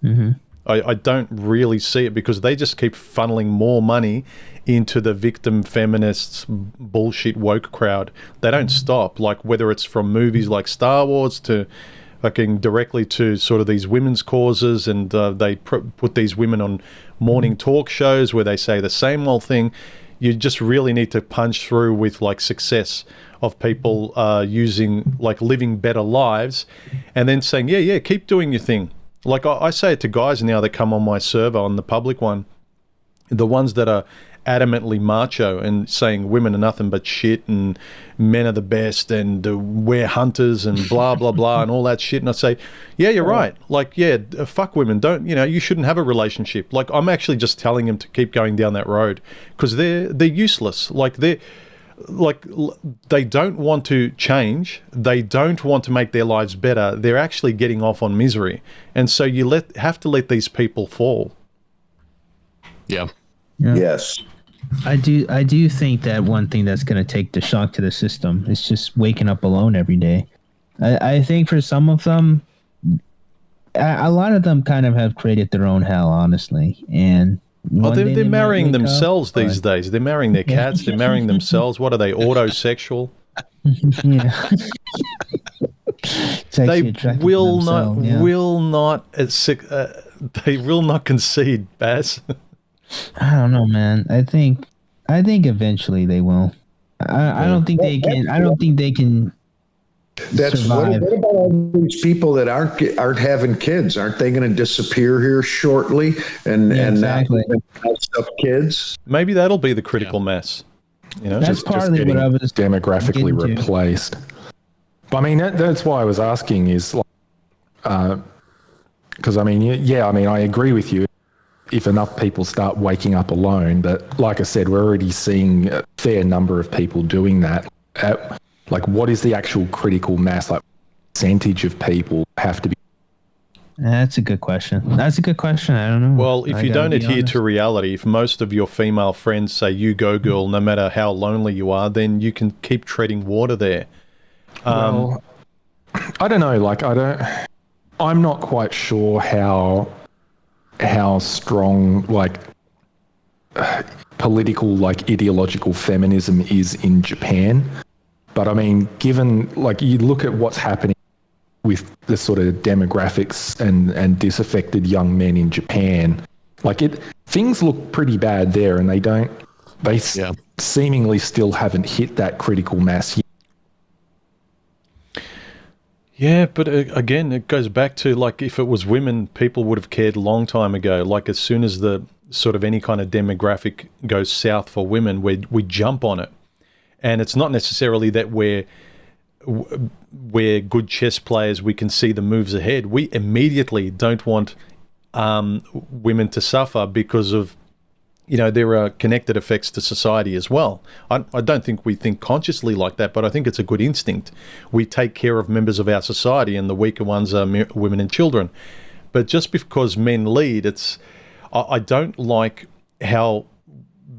Mm-hmm. I don't really see it, because they just keep funneling more money into the victim feminists bullshit woke crowd. They don't stop, like, whether it's from movies like Star Wars to fucking directly to sort of these women's causes, and they put these women on morning talk shows where they say the same old thing. You just really need to punch through with, like, success of people using, like, living better lives, and then saying, yeah, keep doing your thing. Like, I say it to guys now that come on my server, on the public one, the ones that are adamantly macho and saying women are nothing but shit and men are the best and we're hunters and blah, blah, blah and all that shit. And I say, yeah, you're right. Like, fuck women. Don't, you shouldn't have a relationship. Like, I'm actually just telling them to keep going down that road, because they're useless. Like, they don't want to change. They don't want to make their lives better. They're actually getting off on misery. And so you have to let these people fall. Yeah. Yes. I do think that one thing that's going to take the shock to the system is just waking up alone every day. I think for some of them, a lot of them kind of have created their own hell, honestly. And they're marrying themselves these days. They're marrying their cats. They're marrying themselves. What are they, autosexual? Yeah. They will not concede, Bass. I don't know, man. I think eventually they will. I don't think they can. I don't think they can. That's what about all these people that aren't having kids? Aren't they going to disappear here shortly? Exactly. And house up kids. Maybe that'll be the critical mass. That's just partly getting what I was demographically replaced. But I mean, that's why I was asking is, because I agree with you. If enough people start waking up alone, but like I said, we're already seeing a fair number of people doing that. Like, what is the actual critical mass? Like, percentage of people have to be? That's a good question. I don't know. Well, if you don't adhere to reality, if most of your female friends say you go girl, no matter how lonely you are, then you can keep treading water there. Well, I don't know. I'm not quite sure how strong, like, political, like, ideological feminism is in Japan. But I mean, given, like, you look at what's happening with the sort of demographics and disaffected young men in Japan, like, things look pretty bad there, and they seemingly still haven't hit that critical mass yet. Yeah, but again, it goes back to, like, if it was women, people would have cared a long time ago. Like, as soon as the sort of any kind of demographic goes south for women, we jump on it. And it's not necessarily that we're good chess players, we can see the moves ahead. We immediately don't want women to suffer because of, there are connected effects to society as well. I don't think we think consciously like that, but I think it's a good instinct. We take care of members of our society, and the weaker ones are women and children. But just because men lead, I don't like how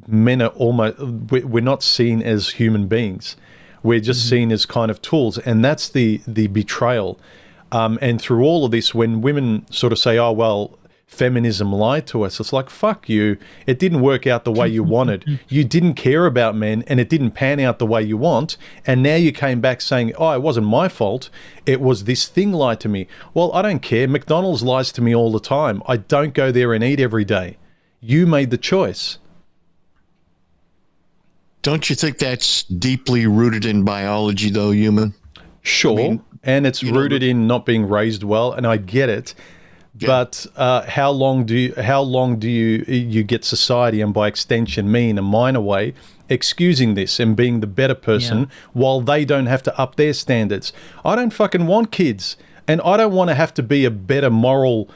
men are almost, we're not seen as human beings. We're just seen as kind of tools, and that's the betrayal. And through all of this, when women sort of say, oh, well, feminism lied to us, it's like, fuck you. It didn't work out the way you wanted. You didn't care about men, and it didn't pan out the way you want. And now you came back saying, oh, it wasn't my fault. It was this thing lied to me. Well, I don't care. McDonald's lies to me all the time. I don't go there and eat every day. You made the choice. Don't you think that's deeply rooted in biology, though, human? Sure. And it's rooted in not being raised well, and I get it. Yeah. But how long do you get society, and by extension me in a minor way, excusing this and being the better person while they don't have to up their standards? I don't fucking want kids, and I don't want to have to be a better moral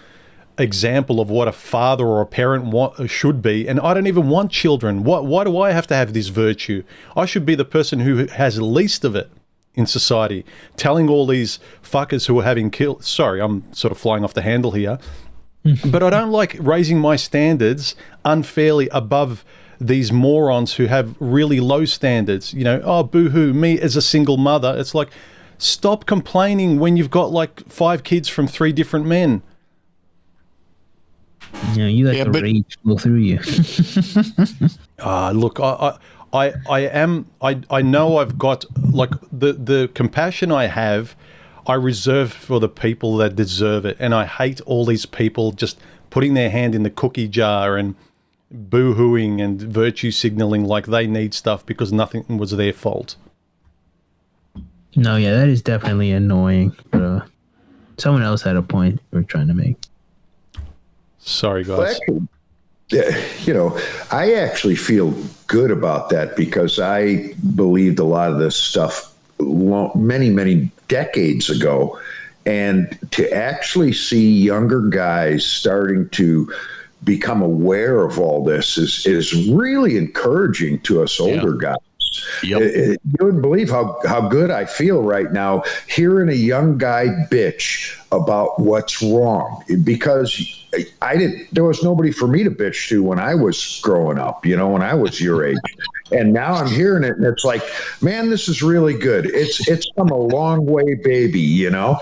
example of what a father or a parent should be, and I don't even want children. Why do I have to have this virtue? I should be the person who has the least of it in society, telling all these fuckers who are having killed. Sorry, I'm sort of flying off the handle here, but I don't like raising my standards unfairly above these morons who have really low standards. You know, oh, boo-hoo, me as a single mother. It's like, stop complaining when you've got like 5 kids from 3 different men. You know, you let the rage flow through you. Look, I know I've got, like, the compassion I have, I reserve for the people that deserve it. And I hate all these people just putting their hand in the cookie jar and boo-hooing and virtue signaling like they need stuff because nothing was their fault. No, yeah, that is definitely annoying. But someone else had a point we're trying to make. Sorry, guys. Well, actually, you know, I actually feel good about that because I believed a lot of this stuff many decades ago. And to actually see younger guys starting to become aware of all this is really encouraging to us older guys. Yep. You wouldn't believe how good I feel right now hearing a young guy bitch about what's wrong, because there was nobody for me to bitch to when I was growing up, you know, when I was your age. And now I'm hearing it and it's like, man, this is really good. It's come a long way, baby, you know.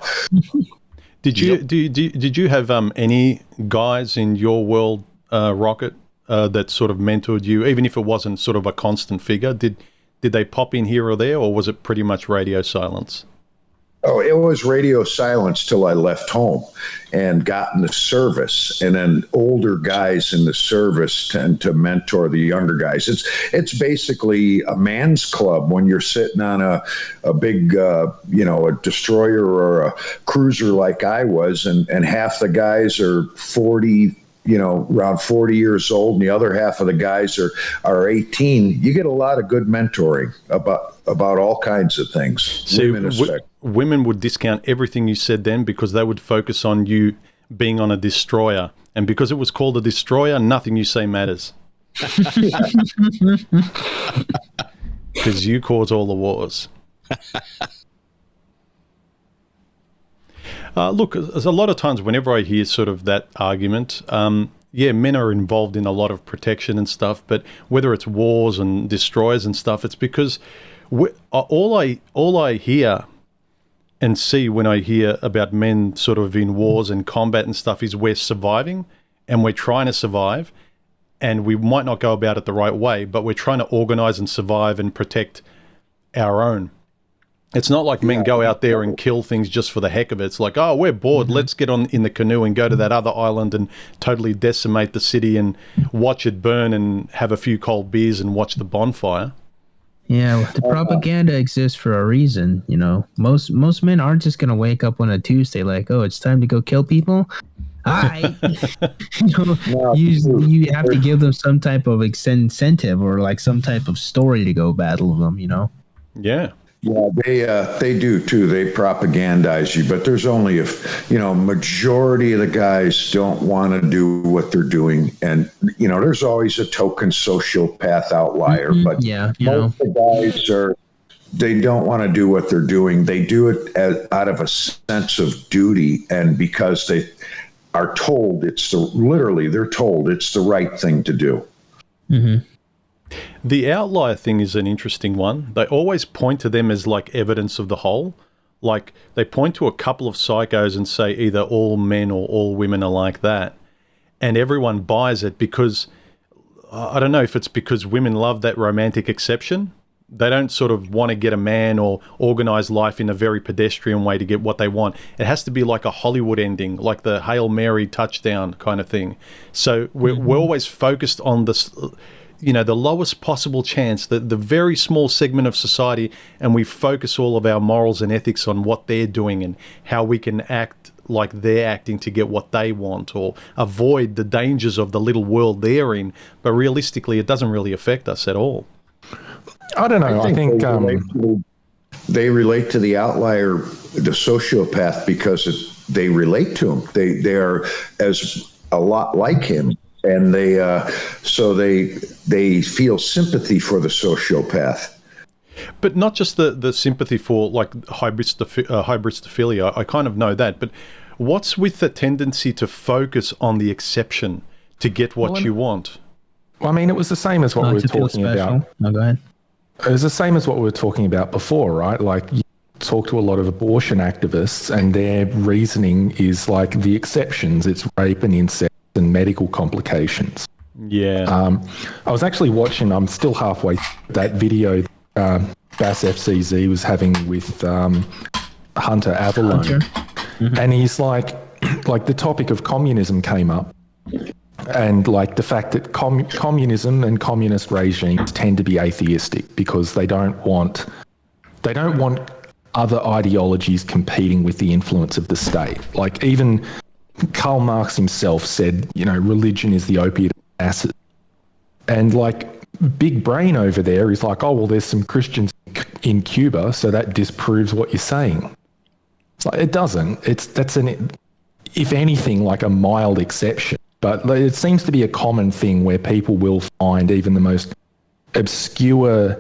Did you have any guys in your world, Rocket, that sort of mentored you, even if it wasn't sort of a constant figure? Did they pop in here or there, or was it pretty much radio silence? Oh, it was radio silence till I left home and got in the service. And then older guys in the service tend to mentor the younger guys. It's basically a man's club when you're sitting on a big, a destroyer or a cruiser like I was, and half the guys are 40, around 40 years old, and the other half of the guys are 18. You get a lot of good mentoring about all kinds of things. See, women would discount everything you said then because they would focus on you being on a destroyer. And because it was called a destroyer, nothing you say matters. Because you cause all the wars. Look, there's a lot of times whenever I hear sort of that argument, men are involved in a lot of protection and stuff, but whether it's wars and destroyers and stuff, it's because all I hear and see when I hear about men sort of in wars and combat and stuff is we're surviving and we're trying to survive, and we might not go about it the right way, but we're trying to organize and survive and protect our own. It's not like men go out there and kill things just for the heck of it. It's like, oh, we're bored. Let's get on in the canoe and go to that other island and totally decimate the city and watch it burn and have a few cold beers and watch the bonfire. Yeah, the propaganda exists for a reason. You know, most men aren't just going to wake up on a Tuesday like, oh, it's time to go kill people. You have to give them some type of incentive or like some type of story to go battle them, you know? Yeah. Yeah, they do too. They propagandize you, but there's only majority of the guys don't want to do what they're doing, and there's always a token sociopath outlier. But most of the guys they don't want to do what they're doing. They do it out of a sense of duty, and because they are told they're told it's the right thing to do. Mm-hmm. The outlier thing is an interesting one. They always point to them as like evidence of the whole. Like they point to a couple of psychos and say either all men or all women are like that. And everyone buys it because, I don't know if it's because women love that romantic exception. They don't sort of want to get a man or organize life in a very pedestrian way to get what they want. It has to be like a Hollywood ending, like the Hail Mary touchdown kind of thing. So we're always focused on this, the lowest possible chance, the very small segment of society, and we focus all of our morals and ethics on what they're doing and how we can act like they're acting to get what they want or avoid the dangers of the little world they're in. But realistically, it doesn't really affect us at all. I don't know. I think they relate to the outlier, the sociopath, because they relate to him. They are as a lot like him, and they feel sympathy for the sociopath. But not just the sympathy for like hybristophilia. I kind of know that, but what's with the tendency to focus on the exception to get what you want? Well, I mean, it was the same as what we were talking about. No, go ahead. It was the same as what we were talking about before, right? Like you talk to a lot of abortion activists and their reasoning is like the exceptions. It's rape and incest and medical complications. Yeah. I was actually watching, I'm still halfway through that video BASSFZz was having with Hunter Avallone. Mm-hmm. And he's like the topic of communism came up. And like the fact that communism and communist regimes tend to be atheistic because they don't want other ideologies competing with the influence of the state. Like even Karl Marx himself said, religion is the opiate of the masses. And like big brain over there is like, oh, well, there's some Christians in Cuba, so that disproves what you're saying. It's like, it doesn't. If anything, like a mild exception. But it seems to be a common thing where people will find even the most obscure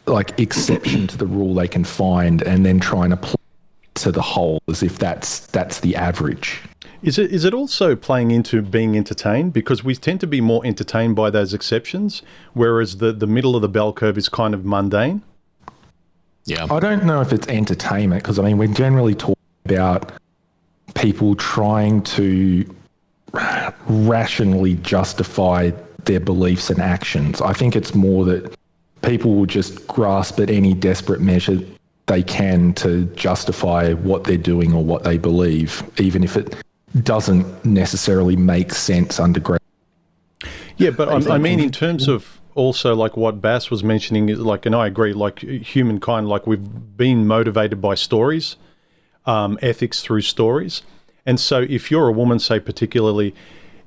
like exception to the rule they can find and then try and apply it to the whole as if that's the average. Is it also playing into being entertained? Because we tend to be more entertained by those exceptions, whereas the middle of the bell curve is kind of mundane. Yeah. I don't know if it's entertainment because, I mean, we're generally talking about people trying to rationally justify their beliefs and actions. I think it's more that people will just grasp at any desperate measure they can to justify what they're doing or what they believe, even if it doesn't necessarily make sense underground. Yeah, but I mean, in terms of also like what Bass was mentioning, like, and I agree, like humankind, like we've been motivated by stories, ethics through stories. And so if you're a woman, say particularly,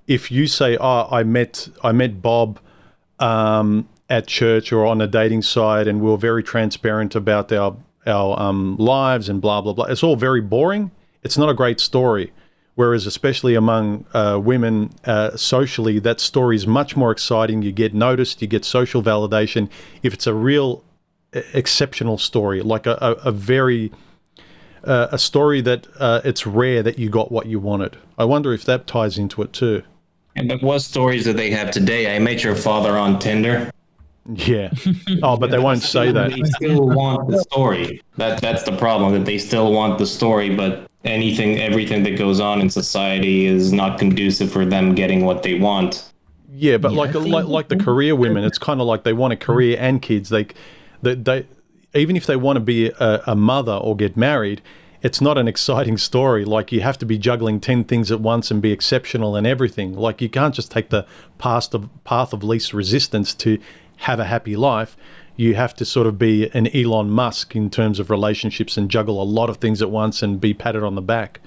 if you say, oh, I met Bob at church or on a dating site and we were very transparent about our lives and blah, blah, blah. It's all very boring. It's not a great story. Whereas especially among women, socially, that story is much more exciting. You get noticed, you get social validation. If it's a real exceptional story, like a very... a story that it's rare that you got what you wanted. I wonder if that ties into it too. And but what stories do they have today? I met your father on Tinder. Yeah. Oh, but they won't say that. They still want the story. That's the problem, that they still want the story, but everything that goes on in society is not conducive for them getting what they want. Yeah, but like the career women, it's kind of like they want a career and kids. They even if they want to be a mother or get married, it's not an exciting story. Like you have to be juggling 10 things at once and be exceptional in everything. Like you can't just take the path of least resistance to have a happy life. You have to sort of be an Elon Musk in terms of relationships and juggle a lot of things at once and be patted on the back.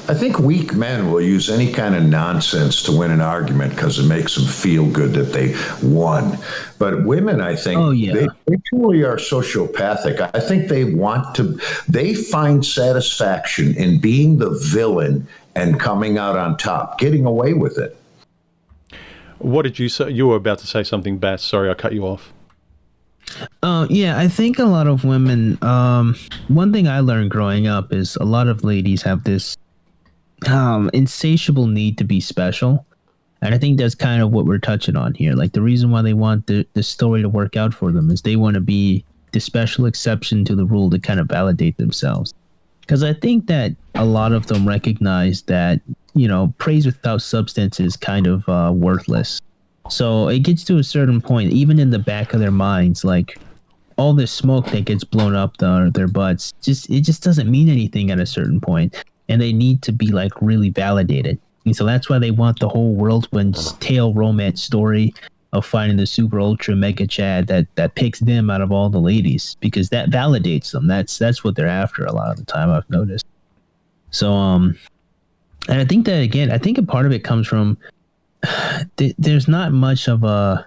I think weak men will use any kind of nonsense to win an argument because it makes them feel good that they won. But women, I think, they truly are sociopathic. I think they find satisfaction in being the villain and coming out on top, getting away with it. What did you say? You were about to say something, Bass. Sorry, I cut you off. Yeah, I think a lot of women, one thing I learned growing up is a lot of ladies have this insatiable need to be special. And I think that's kind of what we're touching on here. Like the reason why they want the story to work out for them is they want to be the special exception to the rule to kind of validate themselves. Because I think that a lot of them recognize that, praise without substance is kind of worthless. So it gets to a certain point, even in the back of their minds, like all this smoke that gets blown up their butts, it just doesn't mean anything at a certain point. And they need to be like really validated. And so that's why they want the whole whirlwind tale romance story of finding the super ultra mega Chad that picks them out of all the ladies, because that validates them. That's what they're after a lot of the time, I've noticed. So and I think that again, I think a part of it comes from there's not much of a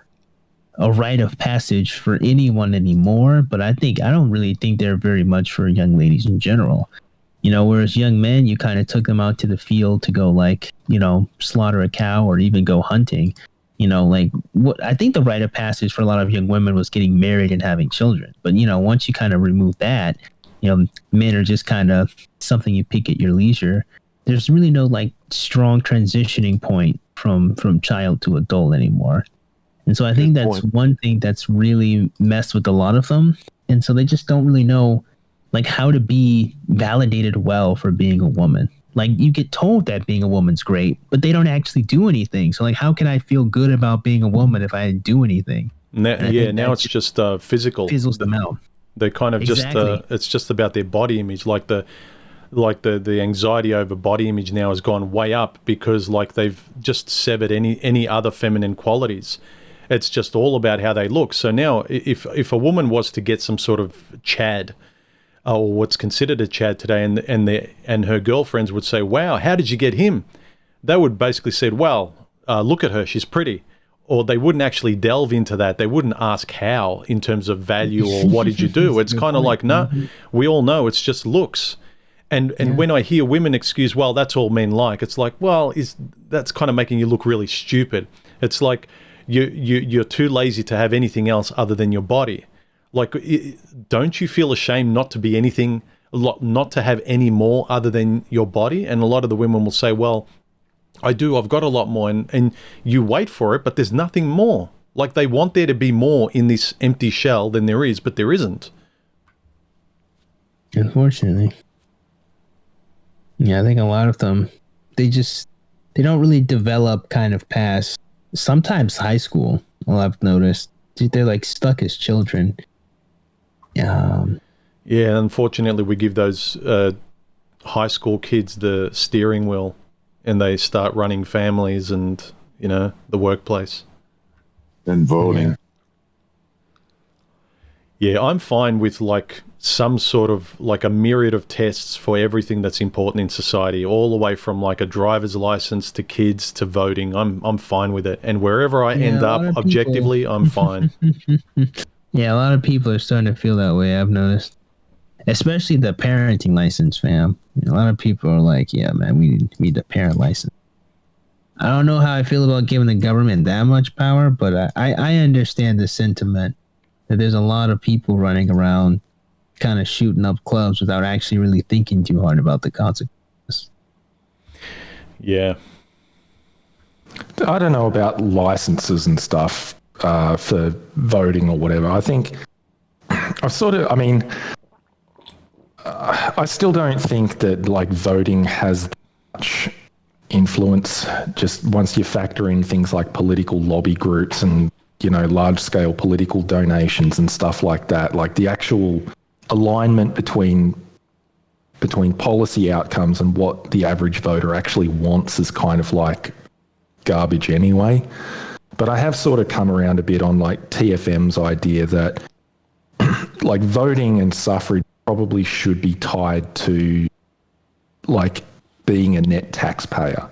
rite of passage for anyone anymore, but I don't really think they're very much for young ladies in general. Whereas young men, you kind of took them out to the field to go like, slaughter a cow or even go hunting. What I think the rite of passage for a lot of young women was getting married and having children. But, once you kind of remove that, men are just kind of something you pick at your leisure. There's really no like strong transitioning point from child to adult anymore. And so I think that's one thing that's really messed with a lot of them. And so they just don't really know like how to be validated well for being a woman. Like you get told that being a woman's great, but they don't actually do anything. So like, how can I feel good about being a woman if I didn't do anything? Now it's just physical. Fizzles them out. They kind of Exactly. it's just about their body image. Like the anxiety over body image now has gone way up because like they've just severed any other feminine qualities. It's just all about how they look. So now if a woman was to get some sort of Chad, or what's considered a Chad today, and her girlfriends would say, "Wow, how did you get him?" They would basically say, "Well, look at her, she's pretty." Or they wouldn't actually delve into that. They wouldn't ask how in terms of value or what did you do. It's kind of like, no, we all know it's just looks. And when I hear women excuse, well, that's all men like, it's like, well, that's kind of making you look really stupid. It's like you're too lazy to have anything else other than your body. Like, don't you feel ashamed not to be anything, not to have any more other than your body? And a lot of the women will say, well, I do, I've got a lot more. And you wait for it, but there's nothing more. Like they want there to be more in this empty shell than there is, but there isn't. Unfortunately. Yeah, I think a lot of them, they don't really develop kind of past, sometimes high school, well, I've noticed. They're like stuck as children. Yeah, unfortunately, we give those high school kids the steering wheel and they start running families and, the workplace. And voting. Yeah, I'm fine with like some sort of like a myriad of tests for everything that's important in society, all the way from like a driver's license to kids to voting. I'm fine with it. And wherever I end up objectively, I'm fine. Yeah, a lot of people are starting to feel that way, I've noticed. Especially the parenting license, fam. A lot of people are like, yeah, man, we need a parent license. I don't know how I feel about giving the government that much power, but I understand the sentiment that there's a lot of people running around kind of shooting up clubs without actually really thinking too hard about the consequences. Yeah. I don't know about licenses and stuff for voting or whatever. I think I still don't think that like voting has much influence. Just once you factor in things like political lobby groups and large scale political donations and stuff like that, like the actual alignment between policy outcomes and what the average voter actually wants is kind of like garbage anyway. But I have sort of come around a bit on like TFM's idea that like voting and suffrage probably should be tied to like being a net taxpayer.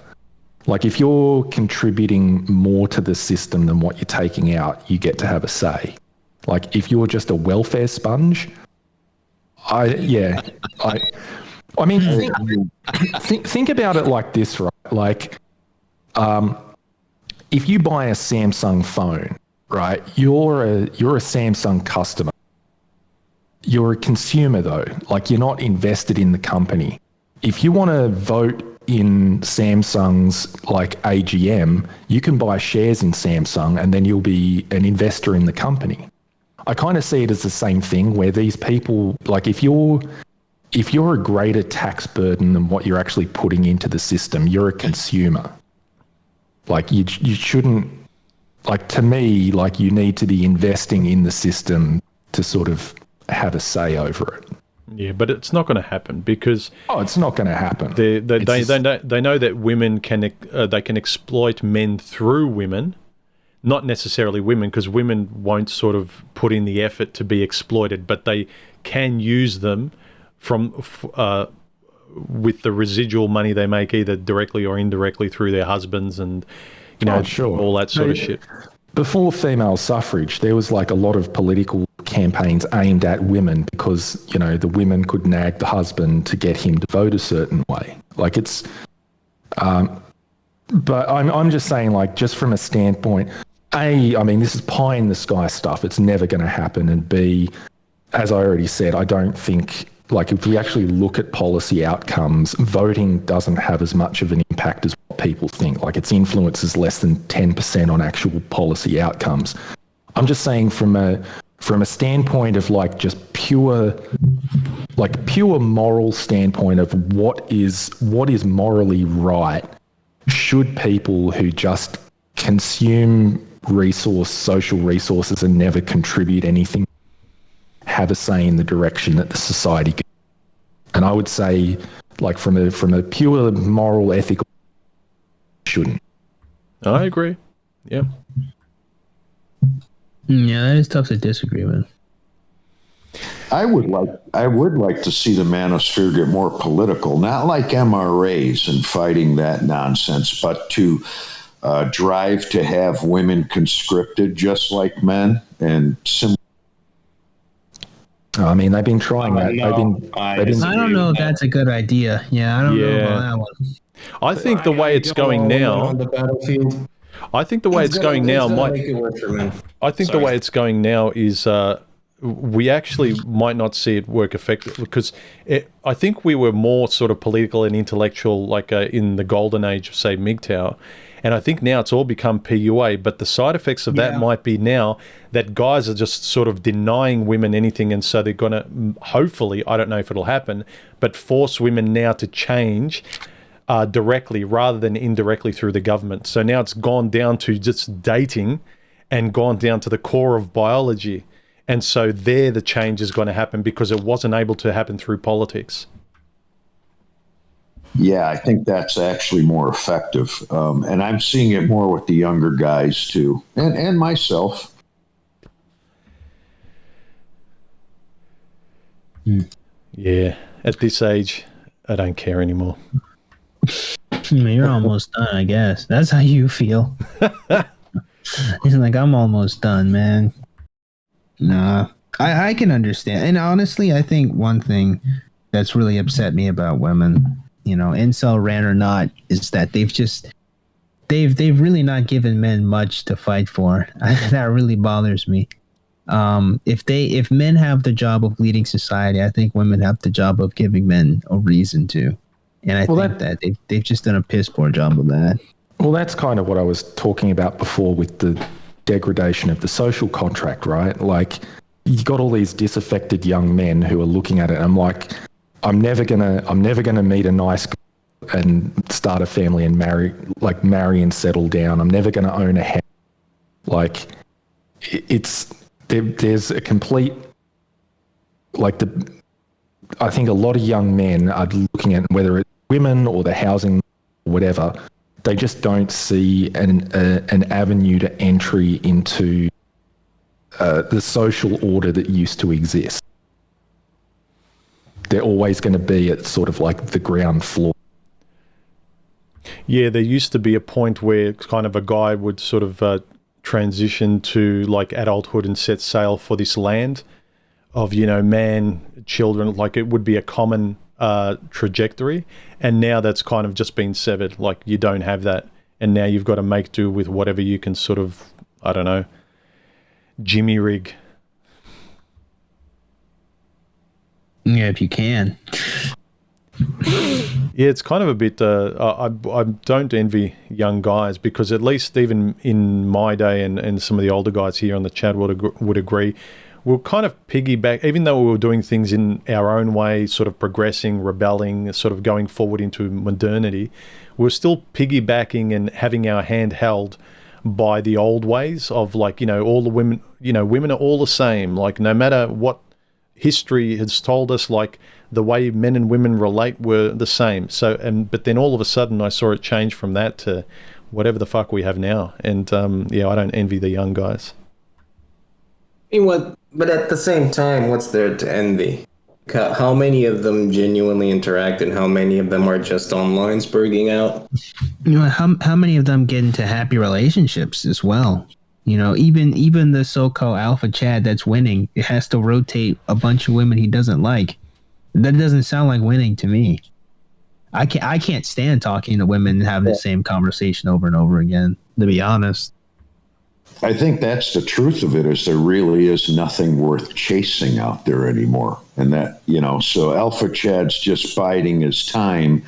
Like if you're contributing more to the system than what you're taking out, you get to have a say. Like if you're just a welfare sponge, I mean, think about it like this, right? Like, if you buy a Samsung phone, right? You're a Samsung customer. You're a consumer though. Like you're not invested in the company. If you want to vote in Samsung's like AGM, you can buy shares in Samsung and then you'll be an investor in the company. I kind of see it as the same thing where these people, like if you're a greater tax burden than what you're actually putting into the system, you're a consumer. Like you shouldn't, like to me, like you need to be investing in the system to sort of have a say over it. Yeah, but it's not going to happen because it's not going to happen. They know that women can exploit men through women, not necessarily women, because women won't sort of put in the effort to be exploited, but they can use them with the residual money they make either directly or indirectly through their husbands and all that sort of shit. Before female suffrage, there was like a lot of political campaigns aimed at women because, the women could nag the husband to get him to vote a certain way. Like it's, but I'm just saying, like, just from a standpoint, I mean, this is pie in the sky stuff. It's never going to happen. And B, as I already said, I don't think, like, if we actually look at policy outcomes, voting doesn't have as much of an impact as what people think. Like, its influence is less than 10% on actual policy outcomes. I'm just saying from a standpoint of like just pure moral standpoint of what is morally right, should people who just consume social resources and never contribute anything have a say in the direction that the society goes? And I would say, like, from a pure moral, ethical, shouldn't. I agree. Yeah. Yeah, that is tough to disagree with. I would like to see the manosphere get more political, not like MRAs and fighting that nonsense, but to drive to have women conscripted just like men and I mean, they've been trying that. I don't know if that's a good idea. Yeah, I don't know about that one. I think the way it's going now on the battlefield. I think the way it's going now might. Make it work for men. I think the way it's going now is we actually might not see it work effectively because I think we were more sort of political and intellectual, like in the golden age of, say, MGTOW, and I think now it's all become PUA. But the side effects of that might be now that guys are just sort of denying women anything, and so they're going to hopefully, I don't know if it'll happen, but force women now to change. Directly rather than indirectly through the government. So now it's gone down to just dating and gone down to the core of biology. And so there the change is going to happen because it wasn't able to happen through politics. Yeah, I think that's actually more effective. And I'm seeing it more with the younger guys too, and myself. Yeah, at this age, I don't care anymore. You're almost done, I guess. That's how you feel. He's like, I'm almost done, man. Nah, I can understand. And honestly, I think one thing that's really upset me about women, incel ran or not, is that they've really not given men much to fight for. That really bothers me. If men have the job of leading society, I think women have the job of giving men a reason to. And I think that they've just done a piss poor job of that. Well, that's kind of what I was talking about before with the degradation of the social contract, right? Like, you got all these disaffected young men who are looking at it. And I'm like, I'm never gonna meet a nice girl and start a family and marry and settle down. I'm never gonna own a house. Like, there's a complete, like I think a lot of young men are looking at whether it's women or the housing or whatever, they just don't see an avenue to entry into the social order that used to exist. They're always going to be at sort of like the ground floor. Yeah, there used to be a point where kind of a guy would sort of transition to like adulthood and set sail for this land of, man, children, like it would be a common trajectory. And now that's kind of just been severed. Like, you don't have that. And now you've got to make do with whatever you can sort of, I don't know, jimmy rig. Yeah, if you can. Yeah, it's kind of a bit. I don't envy young guys because at least even in my day and some of the older guys here on the chat would agree, we're kind of piggyback. Even though we were doing things in our own way, sort of progressing, rebelling, sort of going forward into modernity, we're still piggybacking and having our hand held by the old ways of like, all the women. Women are all the same. Like no matter what history has told us, like the way men and women relate were the same. So, but then all of a sudden I saw it change from that to whatever the fuck we have now. And I don't envy the young guys. I mean, but at the same time, what's there to envy? How many of them genuinely interact and how many of them are just online spurging out? How many of them get into happy relationships as well? Even the so-called alpha Chad that's winning, it has to rotate a bunch of women he doesn't like. That doesn't sound like winning to me. I can't stand talking to women and having the same conversation over and over again, to be honest. I think that's the truth of it, is there really is nothing worth chasing out there anymore. And that, so Alpha Chad's just biding his time,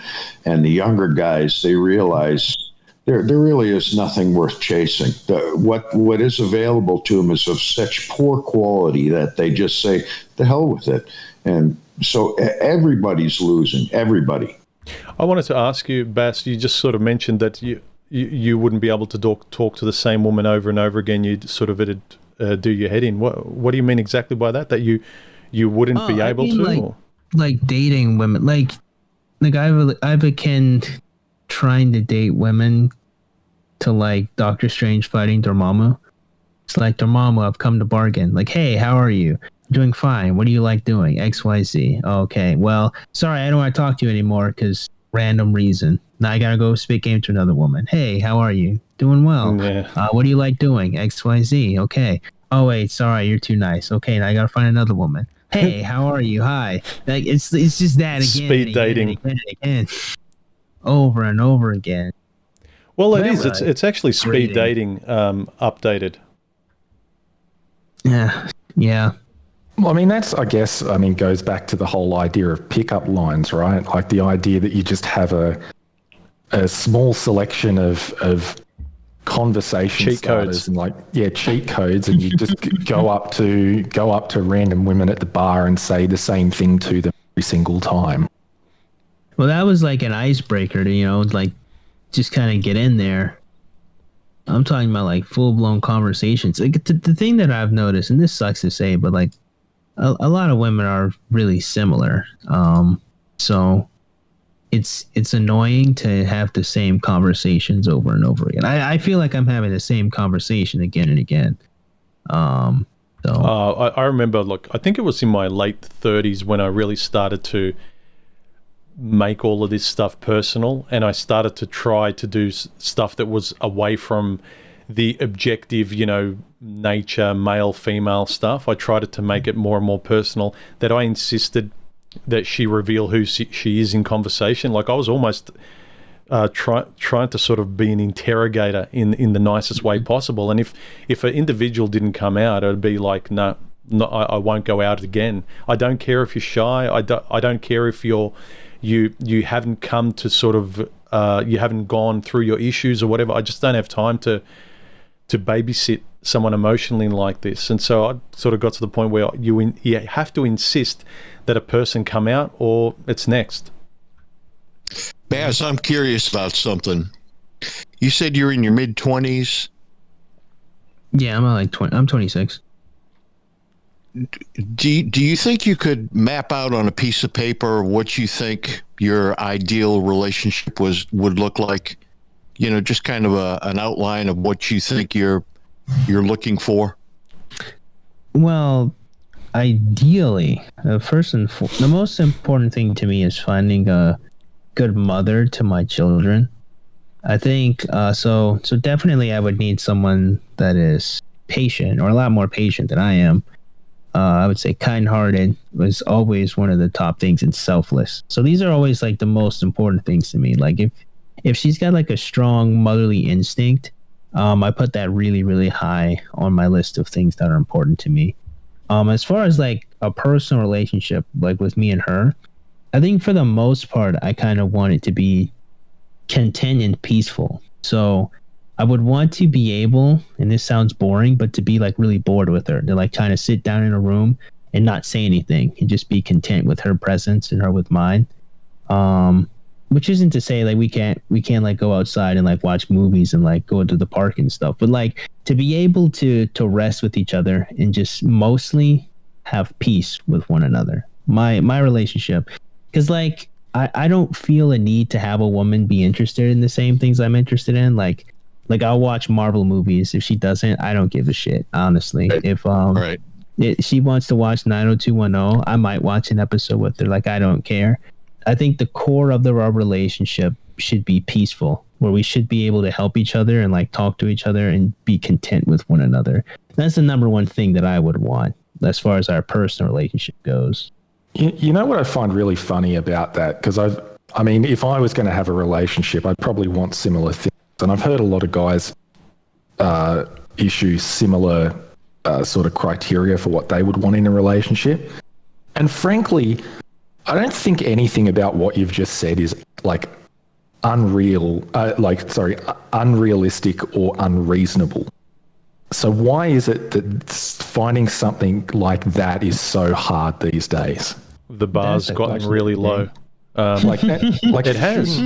and the younger guys, they realize there really is nothing worth chasing. What is available to them is of such poor quality that they just say, the hell with it. And so everybody's losing, everybody. I wanted to ask you, Bass, you just sort of mentioned that you wouldn't be able to talk to the same woman over and over again. You'd sort of do your head in. What do you mean exactly by that? That you wouldn't be able to? Like dating women. Like I've akin trying to date women to like Doctor Strange fighting Dormammu. It's like, Dormammu, I've come to bargain. Like, hey, how are you? Doing fine. What do you like doing? XYZ. Okay. Well, sorry, I don't want to talk to you anymore because random reason. Now I gotta go spit game to another woman. Hey, how are you? Doing well. Yeah. What do you like doing? XYZ. Okay. Oh wait, sorry, you're too nice. Okay, now I gotta find another woman. Hey, how are you? Hi. Like it's just that again. Speed dating. Again. Over and over again. Well, it is. It's actually speed dating updated. Yeah. Yeah. Well, I mean, goes back to the whole idea of pickup lines, right? Like the idea that you just have a small selection of conversation cheat starters codes and cheat codes, and you just go up to random women at the bar and say the same thing to them every single time. Well, that was like an icebreaker to, like just kind of get in there. I'm talking about like full blown conversations. Like the thing that I've noticed, and this sucks to say, but like a lot of women are really similar. So it's annoying to have the same conversations over and over again. I feel like I'm having the same conversation again and again. I remember, look, I think it was in my late 30s when I really started to make all of this stuff personal, and I started to try to do stuff that was away from the objective, nature, male, female stuff. I tried to make it more and more personal, that I insisted that she reveal who she is in conversation. Like I was almost trying to sort of be an interrogator in the nicest way possible. And if an individual didn't come out, it'd be like, no, I won't go out again. I don't care if you're shy. I don't care if you haven't come to sort of you haven't gone through your issues or whatever. I just don't have time to babysit someone emotionally like this. And so I sort of got to the point where you have to insist that a person come out or it's next. Baz, I'm curious about something. You said you're in your mid-20s? Yeah, I'm 26. Do you think you could map out on a piece of paper what you think your ideal relationship would look like? Just kind of an outline of what you think you're looking for? Well, ideally, the most important thing to me is finding a good mother to my children. I think so definitely I would need someone that is patient, or a lot more patient than I am. I would say kind-hearted was always one of the top things, and selfless. So these are always like the most important things to me. Like if she's got like a strong motherly instinct, I put that really, really high on my list of things that are important to me. As far as like a personal relationship, like with me and her, I think for the most part, I kind of want it to be content and peaceful. So I would want to be able, and this sounds boring, but to be like really bored with her, to like kind of sit down in a room and not say anything and just be content with her presence and her with mine. Which isn't to say like we can't like go outside and like watch movies and like go to the park and stuff, but like to be able to rest with each other and just mostly have peace with one another. My relationship, because like I don't feel a need to have a woman be interested in the same things I'm interested in. Like I'll watch Marvel movies. If she doesn't, I don't give a shit, honestly. Right. If Right. she wants to watch 90210, I might watch an episode with her. Like, I don't care. I think the core of our relationship should be peaceful, where we should be able to help each other and like talk to each other and be content with one another. That's the number one thing that I would want as far as our personal relationship goes. You know what I find really funny about that? Because I mean, if I was going to have a relationship, I'd probably want similar things. And I've heard a lot of guys issue similar sort of criteria for what they would want in a relationship. And frankly, I don't think anything about what you've just said is like unrealistic or unreasonable. So why is it that finding something like that is so hard these days? The bar's gotten really low. Like that, like it has.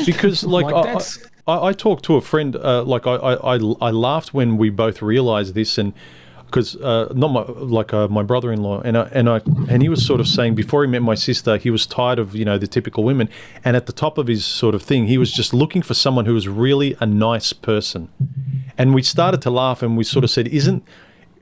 Because like I talked to a friend, I laughed when we both realized this, and because my brother-in-law, and he was sort of saying before he met my sister, he was tired of the typical women, and at the top of his sort of thing, he was just looking for someone who was really a nice person. And we started to laugh, and we sort of said,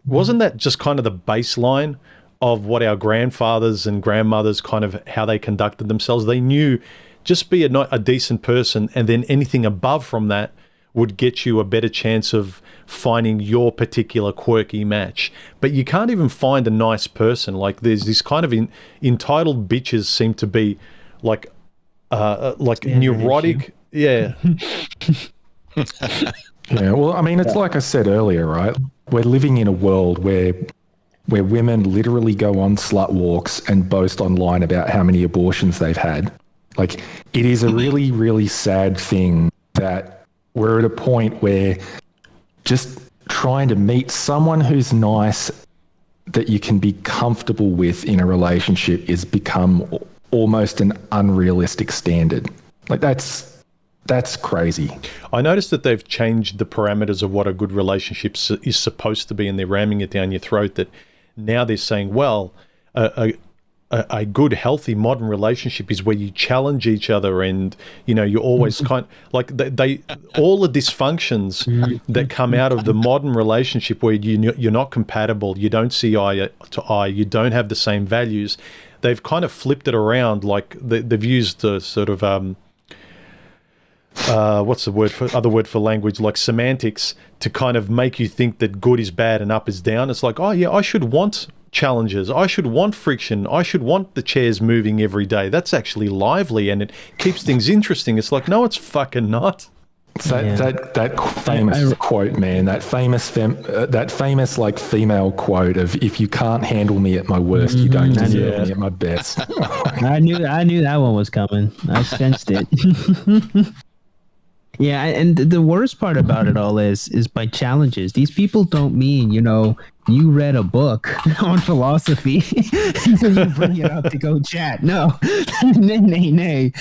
wasn't that just kind of the baseline of what our grandfathers and grandmothers kind of how they conducted themselves? They knew just be a decent person, and then anything above from that would get you a better chance of finding your particular quirky match. But you can't even find a nice person. Like there's this kind of entitled bitches seem to be like neurotic. Yeah. Yeah, well, I mean, it's like I said earlier, right? We're living in a world where women literally go on slut walks and boast online about how many abortions they've had. Like, it is a really, really sad thing that we're at a point where just trying to meet someone who's nice that you can be comfortable with in a relationship is become almost an unrealistic standard. Like, that's crazy. I noticed that they've changed the parameters of what a good relationship is supposed to be, and they're ramming it down your throat. That now they're saying, well, a good, healthy, modern relationship is where you challenge each other, and you're always kind like they all the dysfunctions that come out of the modern relationship, where you're not compatible, you don't see eye to eye, you don't have the same values. They've kind of flipped it around. Like they've used the sort of what's the other word for language, like semantics, to kind of make you think that good is bad and up is down. It's like, oh yeah, I should want challenges, I should want friction, I should want the chairs moving every day. That's actually lively and it keeps things interesting. It's like, no, it's fucking not. That famous quote, man, that famous like female quote of, if you can't handle me at my worst, you don't deserve me at my best. I knew that one was coming. I sensed it. Yeah, and the worst part about it all is by challenges. These people don't mean, you read a book on philosophy and then you bring it up to go chat. No. Nay.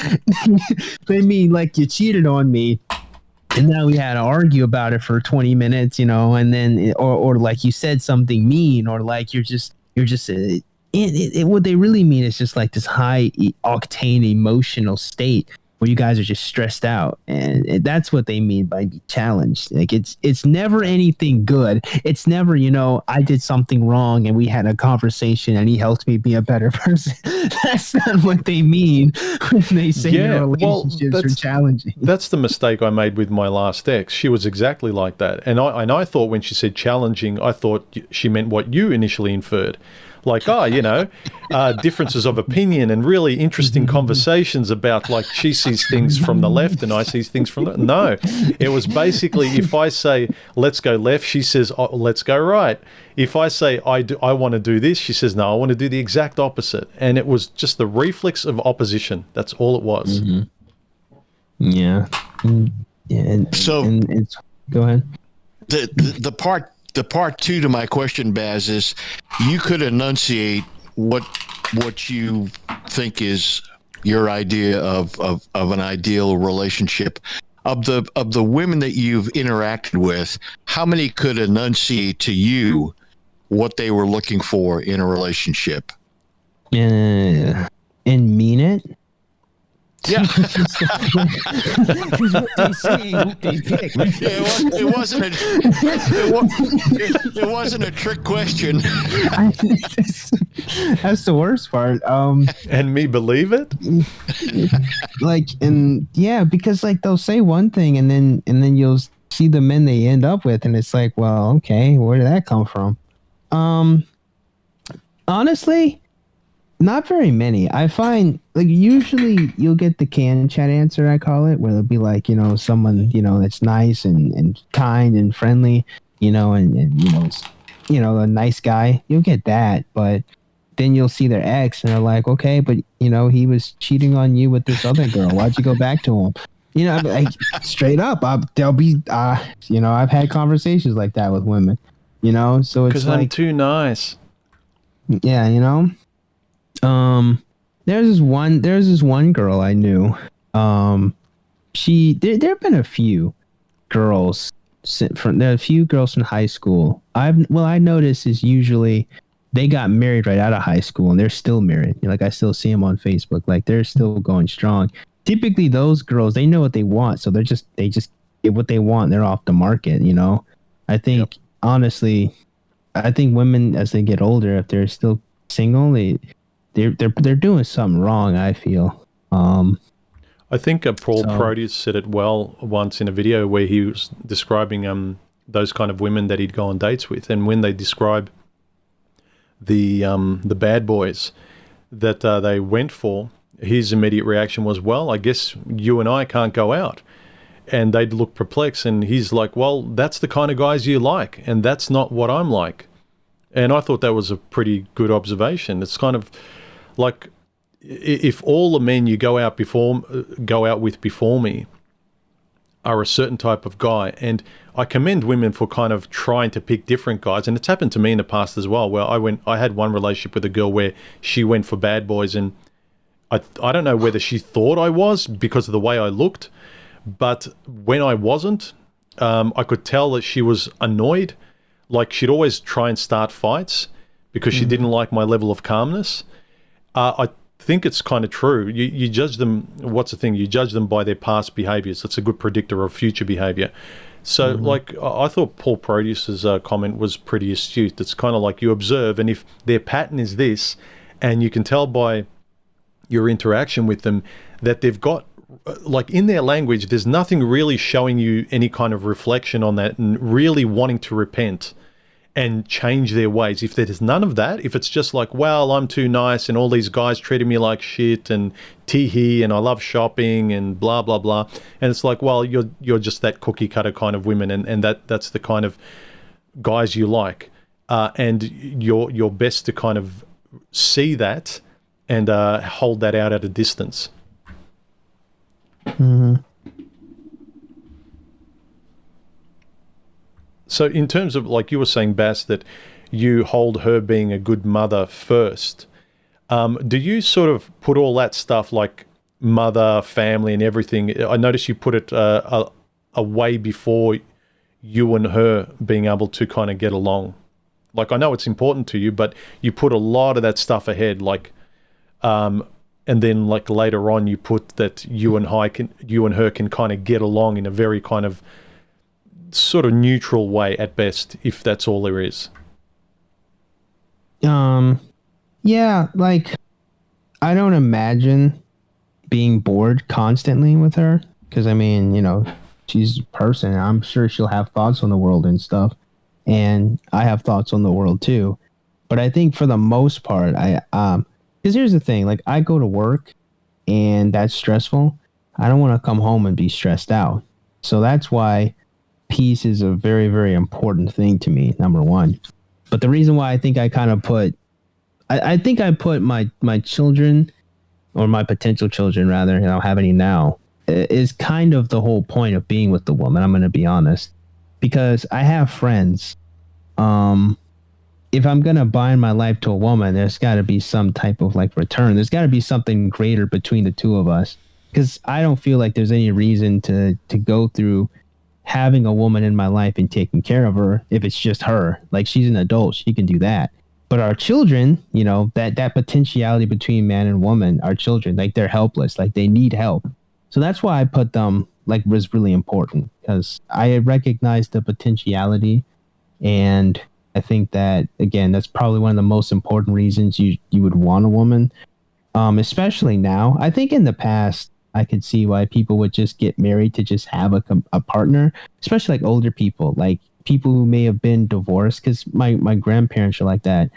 They mean like you cheated on me, and now we had to argue about it for 20 minutes, and then or like you said something mean, or like you're just what they really mean is just like this high octane emotional state where you guys are just stressed out, and that's what they mean by be challenged. Like it's never anything good. It's never, I did something wrong and we had a conversation and he helped me be a better person. That's not what they mean when they say your relationships are challenging. That's the mistake I made with my last ex. She was exactly like that, and I thought when she said challenging, I thought she meant what you initially inferred. like, differences of opinion and really interesting conversations about, like, she sees things from the left and I see things from the... No, it was basically, if I say, let's go left, she says, oh, let's go right. If I say, I want to do this, she says, no, I want to do the exact opposite. And it was just the reflex of opposition. That's all it was. Yeah. It's, go ahead. The part two to my question, Baz, is you could enunciate what you think is your idea of an ideal relationship. Of the women that you've interacted with, how many could enunciate to you what they were looking for in a relationship? And mean it? Yeah. What they say, what they pick. It wasn't a trick question. That's the worst part. And me believe it? Because like they'll say one thing and then you'll see the men they end up with, and it's like, well, okay, where did that come from? Honestly, not very many. I find, like, usually you'll get the can chat answer, I call it, where they'll be like, someone, that's nice and kind and friendly, and a nice guy. You'll get that, but then you'll see their ex and they're like, okay, but he was cheating on you with this other girl. Why'd you go back to him? Like, straight up, they'll be, I've had conversations like that with women, so it's like, because I'm too nice. Yeah, there's this one girl I knew. There have been a few girls from high school. I noticed is usually they got married right out of high school and they're still married. Like, I still see them on Facebook. Like, they're still going strong. Typically those girls, they know what they want, so they just get what they want. They're off the market. I think honestly, I think women, as they get older, if they're still single, they're doing something wrong, I feel. I think Paul Proteus said it well once in a video where he was describing those kind of women that he'd go on dates with, and when they describe the bad boys that they went for, his immediate reaction was, well, I guess you and I can't go out. And they'd look perplexed, and he's like, well, that's the kind of guys you like, and that's not what I'm like. And I thought that was a pretty good observation. It's kind of like, if all the men you go out with before me are a certain type of guy, and I commend women for kind of trying to pick different guys, and it's happened to me in the past as well, where I had one relationship with a girl where she went for bad boys, and I don't know whether she thought I was because of the way I looked, but when I wasn't, I could tell that she was annoyed. Like, she'd always try and start fights because she didn't like my level of calmness. I think it's kind of true. You judge them. What's the thing? You judge them by their past behaviors. That's a good predictor of future behavior. So, like, I thought Paul Proteus's comment was pretty astute. It's kind of like you observe, and if their pattern is this, and you can tell by your interaction with them that they've got, like, in their language, there's nothing really showing you any kind of reflection on that and really wanting to repent and change their ways. If there's none of that, if it's just like, well, I'm too nice and all these guys treated me like shit and tee-hee and I love shopping and blah, blah, blah. And it's like, well, you're just that cookie cutter kind of women, and that's the kind of guys you like. And you're best to kind of see that and hold that out at a distance. So in terms of, like you were saying, Bass, that you hold her being a good mother first, do you sort of put all that stuff like mother, family and everything, I noticed you put it away before you and her being able to kind of get along? Like, I know it's important to you, but you put a lot of that stuff ahead, like, and then, like, later on, you put that you and her can kind of get along in a very kind of sort of neutral way at best, if that's all there is. Yeah, like, I don't imagine being bored constantly with her, because, I mean, she's a person. I'm sure she'll have thoughts on the world and stuff, and I have thoughts on the world too. But I think for the most part, because here's the thing, like I go to work and that's stressful. I don't want to come home and be stressed out. So that's why peace is a very, very important thing to me, number one. But the reason why I think I kind of put, I think I put my children, or my potential children rather, I don't have any now, is kind of the whole point of being with the woman. I'm going to be honest, because I have friends. If I'm going to bind my life to a woman, there's got to be some type of like return. There's got to be something greater between the two of us, because I don't feel like there's any reason to go through having a woman in my life and taking care of her if it's just her. Like, she's an adult, she can do that. But our children, you know, that potentiality between man and woman, our children, like they're helpless, like they need help. So that's why I put them, like, was really important, because I recognize the potentiality. And I think that, again, that's probably one of the most important reasons you would want a woman, especially now. I think in the past, I could see why people would just get married to just have a partner, especially like older people, like people who may have been divorced, because my grandparents are like that.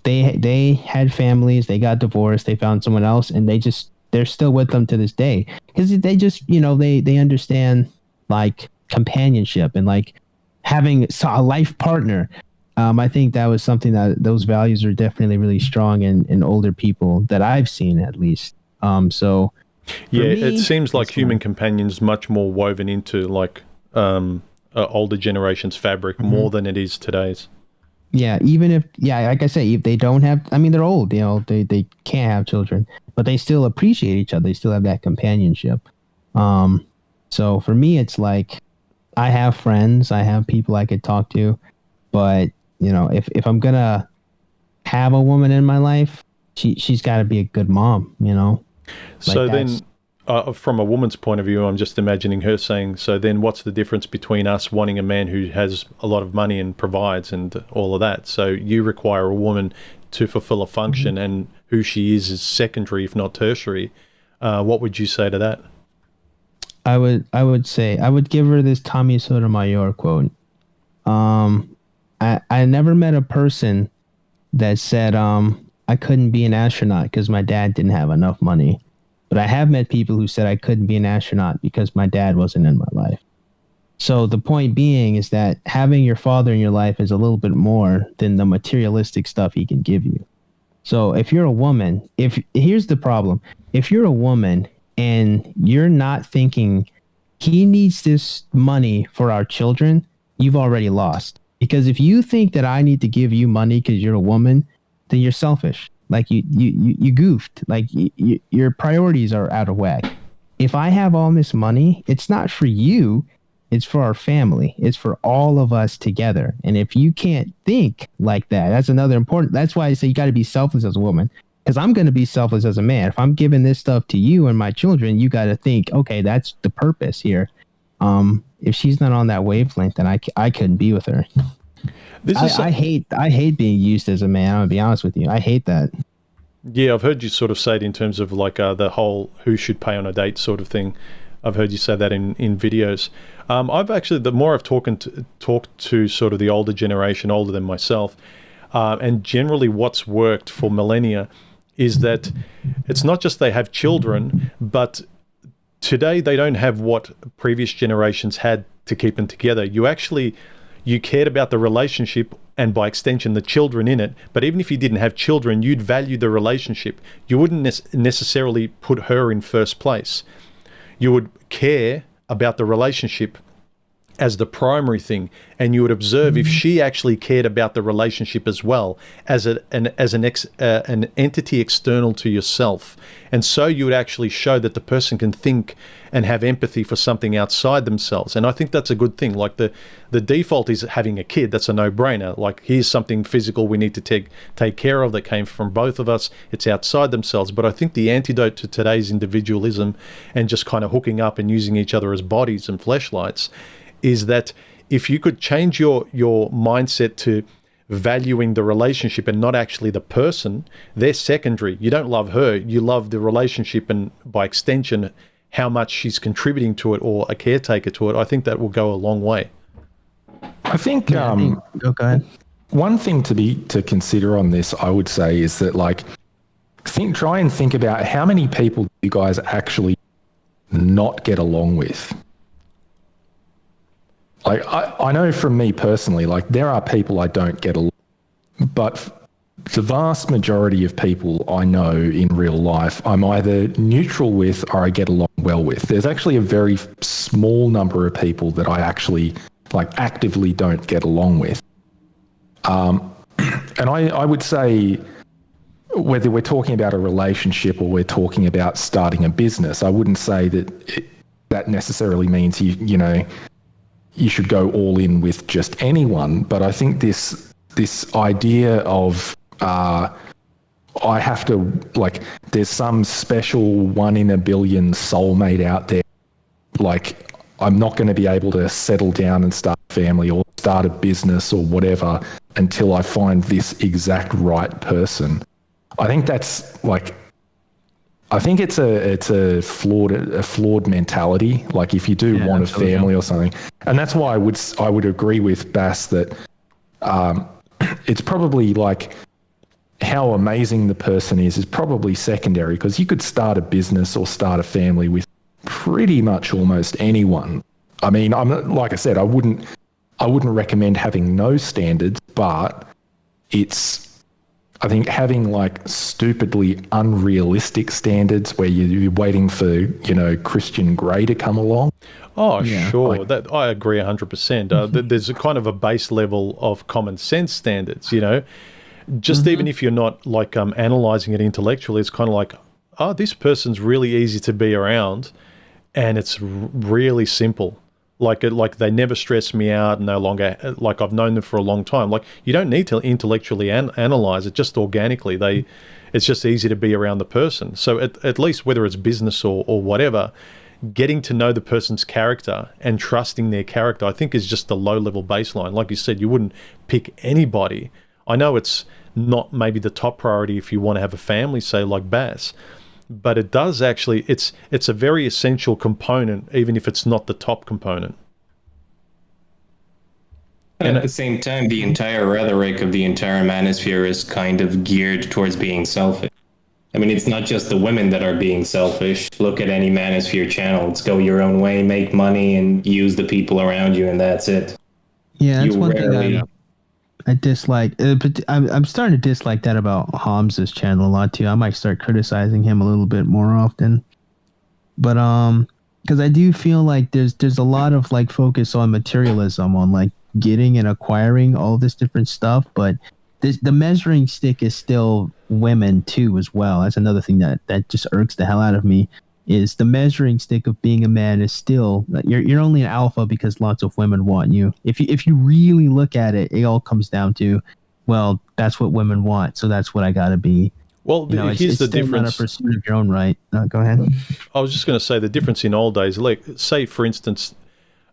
They had families, they got divorced, they found someone else, and they're still with them to this day, because they just, you know, they understand like companionship and like having a life partner. I think that was something that those values are definitely really strong in older people that I've seen, at least. So yeah, it seems like human companions much more woven into like older generations' fabric more than it is today's. Yeah, even if, yeah, like I say, if they don't have, I mean, they're old, you know, they can't have children, but they still appreciate each other. They still have that companionship. So for me, it's like, I have friends, I have people I could talk to, but, you know, if I'm going to have a woman in my life, she's got to be a good mom, you know? So then, from a woman's point of view, I'm just imagining her saying, so then what's the difference between us wanting a man who has a lot of money and provides and all of that? So you require a woman to fulfill a function, and who she is secondary, if not tertiary. What would you say to that? I would say, I would give her this Tommy Sotomayor quote. I never met a person that said, I couldn't be an astronaut because my dad didn't have enough money. But I have met people who said I couldn't be an astronaut because my dad wasn't in my life. So the point being is that having your father in your life is a little bit more than the materialistic stuff he can give you. So if you're a woman, here's the problem. If you're a woman and you're not thinking he needs this money for our children, you've already lost. Because if you think that I need to give you money because you're a woman, then you're selfish. Like you goofed. Like your priorities are out of whack. If I have all this money, it's not for you, it's for our family. It's for all of us together. And if you can't think like that, that's another important. That's why I say you got to be selfless as a woman. Because I'm going to be selfless as a man. If I'm giving this stuff to you and my children, you got to think, okay, that's the purpose here. If she's not on that wavelength, then I couldn't be with her. I hate being used as a man. I'm gonna be honest with you. I hate that. Yeah, I've heard you sort of say it in terms of like the whole who should pay on a date sort of thing. I've heard you say that in videos. I've actually, the more I've talked to sort of the older generation, older than myself, and generally what's worked for millennia is that it's not just they have children, but today they don't have what previous generations had to keep them together. You cared about the relationship and by extension the children in it, but even if you didn't have children, you'd value the relationship. You wouldn't necessarily put her in first place. You would care about the relationship as the primary thing, and you would observe if she actually cared about the relationship as well as an entity external to yourself. And so you would actually show that the person can think and have empathy for something outside themselves. And I think that's a good thing. Like the default is having a kid. That's a no-brainer. Like, here's something physical we need to take care of that came from both of us. It's outside themselves. But I think the antidote to today's individualism and just kind of hooking up and using each other as bodies and fleshlights is that if you could change your mindset to valuing the relationship and not actually the person, they're secondary. You don't love her, you love the relationship and by extension how much she's contributing to it or a caretaker to it. I think that will go a long way. I think go ahead. one thing to consider on this, I would say, is that like try and think about how many people do you guys actually not get along with. Like I know from me personally, like there are people I don't get along, but the vast majority of people I know in real life, I'm either neutral with or I get along well with. There's actually a very small number of people that I actually like actively don't get along with. And I would say whether we're talking about a relationship or we're talking about starting a business, I wouldn't say that that necessarily means you should go all in with just anyone. But I think this idea of I have to, like, there's some special 1 in a billion soulmate out there. Like, I'm not going to be able to settle down and start a family or start a business or whatever until I find this exact right person. I think that's like, I think it's a flawed mentality. Like, if you do want a family or something, and that's why I would agree with Bass that it's probably like, how amazing the person is probably secondary, because you could start a business or start a family with pretty much almost anyone. I mean, like I said, I wouldn't recommend having no standards, but I think having like stupidly unrealistic standards where you're waiting for, Christian Grey to come along. Oh, yeah, sure. That I agree 100%. There's a kind of a base level of common sense standards, Just even if you're not like analyzing it intellectually, it's kind of like, oh, this person's really easy to be around, and it's really simple. Like they never stress me out. No longer, like I've known them for a long time. Like you don't need to intellectually analyze it, just organically. It's just easy to be around the person. So at least whether it's business or whatever, getting to know the person's character and trusting their character, I think is just a low level baseline. Like you said, you wouldn't pick anybody. I know it's not maybe the top priority if you want to have a family, say like Bass, but it does actually, it's a very essential component, even if it's not the top component. And at the same time, the entire rhetoric of the entire manosphere is kind of geared towards being selfish. I mean, it's not just the women that are being selfish. Look at any manosphere channel. It's go your own way, make money, and use the people around you, and that's it. Yeah, that's one thing I dislike. But I'm starting to dislike that about Hamza's channel a lot too. I might start criticizing him a little bit more often. But because I do feel like there's a lot of like focus on materialism, on like getting and acquiring all this different stuff, but the measuring stick is still women too as well. That's another thing that just irks the hell out of me. Is the measuring stick of being a man is still you're only an alpha because lots of women want you. If you really look at it, it all comes down to, well, that's what women want, so that's what I gotta be. Well, here's the difference. Not a pursuit of your own right. Go ahead. I was just going to say the difference in old days. Like, say for instance,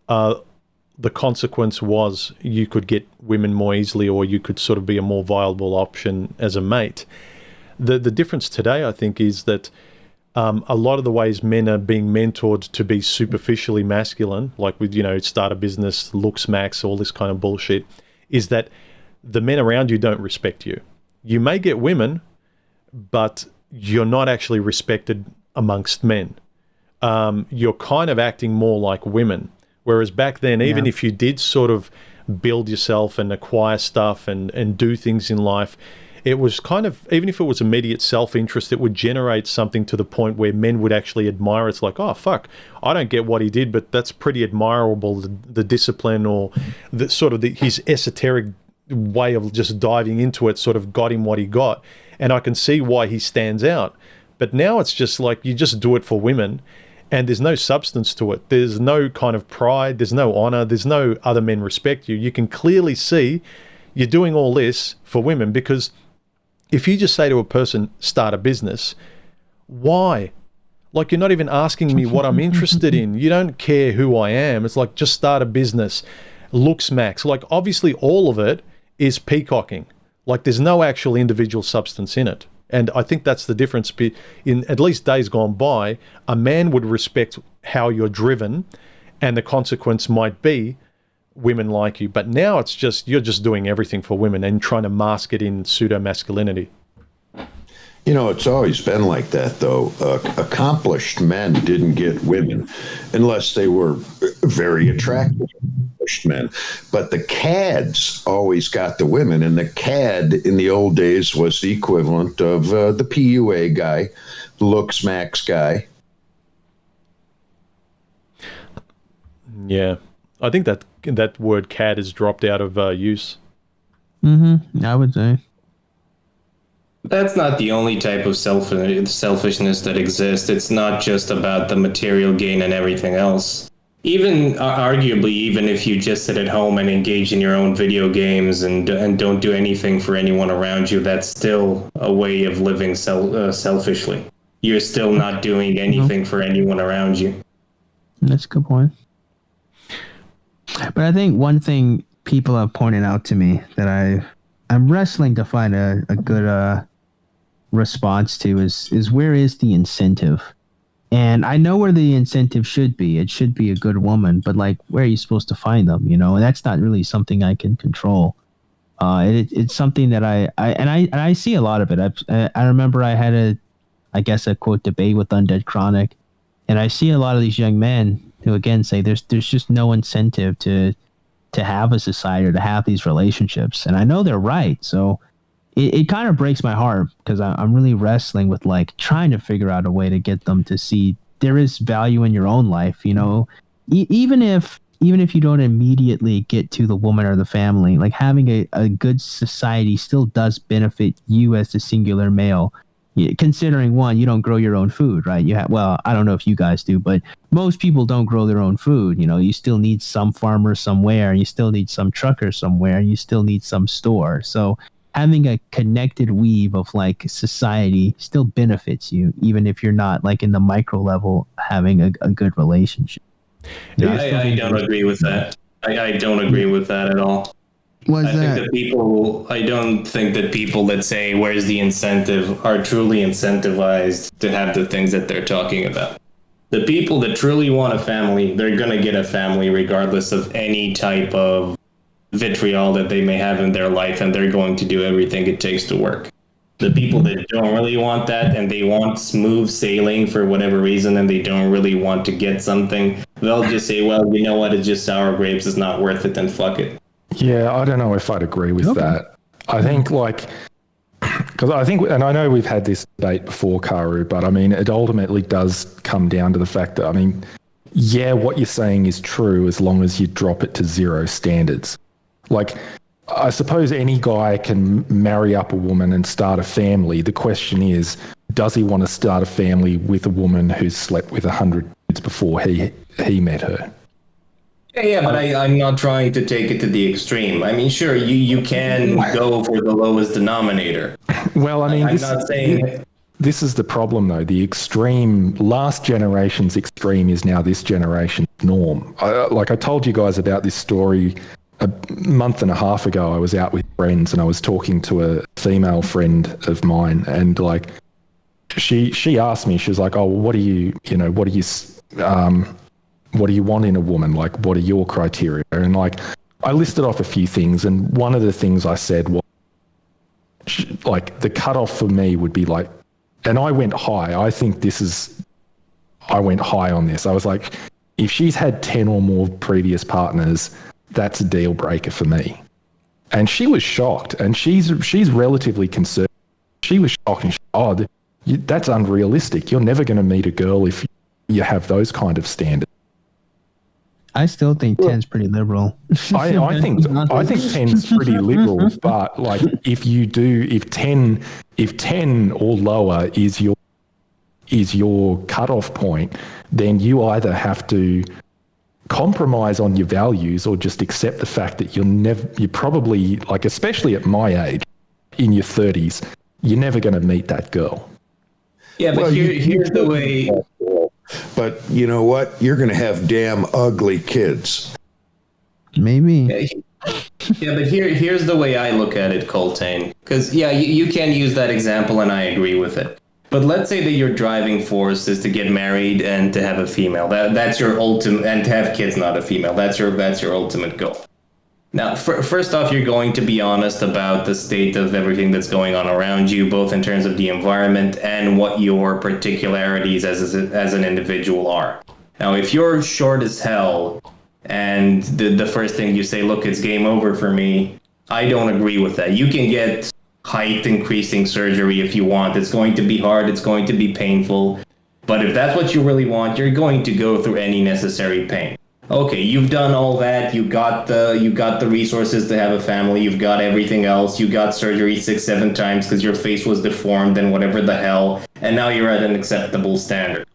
the consequence was you could get women more easily, or you could sort of be a more viable option as a mate. The difference today, I think, is that a lot of the ways men are being mentored to be superficially masculine, like with, start a business, looks max, all this kind of bullshit, is that the men around you don't respect you. You may get women, but you're not actually respected amongst men. You're kind of acting more like women. Whereas back then, even if you did sort of build yourself and acquire stuff and do things in life, it was kind of, even if it was immediate self-interest, it would generate something to the point where men would actually admire. It's like, oh, fuck, I don't get what he did, but that's pretty admirable, the discipline or the sort of his esoteric way of just diving into it sort of got him what he got. And I can see why he stands out. But now it's just like you just do it for women, and there's no substance to it. There's no kind of pride. There's no honor. There's no other men respect you. You can clearly see you're doing all this for women, because if you just say to a person, start a business, why? Like, you're not even asking me what I'm interested in. You don't care who I am. It's like, just start a business. Looks max. Like, obviously all of it is peacocking. Like, there's no actual individual substance in it. And I think that's the difference. In at least days gone by, a man would respect how you're driven, and the consequence might be women like you. But now it's just, you're just doing everything for women and trying to mask it in pseudo-masculinity. You know, it's always been like that, though. Accomplished men didn't get women unless they were very attractive accomplished men. But the cads always got the women, and the cad in the old days was the equivalent of the PUA guy, the looks max guy. Yeah. I think that word cad is dropped out of use. Mm-hmm. I would say. That's not the only type of selfishness that exists. It's not just about the material gain and everything else. Even arguably, even if you just sit at home and engage in your own video games and don't do anything for anyone around you, that's still a way of living selfishly. You're still not doing anything for anyone around you. That's a good point. But I think one thing people have pointed out to me that I'm wrestling to find a good response to is where is the incentive? And I know where the incentive should be. It should be a good woman, but like, where are you supposed to find them? You know, and that's not really something I can control. It's something that I see a lot of it. I remember I had a quote debate with Undead Chronic, and I see a lot of these young men who again say there's just no incentive to have a society or to have these relationships, and I know they're right. So it kind of breaks my heart because I'm really wrestling with like trying to figure out a way to get them to see there is value in your own life. You know, even if you don't immediately get to the woman or the family, like having a good society still does benefit you as the singular male. Considering one, you don't grow your own food, right? Well, I don't know if you guys do, but most people don't grow their own food. You know, you still need some farmer somewhere, and you still need some trucker somewhere, and you still need some store. So having a connected weave of like society still benefits you, even if you're not like in the micro level having a good relationship. I don't agree with that. I don't agree with that at all. I don't think that people that say where's the incentive are truly incentivized to have the things that they're talking about. The people that truly want a family, they're going to get a family regardless of any type of vitriol that they may have in their life, and they're going to do everything it takes to work. The people that don't really want that and they want smooth sailing for whatever reason and they don't really want to get something, they'll just say, well, you know what, it's just sour grapes, it's not worth it, then fuck it. Yeah, I don't know if I'd agree with that. I think because I think, and I know we've had this debate before, Khaoru, but I mean, it ultimately does come down to the fact that, I mean, yeah, what you're saying is true as long as you drop it to zero standards. Like, I suppose any guy can marry up a woman and start a family. The question is, does he want to start a family with a woman who's slept with 100 dudes before he met her? Yeah, but I'm not trying to take it to the extreme. I mean, sure, you can go for the lowest denominator. Well, I mean, I'm not saying... This is the problem, though. The extreme, last generation's extreme is now this generation's norm. I told you guys about this story a month and a half ago. I was out with friends and I was talking to a female friend of mine, and like she asked me, she was like, "Oh, what do you want in a woman? Like, what are your criteria?" And like, I listed off a few things, and one of the things I said was, like, the cutoff for me would be like, and I went high. I went high on this. I was like, if she's had 10 or more previous partners, that's a deal breaker for me. And she was shocked, and she's relatively conservative. She was shocked, and that's unrealistic. You're never going to meet a girl if you have those kind of standards. I still think 10's pretty liberal. I think 10's pretty liberal, but like if 10 or lower is your cutoff point, then you either have to compromise on your values or just accept the fact that you're probably, like, especially at my age, in your 30s, you're never going to meet that girl. Yeah, but here's the way. But you know what? You're going to have damn ugly kids. Maybe. Yeah, but here's the way I look at it, Colttaine. Because, yeah, you can use that example, and I agree with it. But let's say that your driving force is to get married and to have a female. That's your ultimate, and to have kids, not a female. That's your ultimate goal. Now, first off, you're going to be honest about the state of everything that's going on around you, both in terms of the environment and what your particularities as an individual are. Now, if you're short as hell and the first thing you say, look, it's game over for me, I don't agree with that. You can get height increasing surgery if you want. It's going to be hard. It's going to be painful. But if that's what you really want, you're going to go through any necessary pain. Okay, you've done all that. You got the resources to have a family. You've got everything else. You got surgery 6-7 times because your face was deformed and whatever the hell. And now you're at an acceptable standard.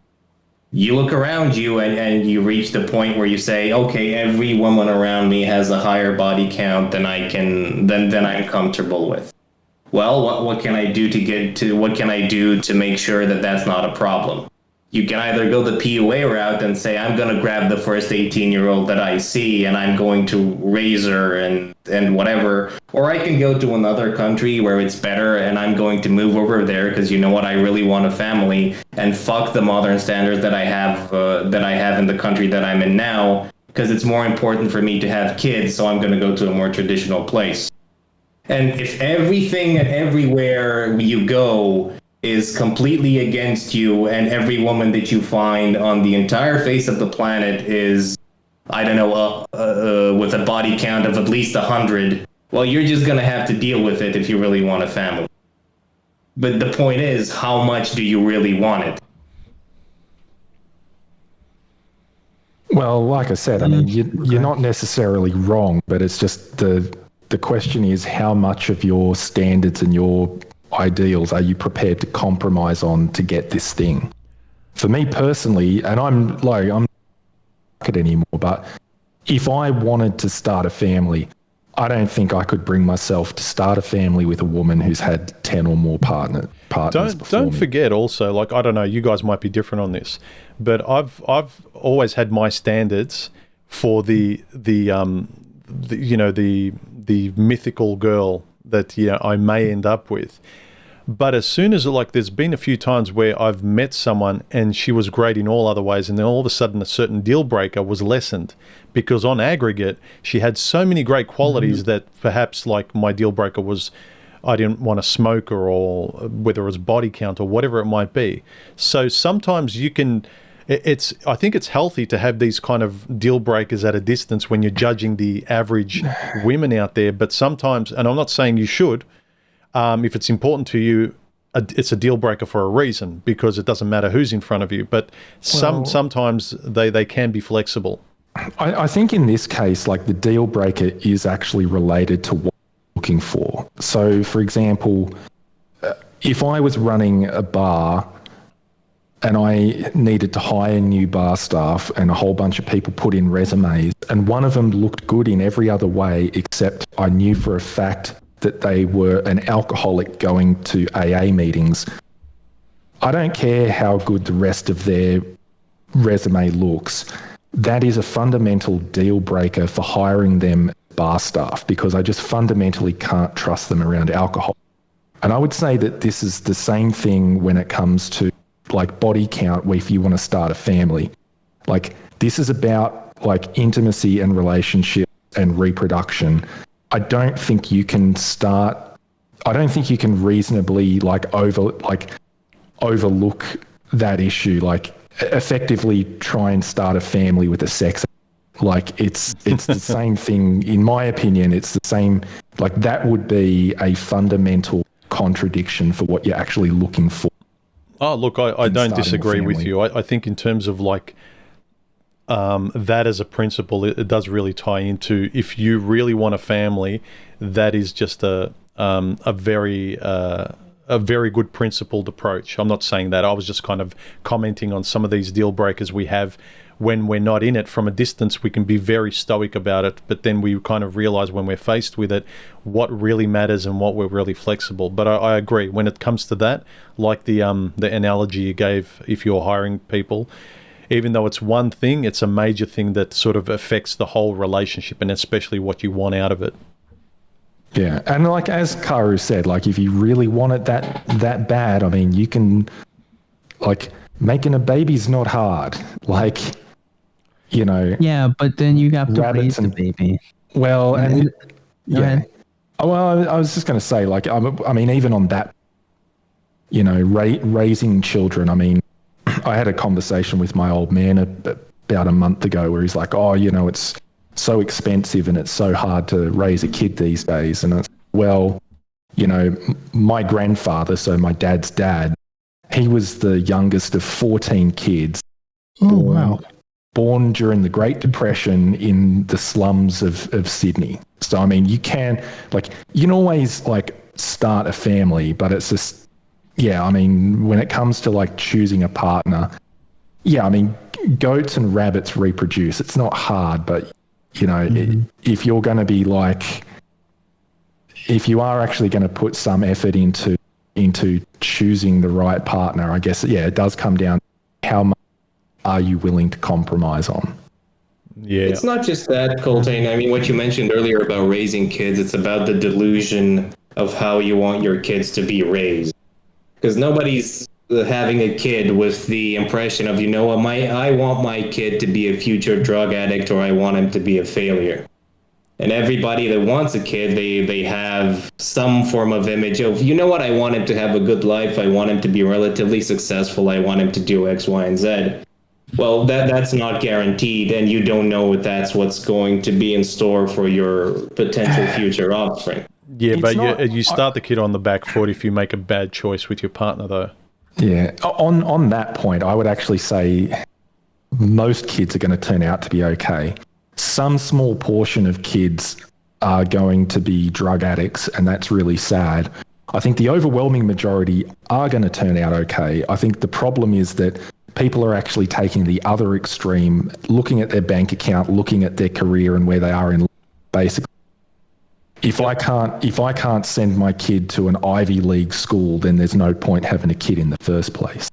You look around you and you reach the point where you say, okay, every woman around me has a higher body count than I'm comfortable with. Well, what can I do to make sure that that's not a problem? You can either go the PUA route and say, I'm going to grab the first 18-year-old that I see and I'm going to raise her and whatever. Or I can go to another country where it's better and I'm going to move over there because you know what, I really want a family and fuck the modern standards that I have in the country that I'm in now because it's more important for me to have kids, so I'm going to go to a more traditional place. And if everything and everywhere you go is completely against you and every woman that you find on the entire face of the planet is, I don't know, with a body count of at least 100, well, you're just going to have to deal with it if you really want a family. But the point is, how much do you really want it? Well, like I said, I mean, you're not necessarily wrong, but it's just the question is how much of your standards and your ideals are you prepared to compromise on to get this thing? For me personally, and I'm not it anymore, but if I wanted to start a family, I don't think I could bring myself to start a family with a woman who's had 10 or more partners. Don't forget also, like, I don't know, you guys might be different on this, but I've always had my standards for the mythical girl that I may end up with. But as soon as there's been a few times where I've met someone and she was great in all other ways, and then all of a sudden a certain deal breaker was lessened because on aggregate she had so many great qualities that perhaps my deal breaker was I didn't want to smoke her, or whether it was body count or whatever it might be. So sometimes you can. I think it's healthy to have these kind of deal breakers at a distance when you're judging the average women out there. But sometimes, and I'm not saying you should, if it's important to you, it's a deal breaker for a reason because it doesn't matter who's in front of you. But sometimes they can be flexible. I think in this case, the deal breaker is actually related to what you're looking for. So, for example, if I was running a bar and I needed to hire new bar staff and a whole bunch of people put in resumes, and one of them looked good in every other way except I knew for a fact that they were an alcoholic going to AA meetings, I don't care how good the rest of their resume looks. That is a fundamental deal breaker for hiring them bar staff because I just fundamentally can't trust them around alcohol. And I would say that this is the same thing when it comes to body count, where if you want to start a family, this is about intimacy and relationship and reproduction. I don't think you can reasonably overlook that issue, effectively try and start a family with a sex. It's the same thing, in my opinion. It's the same, that would be a fundamental contradiction for what you're actually looking for. Oh, look, I don't disagree with you. I think in terms of that as a principle, it does really tie into, if you really want a family, that is just a very good principled approach. I'm not saying that. I was just kind of commenting on some of these deal breakers we have when we're not in it. From a distance, we can be very stoic about it, but then we kind of realize when we're faced with it, what really matters and what we're really flexible. But I agree, when it comes to that, the analogy you gave, if you're hiring people, even though it's one thing, it's a major thing that sort of affects the whole relationship and especially what you want out of it. Yeah, and as Khaoru said, if you really want it that bad, I mean, you can like making a baby's not hard. Like, you know. Yeah, but then you got to raise the baby. Well, and Go ahead. Oh, well, I was just going to say, like, I mean, even on that, you know, raising children. I mean, I had a conversation with my old man about a month ago where he's like, oh, you know, it's so expensive and it's so hard to raise a kid these days. And it's, well, you know, my grandfather, so my dad's dad, he was the youngest of 14 kids. Oh, wow. Born during the Great Depression in the slums of Sydney. So, I mean, you can always, like, start a family, but it's just, yeah, I mean, when it comes to, like, choosing a partner, yeah, I mean, goats and rabbits reproduce. It's not hard, but, you know, if you're going to be, like, if you are actually going to put some effort into choosing the right partner, I guess, yeah, it does come down to how much are you willing to compromise on? Yeah. It's not just that, Colttaine. I mean, what you mentioned earlier about raising kids, it's about the delusion of how you want your kids to be raised. Because nobody's having a kid with the impression of, you know what, I want my kid to be a future drug addict, or I want him to be a failure. And everybody that wants a kid, they have some form of image of, you know what, I want him to have a good life, I want him to be relatively successful, I want him to do X, Y, and Z. Well, that's not guaranteed, and you don't know if that's what's going to be in store for your potential future offspring. Yeah, but you start the kid on the back foot if you make a bad choice with your partner, though. Yeah, on that point, I would actually say most kids are going to turn out to be okay. Some small portion of kids are going to be drug addicts, and that's really sad. I think the overwhelming majority are going to turn out okay. I think the problem is that people are actually taking the other extreme, looking at their bank account, looking at their career and where they are in life. Basically, if I can't send my kid to an Ivy League school, then there's no point having a kid in the first place.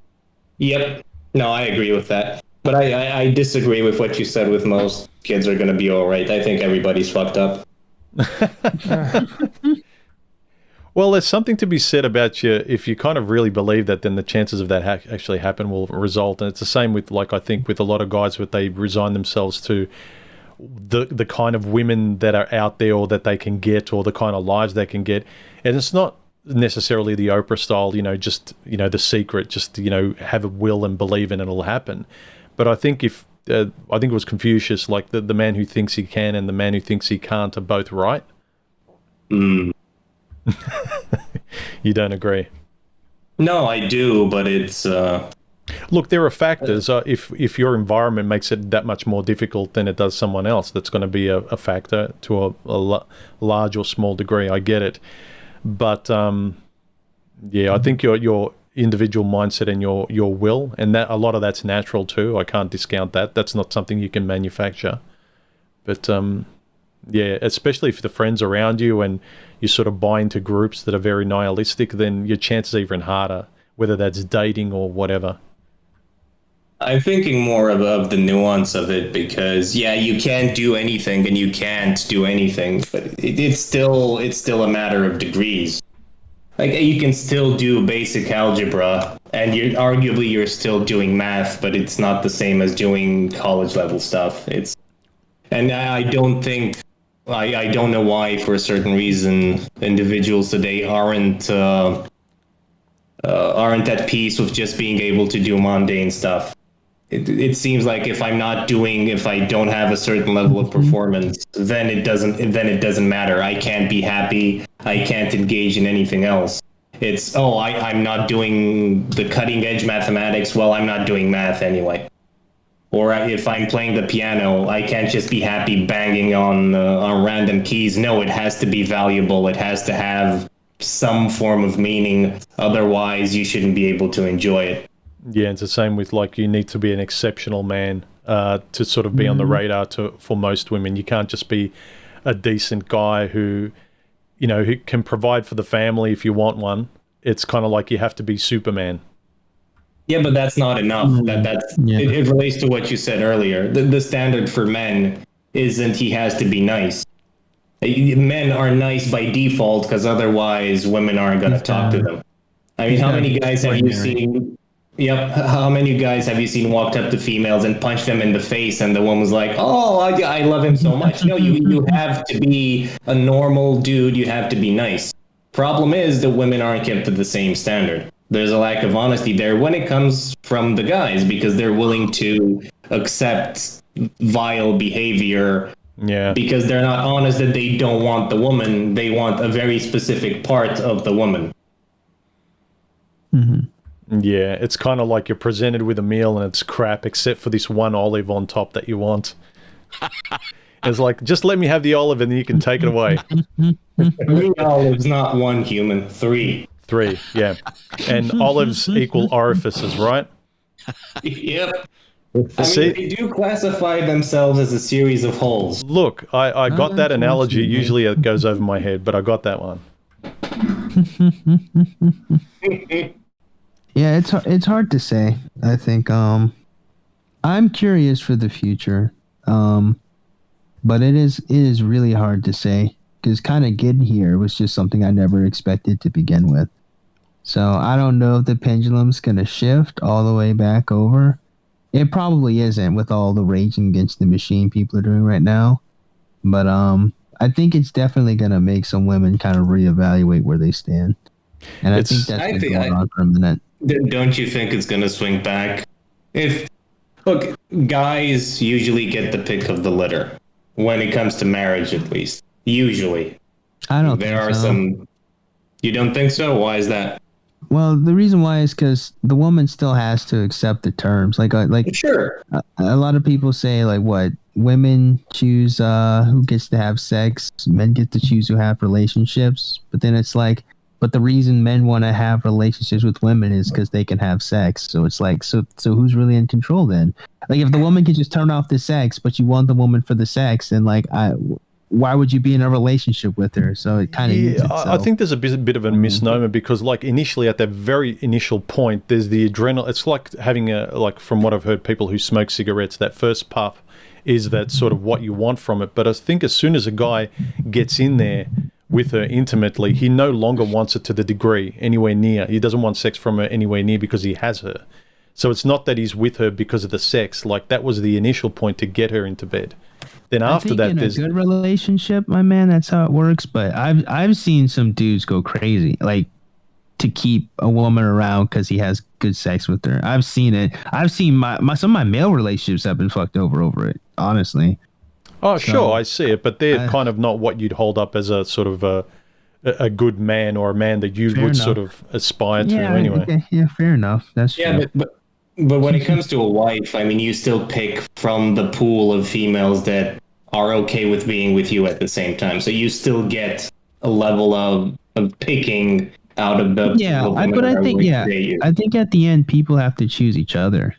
Yep. No, I agree with that. But I disagree with what you said with most kids are going to be all right. I think everybody's fucked up. Well, there's something to be said about if you kind of really believe that, then the chances of that actually happen will result. And it's the same with, like, I think with a lot of guys, what they resign themselves to the kind of women that are out there, or that they can get, or the kind of lives they can get. And it's not necessarily the Oprah style, you know, just, you know, The Secret, just, you know, have a will and believe in it'll happen. But I think I think it was Confucius, like the man who thinks he can and the man who thinks he can't are both right. Mm. You don't agree? No, I do, but it's... Look, there are factors. If your environment makes it that much more difficult than it does someone else, that's going to be a factor to a large or small degree. I get it. But, yeah, I think your individual mindset and your will, and that a lot of that's natural too. I can't discount that. That's not something you can manufacture. But, yeah, especially if the friends around you and you sort of buy into groups that are very nihilistic, then your chances are even harder, whether that's dating or whatever. I'm thinking more of the nuance of it, because, yeah, you can't do anything and you can't do anything, but it's still a matter of degrees. Like, you can still do basic algebra, and you're still doing math, but it's not the same as doing college level stuff. And I don't think, I don't know why, for a certain reason, individuals today aren't at peace with just being able to do mundane stuff. It seems like if I don't have a certain level of performance, then it doesn't matter. I can't be happy. I can't engage in anything else. It's, I'm not doing the cutting edge mathematics. Well, I'm not doing math anyway. Or if I'm playing the piano, I can't just be happy banging on random keys. No, it has to be valuable. It has to have some form of meaning. Otherwise, you shouldn't be able to enjoy it. Yeah, it's the same with, like, you need to be an exceptional man to sort of be on the radar for most women. You can't just be a decent guy who, you know, who can provide for the family if you want one. It's kind of like you have to be Superman. Yeah, but that's not enough. It relates to what you said earlier. The standard for men isn't he has to be nice. Men are nice by default, because otherwise women aren't going to talk to them. I mean, how many guys have you seen? Yep. How many guys have you seen walked up to females and punched them in the face, and the woman's like, "Oh, I love him so much." No, you have to be a normal dude. You have to be nice. Problem is that women aren't kept to the same standard. There's a lack of honesty there when it comes from the guys, because they're willing to accept vile behavior. Yeah. Because they're not honest that they don't want the woman. They want a very specific part of the woman. Mm-hmm. Yeah, it's kind of like you're presented with a meal and it's crap, except for this one olive on top that you want. It's like, just let me have the olive and then you can take it away. 3 olives, not 1 human. 3. 3, yeah. And olives equal orifices, right? Yep. They do classify themselves as a series of holes. Look, I got that analogy. Usually it goes over my head, but I got that one. Yeah, it's hard to say. I think I'm curious for the future, but it is really hard to say, because kind of getting here was just something I never expected to begin with. So I don't know if the pendulum's gonna shift all the way back over. It probably isn't, with all the raging against the machine people are doing right now, but I think it's definitely gonna make some women kind of reevaluate where they stand, and I think that's been going on for a minute. Don't you think it's going to swing back? Look, guys usually get the pick of the litter when it comes to marriage, at least. Usually. I don't there think are so. some. You don't think so? Why is that? Well, the reason why is because the woman still has to accept the terms. Like Sure. A lot of people say, like, what, women choose who gets to have sex, men get to choose who have relationships. But then it's like, but the reason men want to have relationships with women is because they can have sex. So it's like, so who's really in control then? Like, if the woman can just turn off the sex, but you want the woman for the sex, then like, why would you be in a relationship with her? So it kind of I think there's a bit of a misnomer, because like initially at that very initial point, there's the adrenaline. It's like having like from what I've heard, people who smoke cigarettes, that first puff is that sort of what you want from it. But I think as soon as a guy gets in there with her intimately, he no longer wants it to the degree anywhere near. He doesn't want sex from her anywhere near because he has her. So it's not that he's with her because of the sex. Like, that was the initial point to get her into bed. Then after that, there's a good relationship, my man. That's how it works. But I've seen some dudes go crazy, like, to keep a woman around because he has good sex with her. I've seen it. I've seen some of my male relationships have been fucked over it. Honestly. Oh, sure, I see it, but they're kind of not what you'd hold up as a sort of a good man, or a man that you would sort of aspire to anyway. Okay, yeah, fair enough. That's true. But when it comes to a wife, I mean, you still pick from the pool of females that are okay with being with you at the same time. So you still get a level of picking out of the but I think at the end people have to choose each other.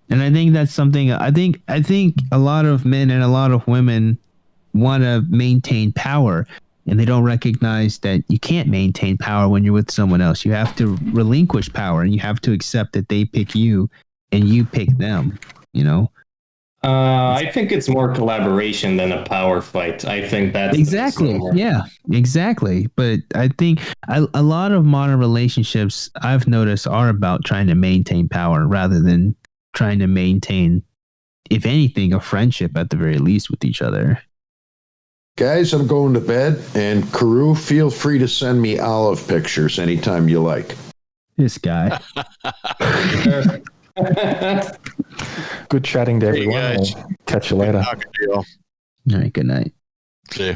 And I think that's something I think a lot of men and a lot of women want to maintain power, and they don't recognize that you can't maintain power when you're with someone else. You have to relinquish power, and you have to accept that they pick you and you pick them, you know? I think it's more collaboration than a power fight. I think that's exactly. Yeah, exactly. But I think a lot of modern relationships I've noticed are about trying to maintain power rather than trying to maintain, if anything, a friendship at the very least with each other. Guys, I'm going to bed, and Khaoru, feel free to send me olive pictures anytime you like. This guy. Good chatting to everyone. Hey, guys. I'll catch you later. Talking to you all. All right, good night. See you.